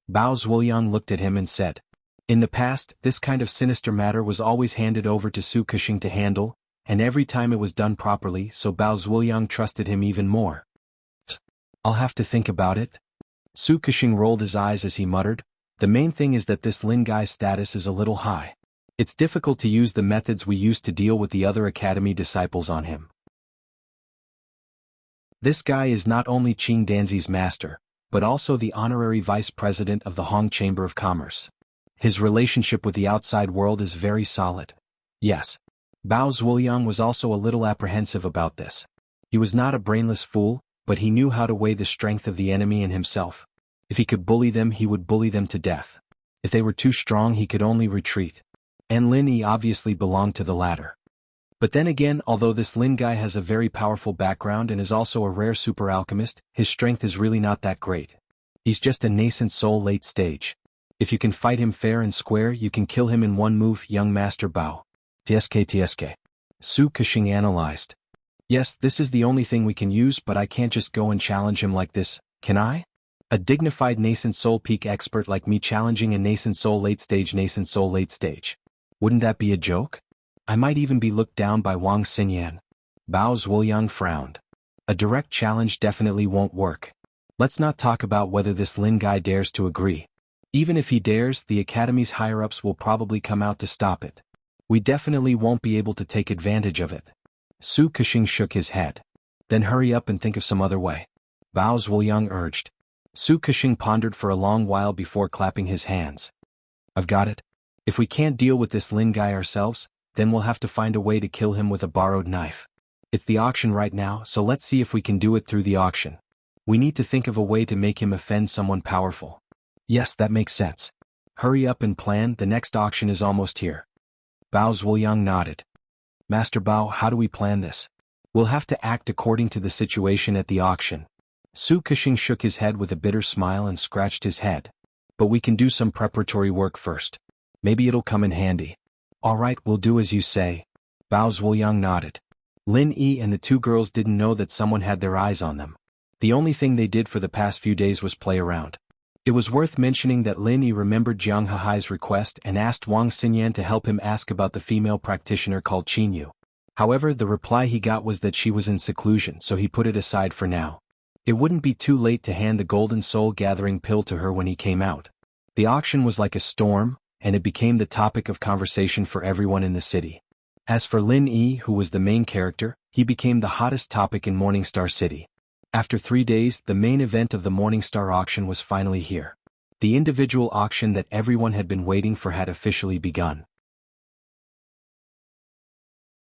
Bao Zhuoyang looked at him and said, in the past, this kind of sinister matter was always handed over to Su Kexing to handle, and every time it was done properly, so Bao Zhuoyang trusted him even more. I'll have to think about it. Su Kexing rolled his eyes as he muttered, the main thing is that this Lin guy's status is a little high. It's difficult to use the methods we used to deal with the other academy disciples on him. This guy is not only Qing Danzi's master, but also the honorary vice president of the Hong Chamber of Commerce. His relationship with the outside world is very solid. Yes. Bao Zhuoyang was also a little apprehensive about this. He was not a brainless fool, but he knew how to weigh the strength of the enemy and himself. If he could bully them, he would bully them to death. If they were too strong, he could only retreat. And Lin Yi obviously belonged to the latter. But then again, although this Lin guy has a very powerful background and is also a rare super alchemist, his strength is really not that great. He's just a nascent soul late stage. If you can fight him fair and square, you can kill him in one move, young Master Bao. TSK. Su Kexing analyzed. Yes, this is the only thing we can use, but I can't just go and challenge him like this, can I? A dignified nascent soul peak expert like me challenging a nascent soul late stage. Wouldn't that be a joke? I might even be looked down by Wang Xinyan. Bao Zhuoyang frowned. A direct challenge definitely won't work. Let's not talk about whether this Lin guy dares to agree. Even if he dares, the Academy's higher-ups will probably come out to stop it. We definitely won't be able to take advantage of it. Su Kexing shook his head. Then hurry up and think of some other way. Bao Zhuoyang urged. Su Kexing pondered for a long while before clapping his hands. I've got it. If we can't deal with this Lin guy ourselves, then we'll have to find a way to kill him with a borrowed knife. It's the auction right now, so let's see if we can do it through the auction. We need to think of a way to make him offend someone powerful. Yes, that makes sense. Hurry up and plan, the next auction is almost here. Bao Zhuoyang nodded. Master Bao, how do we plan this? We'll have to act according to the situation at the auction. Su Kexing shook his head with a bitter smile and scratched his head. But we can do some preparatory work first. Maybe it'll come in handy. All right, we'll do as you say. Bao Zhuoyang nodded. Lin Yi and the two girls didn't know that someone had their eyes on them. The only thing they did for the past few days was play around. It was worth mentioning that Lin Yi remembered Jiang Hehai's request and asked Wang Xinyan to help him ask about the female practitioner called Qinyu. However, the reply he got was that she was in seclusion, so he put it aside for now. It wouldn't be too late to hand the golden soul-gathering pill to her when he came out. The auction was like a storm, and it became the topic of conversation for everyone in the city. As for Lin Yi, who was the main character, he became the hottest topic in Morningstar City. After 3 days, the main event of the Morningstar auction was finally here. The individual auction that everyone had been waiting for had officially begun.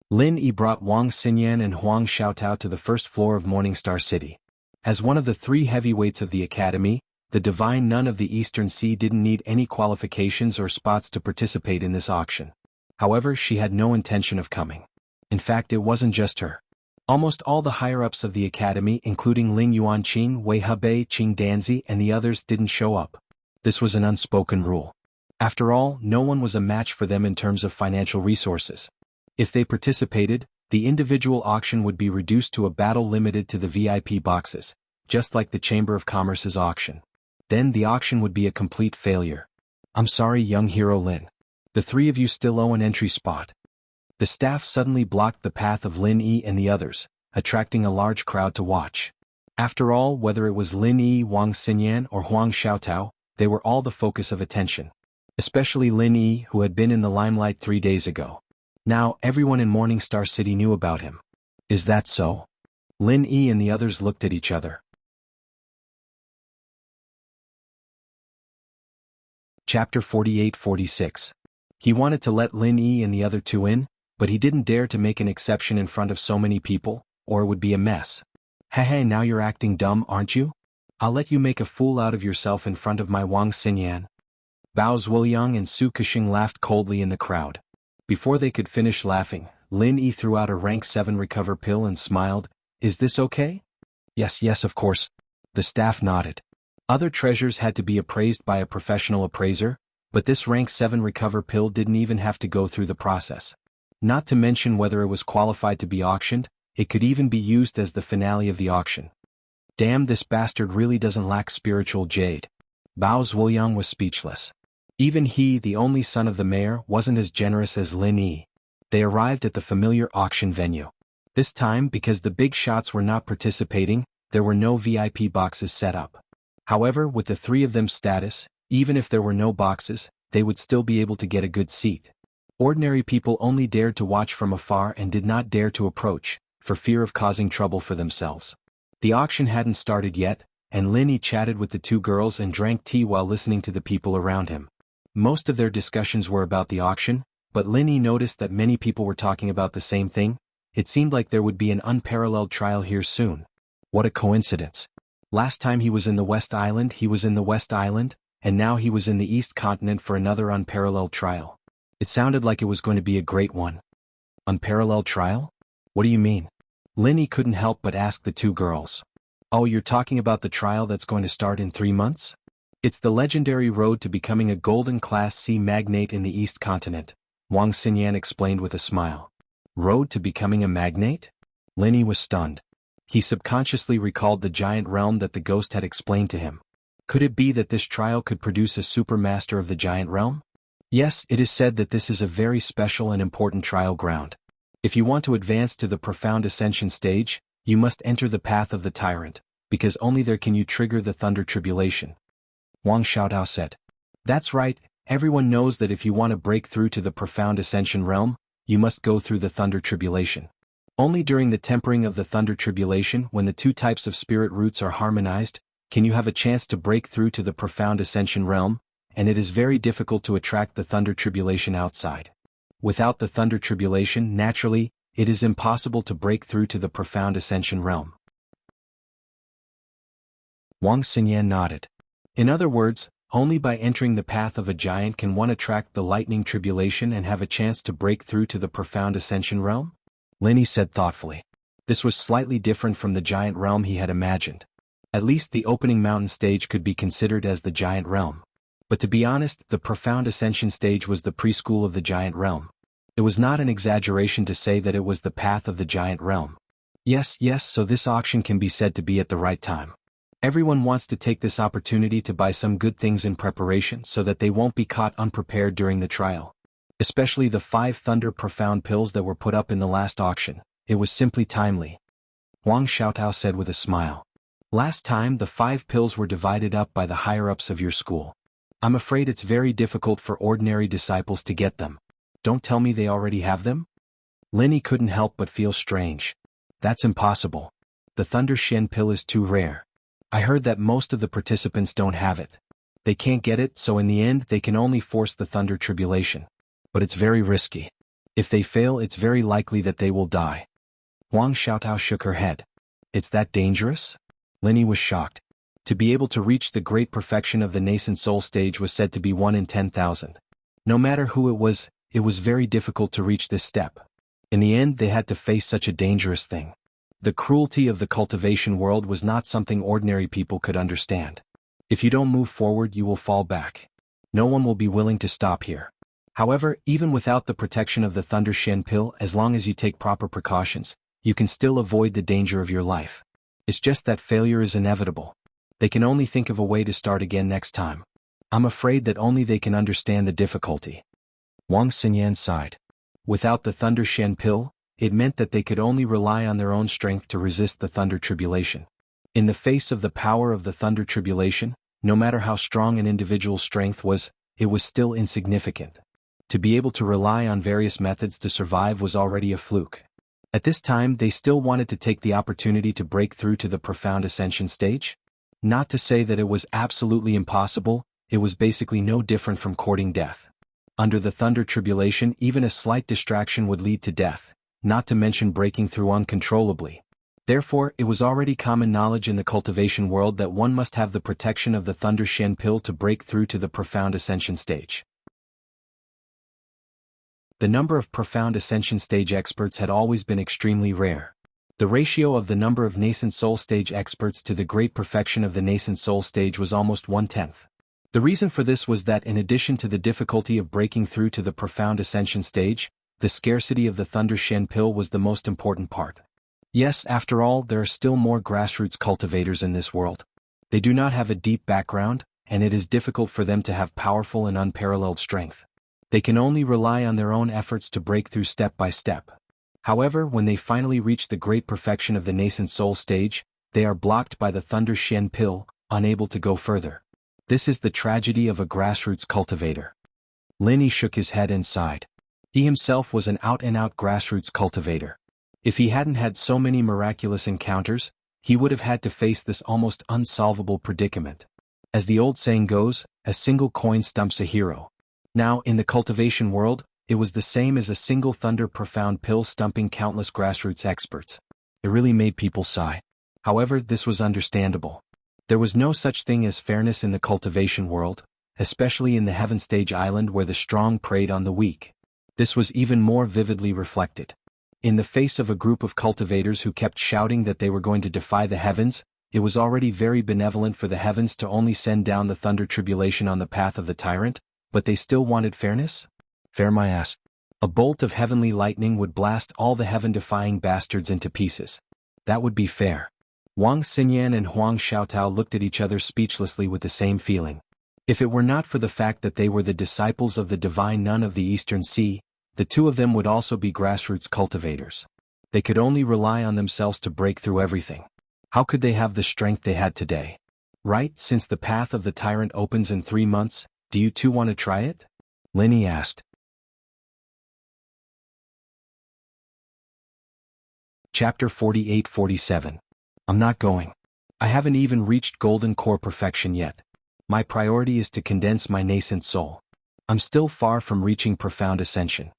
Lin Yi brought Wang Xinyan and Huang Xiaotao to the first floor of Morningstar City. As one of the 3 heavyweights of the Academy, the Divine Nun of the Eastern Sea didn't need any qualifications or spots to participate in this auction. However, she had no intention of coming. In fact, it wasn't just her. Almost all the higher-ups of the Academy, including Ling Yuanqing, Wei Hebei, Qing Danzi, and the others, didn't show up. This was an unspoken rule. After all, no one was a match for them in terms of financial resources. If they participated, the individual auction would be reduced to a battle limited to the VIP boxes, just like the Chamber of Commerce's auction. Then the auction would be a complete failure. I'm sorry, young hero Lin. The 3 of you still owe an entry spot. The staff suddenly blocked the path of Lin Yi and the others, attracting a large crowd to watch. After all, whether it was Lin Yi, Wang Xinyan, or Huang Xiaotao, they were all the focus of attention. Especially Lin Yi, who had been in the limelight 3 days ago. Now, everyone in Morningstar City knew about him. Is that so? Lin Yi and the others looked at each other. Chapter 48-46. He wanted to let Lin Yi and the other 2 in, but he didn't dare to make an exception in front of so many people, or it would be a mess. Hey, now you're acting dumb, aren't you? I'll let you make a fool out of yourself in front of my Wang Xinyan. Bao Zhuoyang and Su Kexing laughed coldly in the crowd. Before they could finish laughing, Lin Yi threw out a rank 7 recover pill and smiled. Is this okay? Yes, of course. The staff nodded. Other treasures had to be appraised by a professional appraiser, but this rank 7 recover pill didn't even have to go through the process. Not to mention whether it was qualified to be auctioned, it could even be used as the finale of the auction. Damn, this bastard really doesn't lack spiritual jade. Bao Zhuoyang was speechless. Even he, the only son of the mayor, wasn't as generous as Lin Yi. They arrived at the familiar auction venue. This time, because the big shots were not participating, there were no VIP boxes set up. However, with the 3 of them's status, even if there were no boxes, they would still be able to get a good seat. Ordinary people only dared to watch from afar and did not dare to approach, for fear of causing trouble for themselves. The auction hadn't started yet, and Lin Yi chatted with the 2 girls and drank tea while listening to the people around him. Most of their discussions were about the auction, but Lin Yi noticed that many people were talking about the same thing. It seemed like there would be an unparalleled trial here soon. What a coincidence. Last time he was in the West Island, and now he was in the East Continent for another unparalleled trial. It sounded like it was going to be a great one. Unparalleled trial? What do you mean? Lin Yi couldn't help but ask the 2 girls. Oh, you're talking about the trial that's going to start in 3 months? It's the legendary road to becoming a golden Class C magnate in the East Continent, Wang Xinyan explained with a smile. Road to becoming a magnate? Linny was stunned. He subconsciously recalled the giant realm that the ghost had explained to him. Could it be that this trial could produce a supermaster of the giant realm? Yes, it is said that this is a very special and important trial ground. If you want to advance to the profound ascension stage, you must enter the path of the tyrant, because only there can you trigger the thunder tribulation. Wang Xiaotao said. That's right, everyone knows that if you want to break through to the profound ascension realm, you must go through the thunder tribulation. Only during the tempering of the thunder tribulation, when the two types of spirit roots are harmonized, can you have a chance to break through to the profound ascension realm, and it is very difficult to attract the thunder tribulation outside. Without the thunder tribulation, naturally, it is impossible to break through to the profound ascension realm. Wang Xinyan nodded. In other words, only by entering the path of a giant can one attract the lightning tribulation and have a chance to break through to the profound ascension realm? Linny said thoughtfully. This was slightly different from the giant realm he had imagined. At least the opening mountain stage could be considered as the giant realm. But to be honest, the profound ascension stage was the preschool of the giant realm. It was not an exaggeration to say that it was the path of the giant realm. Yes, so this auction can be said to be at the right time. Everyone wants to take this opportunity to buy some good things in preparation so that they won't be caught unprepared during the trial. Especially the 5 Thunder Profound pills that were put up in the last auction. It was simply timely. Wang Xiaotao said with a smile. Last time the 5 pills were divided up by the higher-ups of your school. I'm afraid it's very difficult for ordinary disciples to get them. Don't tell me they already have them? Linny couldn't help but feel strange. That's impossible. The Thunder Shen pill is too rare. I heard that most of the participants don't have it. They can't get it, so in the end they can only force the Thunder Tribulation. But it's very risky. If they fail, it's very likely that they will die. Wang Xiaotao shook her head. It's that dangerous? Linny was shocked. To be able to reach the great perfection of the nascent soul stage was said to be 1 in 10,000. No matter who it was very difficult to reach this step. In the end, they had to face such a dangerous thing. The cruelty of the cultivation world was not something ordinary people could understand. If you don't move forward, you will fall back. No one will be willing to stop here. However, even without the protection of the Thunder Shen pill, as long as you take proper precautions, you can still avoid the danger of your life. It's just that failure is inevitable. They can only think of a way to start again next time. I'm afraid that only they can understand the difficulty. Wang Xinyan sighed. Without the Thunder Shen pill, it meant that they could only rely on their own strength to resist the Thunder Tribulation. In the face of the power of the Thunder Tribulation, no matter how strong an individual's strength was, it was still insignificant. To be able to rely on various methods to survive was already a fluke. At this time, they still wanted to take the opportunity to break through to the profound ascension stage? Not to say that it was absolutely impossible, it was basically no different from courting death. Under the Thunder Tribulation, even a slight distraction would lead to death, not to mention breaking through uncontrollably. Therefore, it was already common knowledge in the cultivation world that one must have the protection of the Thunder Shen pill to break through to the profound ascension stage. The number of profound ascension stage experts had always been extremely rare. The ratio of the number of nascent soul stage experts to the great perfection of the nascent soul stage was almost 1/10. The reason for this was that in addition to the difficulty of breaking through to the profound ascension stage, the scarcity of the Thunder Shen pill was the most important part. Yes, after all, there are still more grassroots cultivators in this world. They do not have a deep background, and it is difficult for them to have powerful and unparalleled strength. They can only rely on their own efforts to break through step by step. However, when they finally reach the great perfection of the nascent soul stage, they are blocked by the Thunder Shen pill, unable to go further. This is the tragedy of a grassroots cultivator. Linny shook his head and sighed. He himself was an out-and-out grassroots cultivator. If he hadn't had so many miraculous encounters, he would have had to face this almost unsolvable predicament. As the old saying goes, a single coin stumps a hero. Now, in the cultivation world, it was the same as a single Thunder Profound pill stumping countless grassroots experts. It really made people sigh. However, this was understandable. There was no such thing as fairness in the cultivation world, especially in the Heaven Stage Island where the strong preyed on the weak. This was even more vividly reflected. In the face of a group of cultivators who kept shouting that they were going to defy the heavens, It was already very benevolent for the heavens to only send down the thunder tribulation on the path of the tyrant, but they still wanted fairness? Fair my ass. A bolt of heavenly lightning would blast all the heaven-defying bastards into pieces. That would be fair. Wang Xinyan and Huang Xiaotao looked at each other speechlessly with the same feeling. If it were not for the fact that they were the disciples of the divine nun of the Eastern Sea, the two of them would also be grassroots cultivators. They could only rely on themselves to break through everything. How could they have the strength they had today? Right, since the path of the tyrant opens in 3 months, do you two want to try it? Linny asked. Chapter 48-47. I'm not going. I haven't even reached golden core perfection yet. My priority is to condense my nascent soul. I'm still far from reaching profound ascension.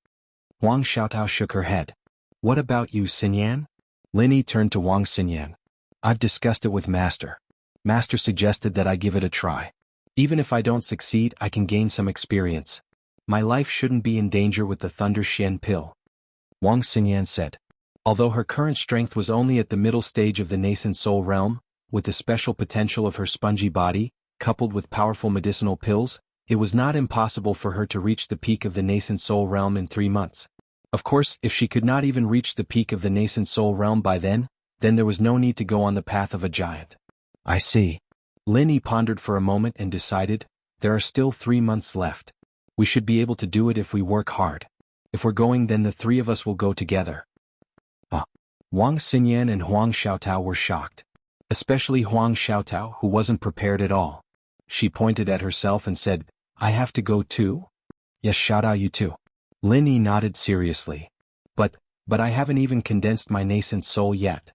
Wang Xiaotao shook her head. What about you, Xinyan? Linny turned to Wang Xinyan. I've discussed it with Master. Master suggested that I give it a try. Even if I don't succeed, I can gain some experience. My life shouldn't be in danger with the Thunder Xian pill. Wang Xinyan said. Although her current strength was only at the middle stage of the nascent soul realm, with the special potential of her spongy body, coupled with powerful medicinal pills, it was not impossible for her to reach the peak of the nascent soul realm in 3 months. Of course, if she could not even reach the peak of the nascent soul realm by then there was no need to go on the path of a giant. I see. Linny pondered for a moment and decided, there are still 3 months left. We should be able to do it if we work hard. If we're going, then the 3 of us will go together. Wang Xinyan and Huang Xiaotao were shocked. Especially Huang Xiaotao, who wasn't prepared at all. She pointed at herself and said, I have to go too? Yes, Xiaotao, you too. Linny nodded seriously. But I haven't even condensed my nascent soul yet.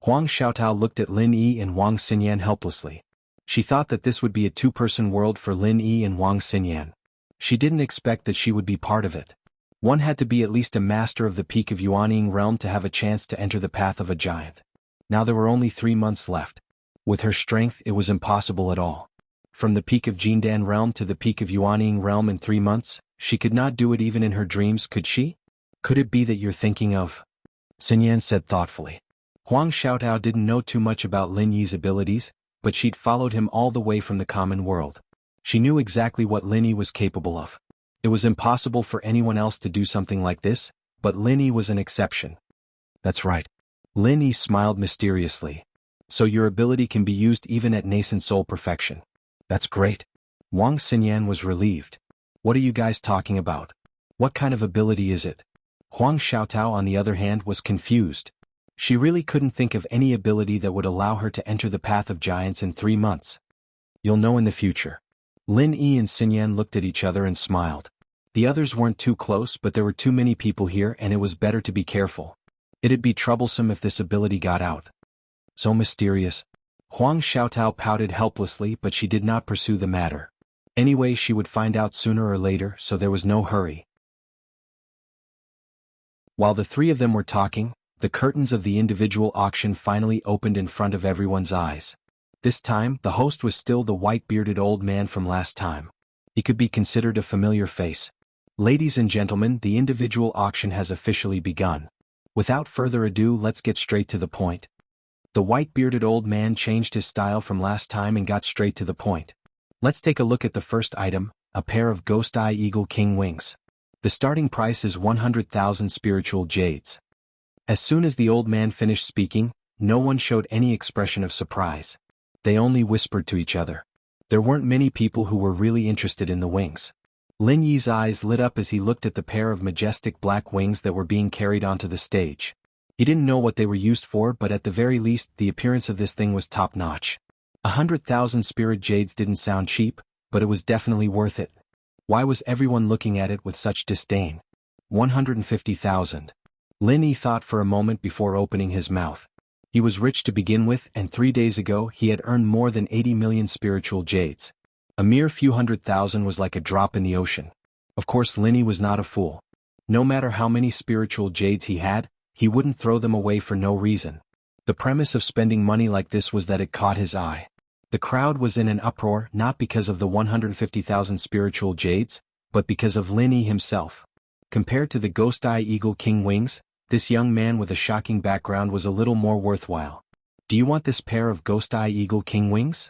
Huang Xiaotao looked at Lin Yi and Wang Xinyan helplessly. She thought that this would be a 2-person world for Lin Yi and Wang Xinyan. She didn't expect that she would be part of it. One had to be at least a master of the peak of Yuanying realm to have a chance to enter the path of a giant. Now there were only 3 months left. With her strength, it was impossible at all. From the peak of Jindan realm to the peak of Yuanying realm in 3 months, she could not do it even in her dreams, could she? Could it be that you're thinking of? Xinyan said thoughtfully. Huang Xiaotao didn't know too much about Lin Yi's abilities, but she'd followed him all the way from the common world. She knew exactly what Lin Yi was capable of. It was impossible for anyone else to do something like this, but Lin Yi was an exception. That's right. Lin Yi smiled mysteriously. So your ability can be used even at nascent soul perfection. That's great. Wang Xinyan was relieved. What are you guys talking about? What kind of ability is it? Huang Xiaotao, on the other hand, was confused. She really couldn't think of any ability that would allow her to enter the path of giants in 3 months. You'll know in the future. Lin Yi and Xinyan looked at each other and smiled. The others weren't too close, but there were too many people here and it was better to be careful. It'd be troublesome if this ability got out. So mysterious. Huang Xiaotao pouted helplessly, but she did not pursue the matter. Anyway, she would find out sooner or later, so there was no hurry. While the 3 of them were talking, the curtains of the individual auction finally opened in front of everyone's eyes. This time, the host was still the white-bearded old man from last time. He could be considered a familiar face. Ladies and gentlemen, the individual auction has officially begun. Without further ado, let's get straight to the point. The white-bearded old man changed his style from last time and got straight to the point. Let's take a look at the first item, a pair of Ghost Eye Eagle King wings. The starting price is 100,000 spiritual jades. As soon as the old man finished speaking, no one showed any expression of surprise. They only whispered to each other. There weren't many people who were really interested in the wings. Lin Yi's eyes lit up as he looked at the pair of majestic black wings that were being carried onto the stage. He didn't know what they were used for, but at the very least, the appearance of this thing was top-notch. 100,000 spirit jades didn't sound cheap, but it was definitely worth it. Why was everyone looking at it with such disdain? 150,000. Lin Yi thought for a moment before opening his mouth. He was rich to begin with, and 3 days ago he had earned more than 80 million spiritual jades. A mere few 100,000 was like a drop in the ocean. Of course, Lin Yi was not a fool. No matter how many spiritual jades he had, he wouldn't throw them away for no reason. The premise of spending money like this was that it caught his eye. The crowd was in an uproar not because of the 150,000 spiritual jades, but because of Lin Yi himself. Compared to the Ghost Eye Eagle King wings, this young man with a shocking background was a little more worthwhile. Do you want this pair of Ghost Eye Eagle King wings?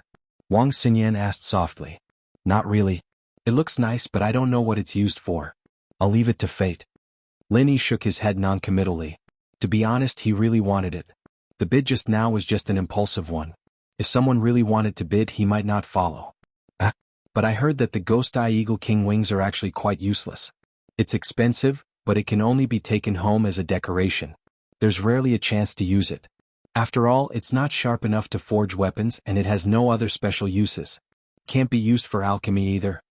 Wang Xinyan asked softly. Not really. It looks nice, but I don't know what it's used for. I'll leave it to fate. Lin Yi shook his head noncommittally. To be honest, he really wanted it. The bid just now was just an impulsive one. If someone really wanted to bid, he might not follow. But I heard that the Ghost Eye Eagle King wings are actually quite useless. It's expensive, but it can only be taken home as a decoration. There's rarely a chance to use it. After all, it's not sharp enough to forge weapons and it has no other special uses. Can't be used for alchemy either.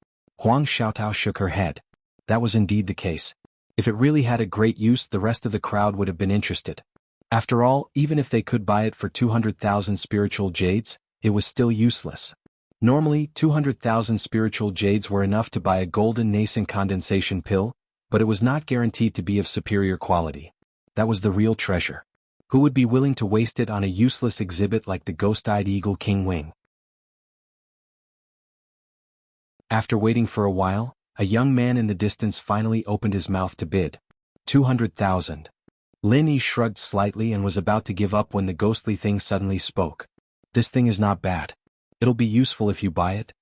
Huang Xiaotao shook her head. That was indeed the case. If it really had a great use, the rest of the crowd would have been interested. After all, even if they could buy it for 200,000 spiritual jades, it was still useless. Normally, 200,000 spiritual jades were enough to buy a golden nascent condensation pill, but it was not guaranteed to be of superior quality. That was the real treasure. Who would be willing to waste it on a useless exhibit like the Ghost-Eyed Eagle King Wing? After waiting for a while, a young man in the distance finally opened his mouth to bid. 200,000. Lin Yi shrugged slightly and was about to give up when the ghostly thing suddenly spoke. This thing is not bad. It'll be useful if you buy it.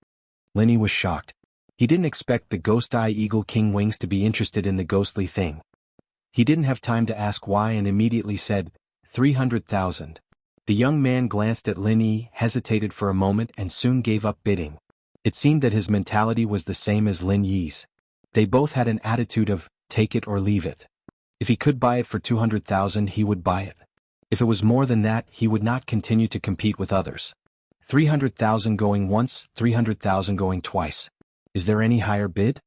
Lin Yi was shocked. He didn't expect the Ghost-Eye Eagle King Wings to be interested in the ghostly thing. He didn't have time to ask why and immediately said, 300,000. The young man glanced at Lin Yi, hesitated for a moment and soon gave up bidding. It seemed that his mentality was the same as Lin Yi's. They both had an attitude of, take it or leave it. If he could buy it for 200,000, he would buy it. If it was more than that, he would not continue to compete with others. 300,000 going once, 300,000 going twice. Is there any higher bid?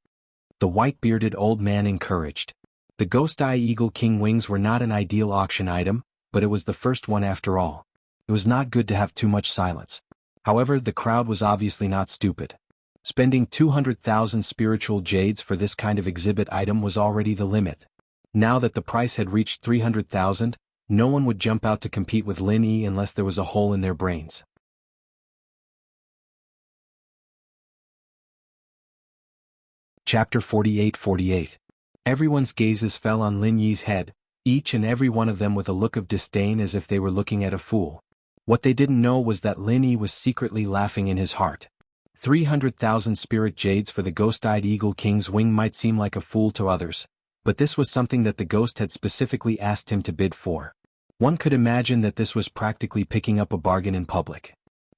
The white-bearded old man encouraged. The Ghost-Eye Eagle King Wings were not an ideal auction item, but it was the first one after all. It was not good to have too much silence. However, the crowd was obviously not stupid. Spending 200,000 spiritual jades for this kind of exhibit item was already the limit. Now that the price had reached 300,000, no one would jump out to compete with Lin Yi unless there was a hole in their brains. Chapter 48. Everyone's gazes fell on Lin Yi's head, each and every one of them with a look of disdain as if they were looking at a fool. What they didn't know was that Lin Yi was secretly laughing in his heart. 300,000 spirit jades for the Ghost-Eyed Eagle King's Wing might seem like a fool to others, but this was something that the ghost had specifically asked him to bid for. One could imagine that this was practically picking up a bargain in public.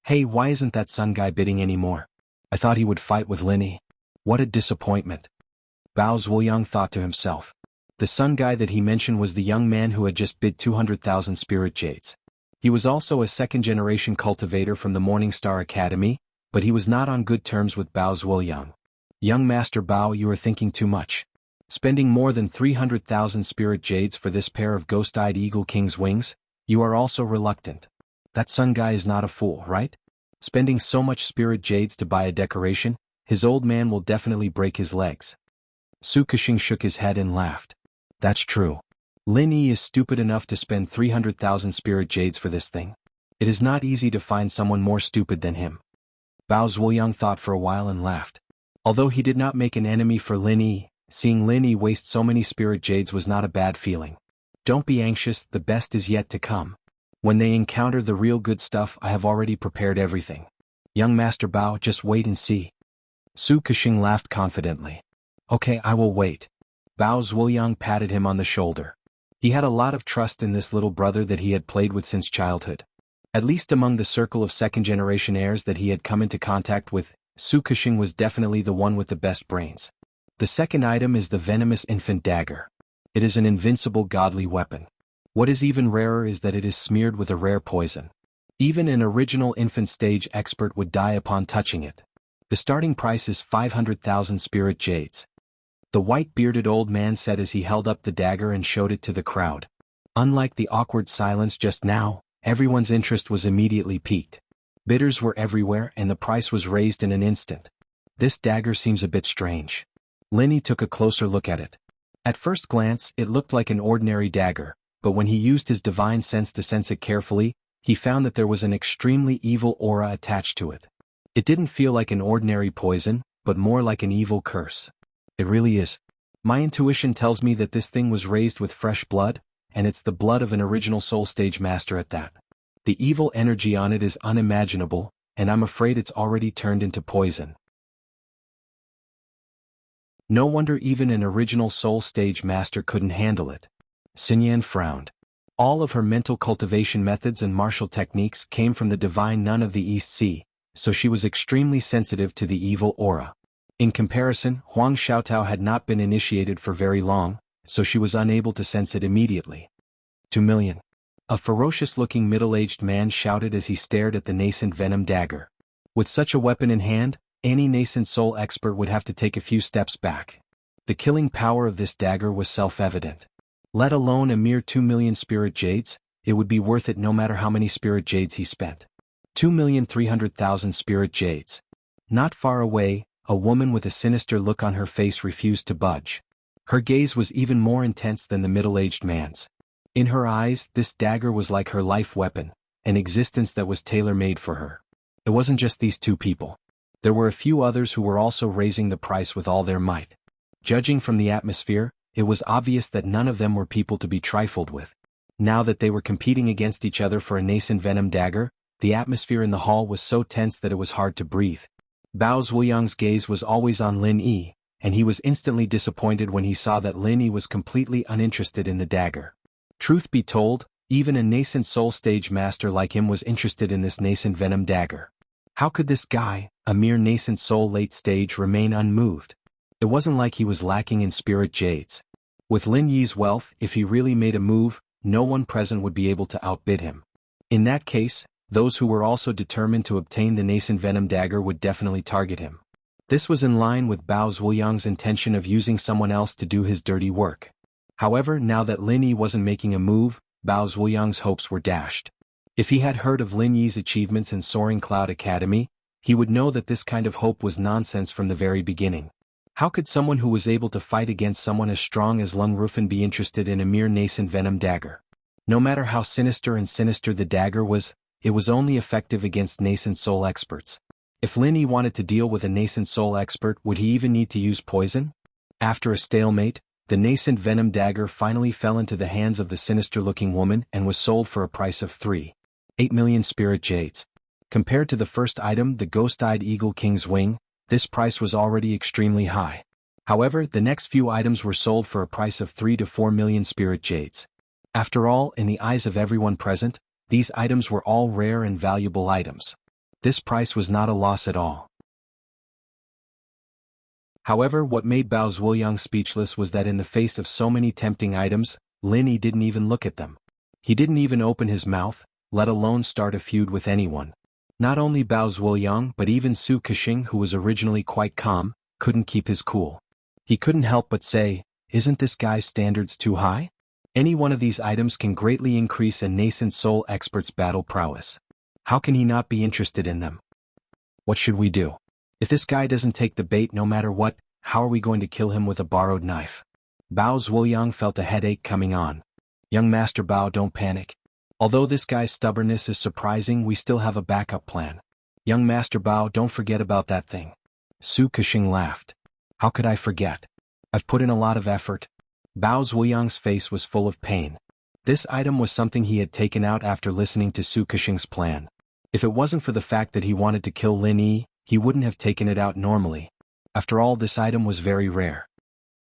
Hey, why isn't that Sun guy bidding anymore? I thought he would fight with Lin Yi. What a disappointment. Bao Zuoyang thought to himself. The Sun guy that he mentioned was the young man who had just bid 200,000 spirit jades. He was also a second-generation cultivator from the Morning Star Academy, but he was not on good terms with Bao Zuoyang. Young Master Bao, you are thinking too much. Spending more than 300,000 spirit jades for this pair of Ghost-Eyed Eagle King's Wings, you are also reluctant. That Sun guy is not a fool, right? Spending so much spirit jades to buy a decoration, his old man will definitely break his legs. Su Kexing shook his head and laughed. That's true. Lin Yi is stupid enough to spend 300,000 spirit jades for this thing. It is not easy to find someone more stupid than him. Bao Zuoyang thought for a while and laughed. Although he did not make an enemy for Lin Yi, seeing Lin Yi waste so many spirit jades was not a bad feeling. Don't be anxious, the best is yet to come. When they encounter the real good stuff, I have already prepared everything. Young Master Bao, just wait and see. Su Kexing laughed confidently. Okay, I will wait. Bao Zuoyang patted him on the shoulder. He had a lot of trust in this little brother that he had played with since childhood. At least among the circle of second-generation heirs that he had come into contact with, Su Kexing was definitely the one with the best brains. The second item is the venomous infant dagger. It is an invincible godly weapon. What is even rarer is that it is smeared with a rare poison. Even an original infant stage expert would die upon touching it. The starting price is 500,000 spirit jades. The white-bearded old man said as he held up the dagger and showed it to the crowd. Unlike the awkward silence just now, everyone's interest was immediately piqued. Bidders were everywhere and the price was raised in an instant. This dagger seems a bit strange. Lin Yi took a closer look at it. At first glance, it looked like an ordinary dagger, but when he used his divine sense to sense it carefully, he found that there was an extremely evil aura attached to it. It didn't feel like an ordinary poison, but more like an evil curse. It really is. My intuition tells me that this thing was raised with fresh blood, and it's the blood of an original soul stage master at that. The evil energy on it is unimaginable, and I'm afraid it's already turned into poison. No wonder even an original soul stage master couldn't handle it. Sun Yan frowned. All of her mental cultivation methods and martial techniques came from the divine nun of the East Sea, so she was extremely sensitive to the evil aura. In comparison, Huang Xiaotao had not been initiated for very long, so she was unable to sense it immediately. 2 million. A ferocious-looking middle-aged man shouted as he stared at the nascent venom dagger. With such a weapon in hand, any nascent soul expert would have to take a few steps back. The killing power of this dagger was self-evident. Let alone a mere 2 million spirit jades, it would be worth it no matter how many spirit jades he spent. 2,300,000 spirit jades. Not far away, a woman with a sinister look on her face refused to budge. Her gaze was even more intense than the middle-aged man's. In her eyes, this dagger was like her life weapon, an existence that was tailor-made for her. It wasn't just these two people. There were a few others who were also raising the price with all their might. Judging from the atmosphere, it was obvious that none of them were people to be trifled with. Now that they were competing against each other for a nascent venom dagger, the atmosphere in the hall was so tense that it was hard to breathe. Bao Zhuoyang's gaze was always on Lin Yi, and he was instantly disappointed when he saw that Lin Yi was completely uninterested in the dagger. Truth be told, even a nascent soul stage master like him was interested in this nascent venom dagger. How could this guy, a mere nascent soul late stage, remain unmoved? It wasn't like he was lacking in spirit jades. With Lin Yi's wealth, if he really made a move, no one present would be able to outbid him. In that case, those who were also determined to obtain the nascent venom dagger would definitely target him. This was in line with Bao Zhuoyang's intention of using someone else to do his dirty work. However, now that Lin Yi wasn't making a move, Bao Zhuoyang's hopes were dashed. If he had heard of Lin Yi's achievements in Soaring Cloud Academy, he would know that this kind of hope was nonsense from the very beginning. How could someone who was able to fight against someone as strong as Lung Rufin be interested in a mere nascent venom dagger? No matter how sinister the dagger was, it was only effective against nascent soul experts. If Lin Yi wanted to deal with a nascent soul expert, would he even need to use poison? After a stalemate, the nascent venom dagger finally fell into the hands of the sinister-looking woman and was sold for a price of 3.8 million spirit jades. Compared to the first item, the ghost-eyed eagle king's wing, this price was already extremely high. However, the next few items were sold for a price of 3 to 4 million spirit jades. After all, in the eyes of everyone present, these items were all rare and valuable items. This price was not a loss at all. However, what made Bao Zhuoyang speechless was that in the face of so many tempting items, Lin Yi didn't even look at them. He didn't even open his mouth, let alone start a feud with anyone. Not only Bao Zhuoyang but even Su Kexing, who was originally quite calm, couldn't keep his cool. He couldn't help but say, "Isn't this guy's standards too high? Any one of these items can greatly increase a nascent soul expert's battle prowess. How can he not be interested in them? What should we do? If this guy doesn't take the bait no matter what, how are we going to kill him with a borrowed knife?" Bao Zhuoyang felt a headache coming on. "Young Master Bao, don't panic. Although this guy's stubbornness is surprising, we still have a backup plan. Young Master Bao, don't forget about that thing." Su Kexing laughed. "How could I forget? I've put in a lot of effort." Bao Zhuoyang's face was full of pain. This item was something he had taken out after listening to Su Kexing's plan. If it wasn't for the fact that he wanted to kill Lin Yi, he wouldn't have taken it out normally. After all, this item was very rare.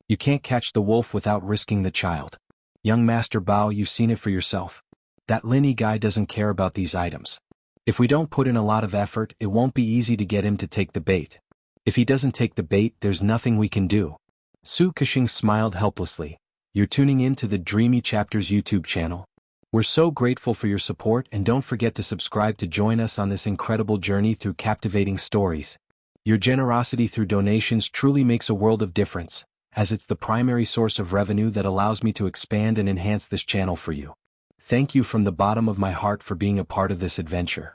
You can't catch the wolf without risking the child. Young Master Bao, you've seen it for yourself. That Lin Yi guy doesn't care about these items. If we don't put in a lot of effort, it won't be easy to get him to take the bait. If he doesn't take the bait, there's nothing we can do. Su Kexing smiled helplessly. You're tuning in to the Dreamy Chapters YouTube channel. We're so grateful for your support, and don't forget to subscribe to join us on this incredible journey through captivating stories. Your generosity through donations truly makes a world of difference, as it's the primary source of revenue that allows me to expand and enhance this channel for you. Thank you from the bottom of my heart for being a part of this adventure.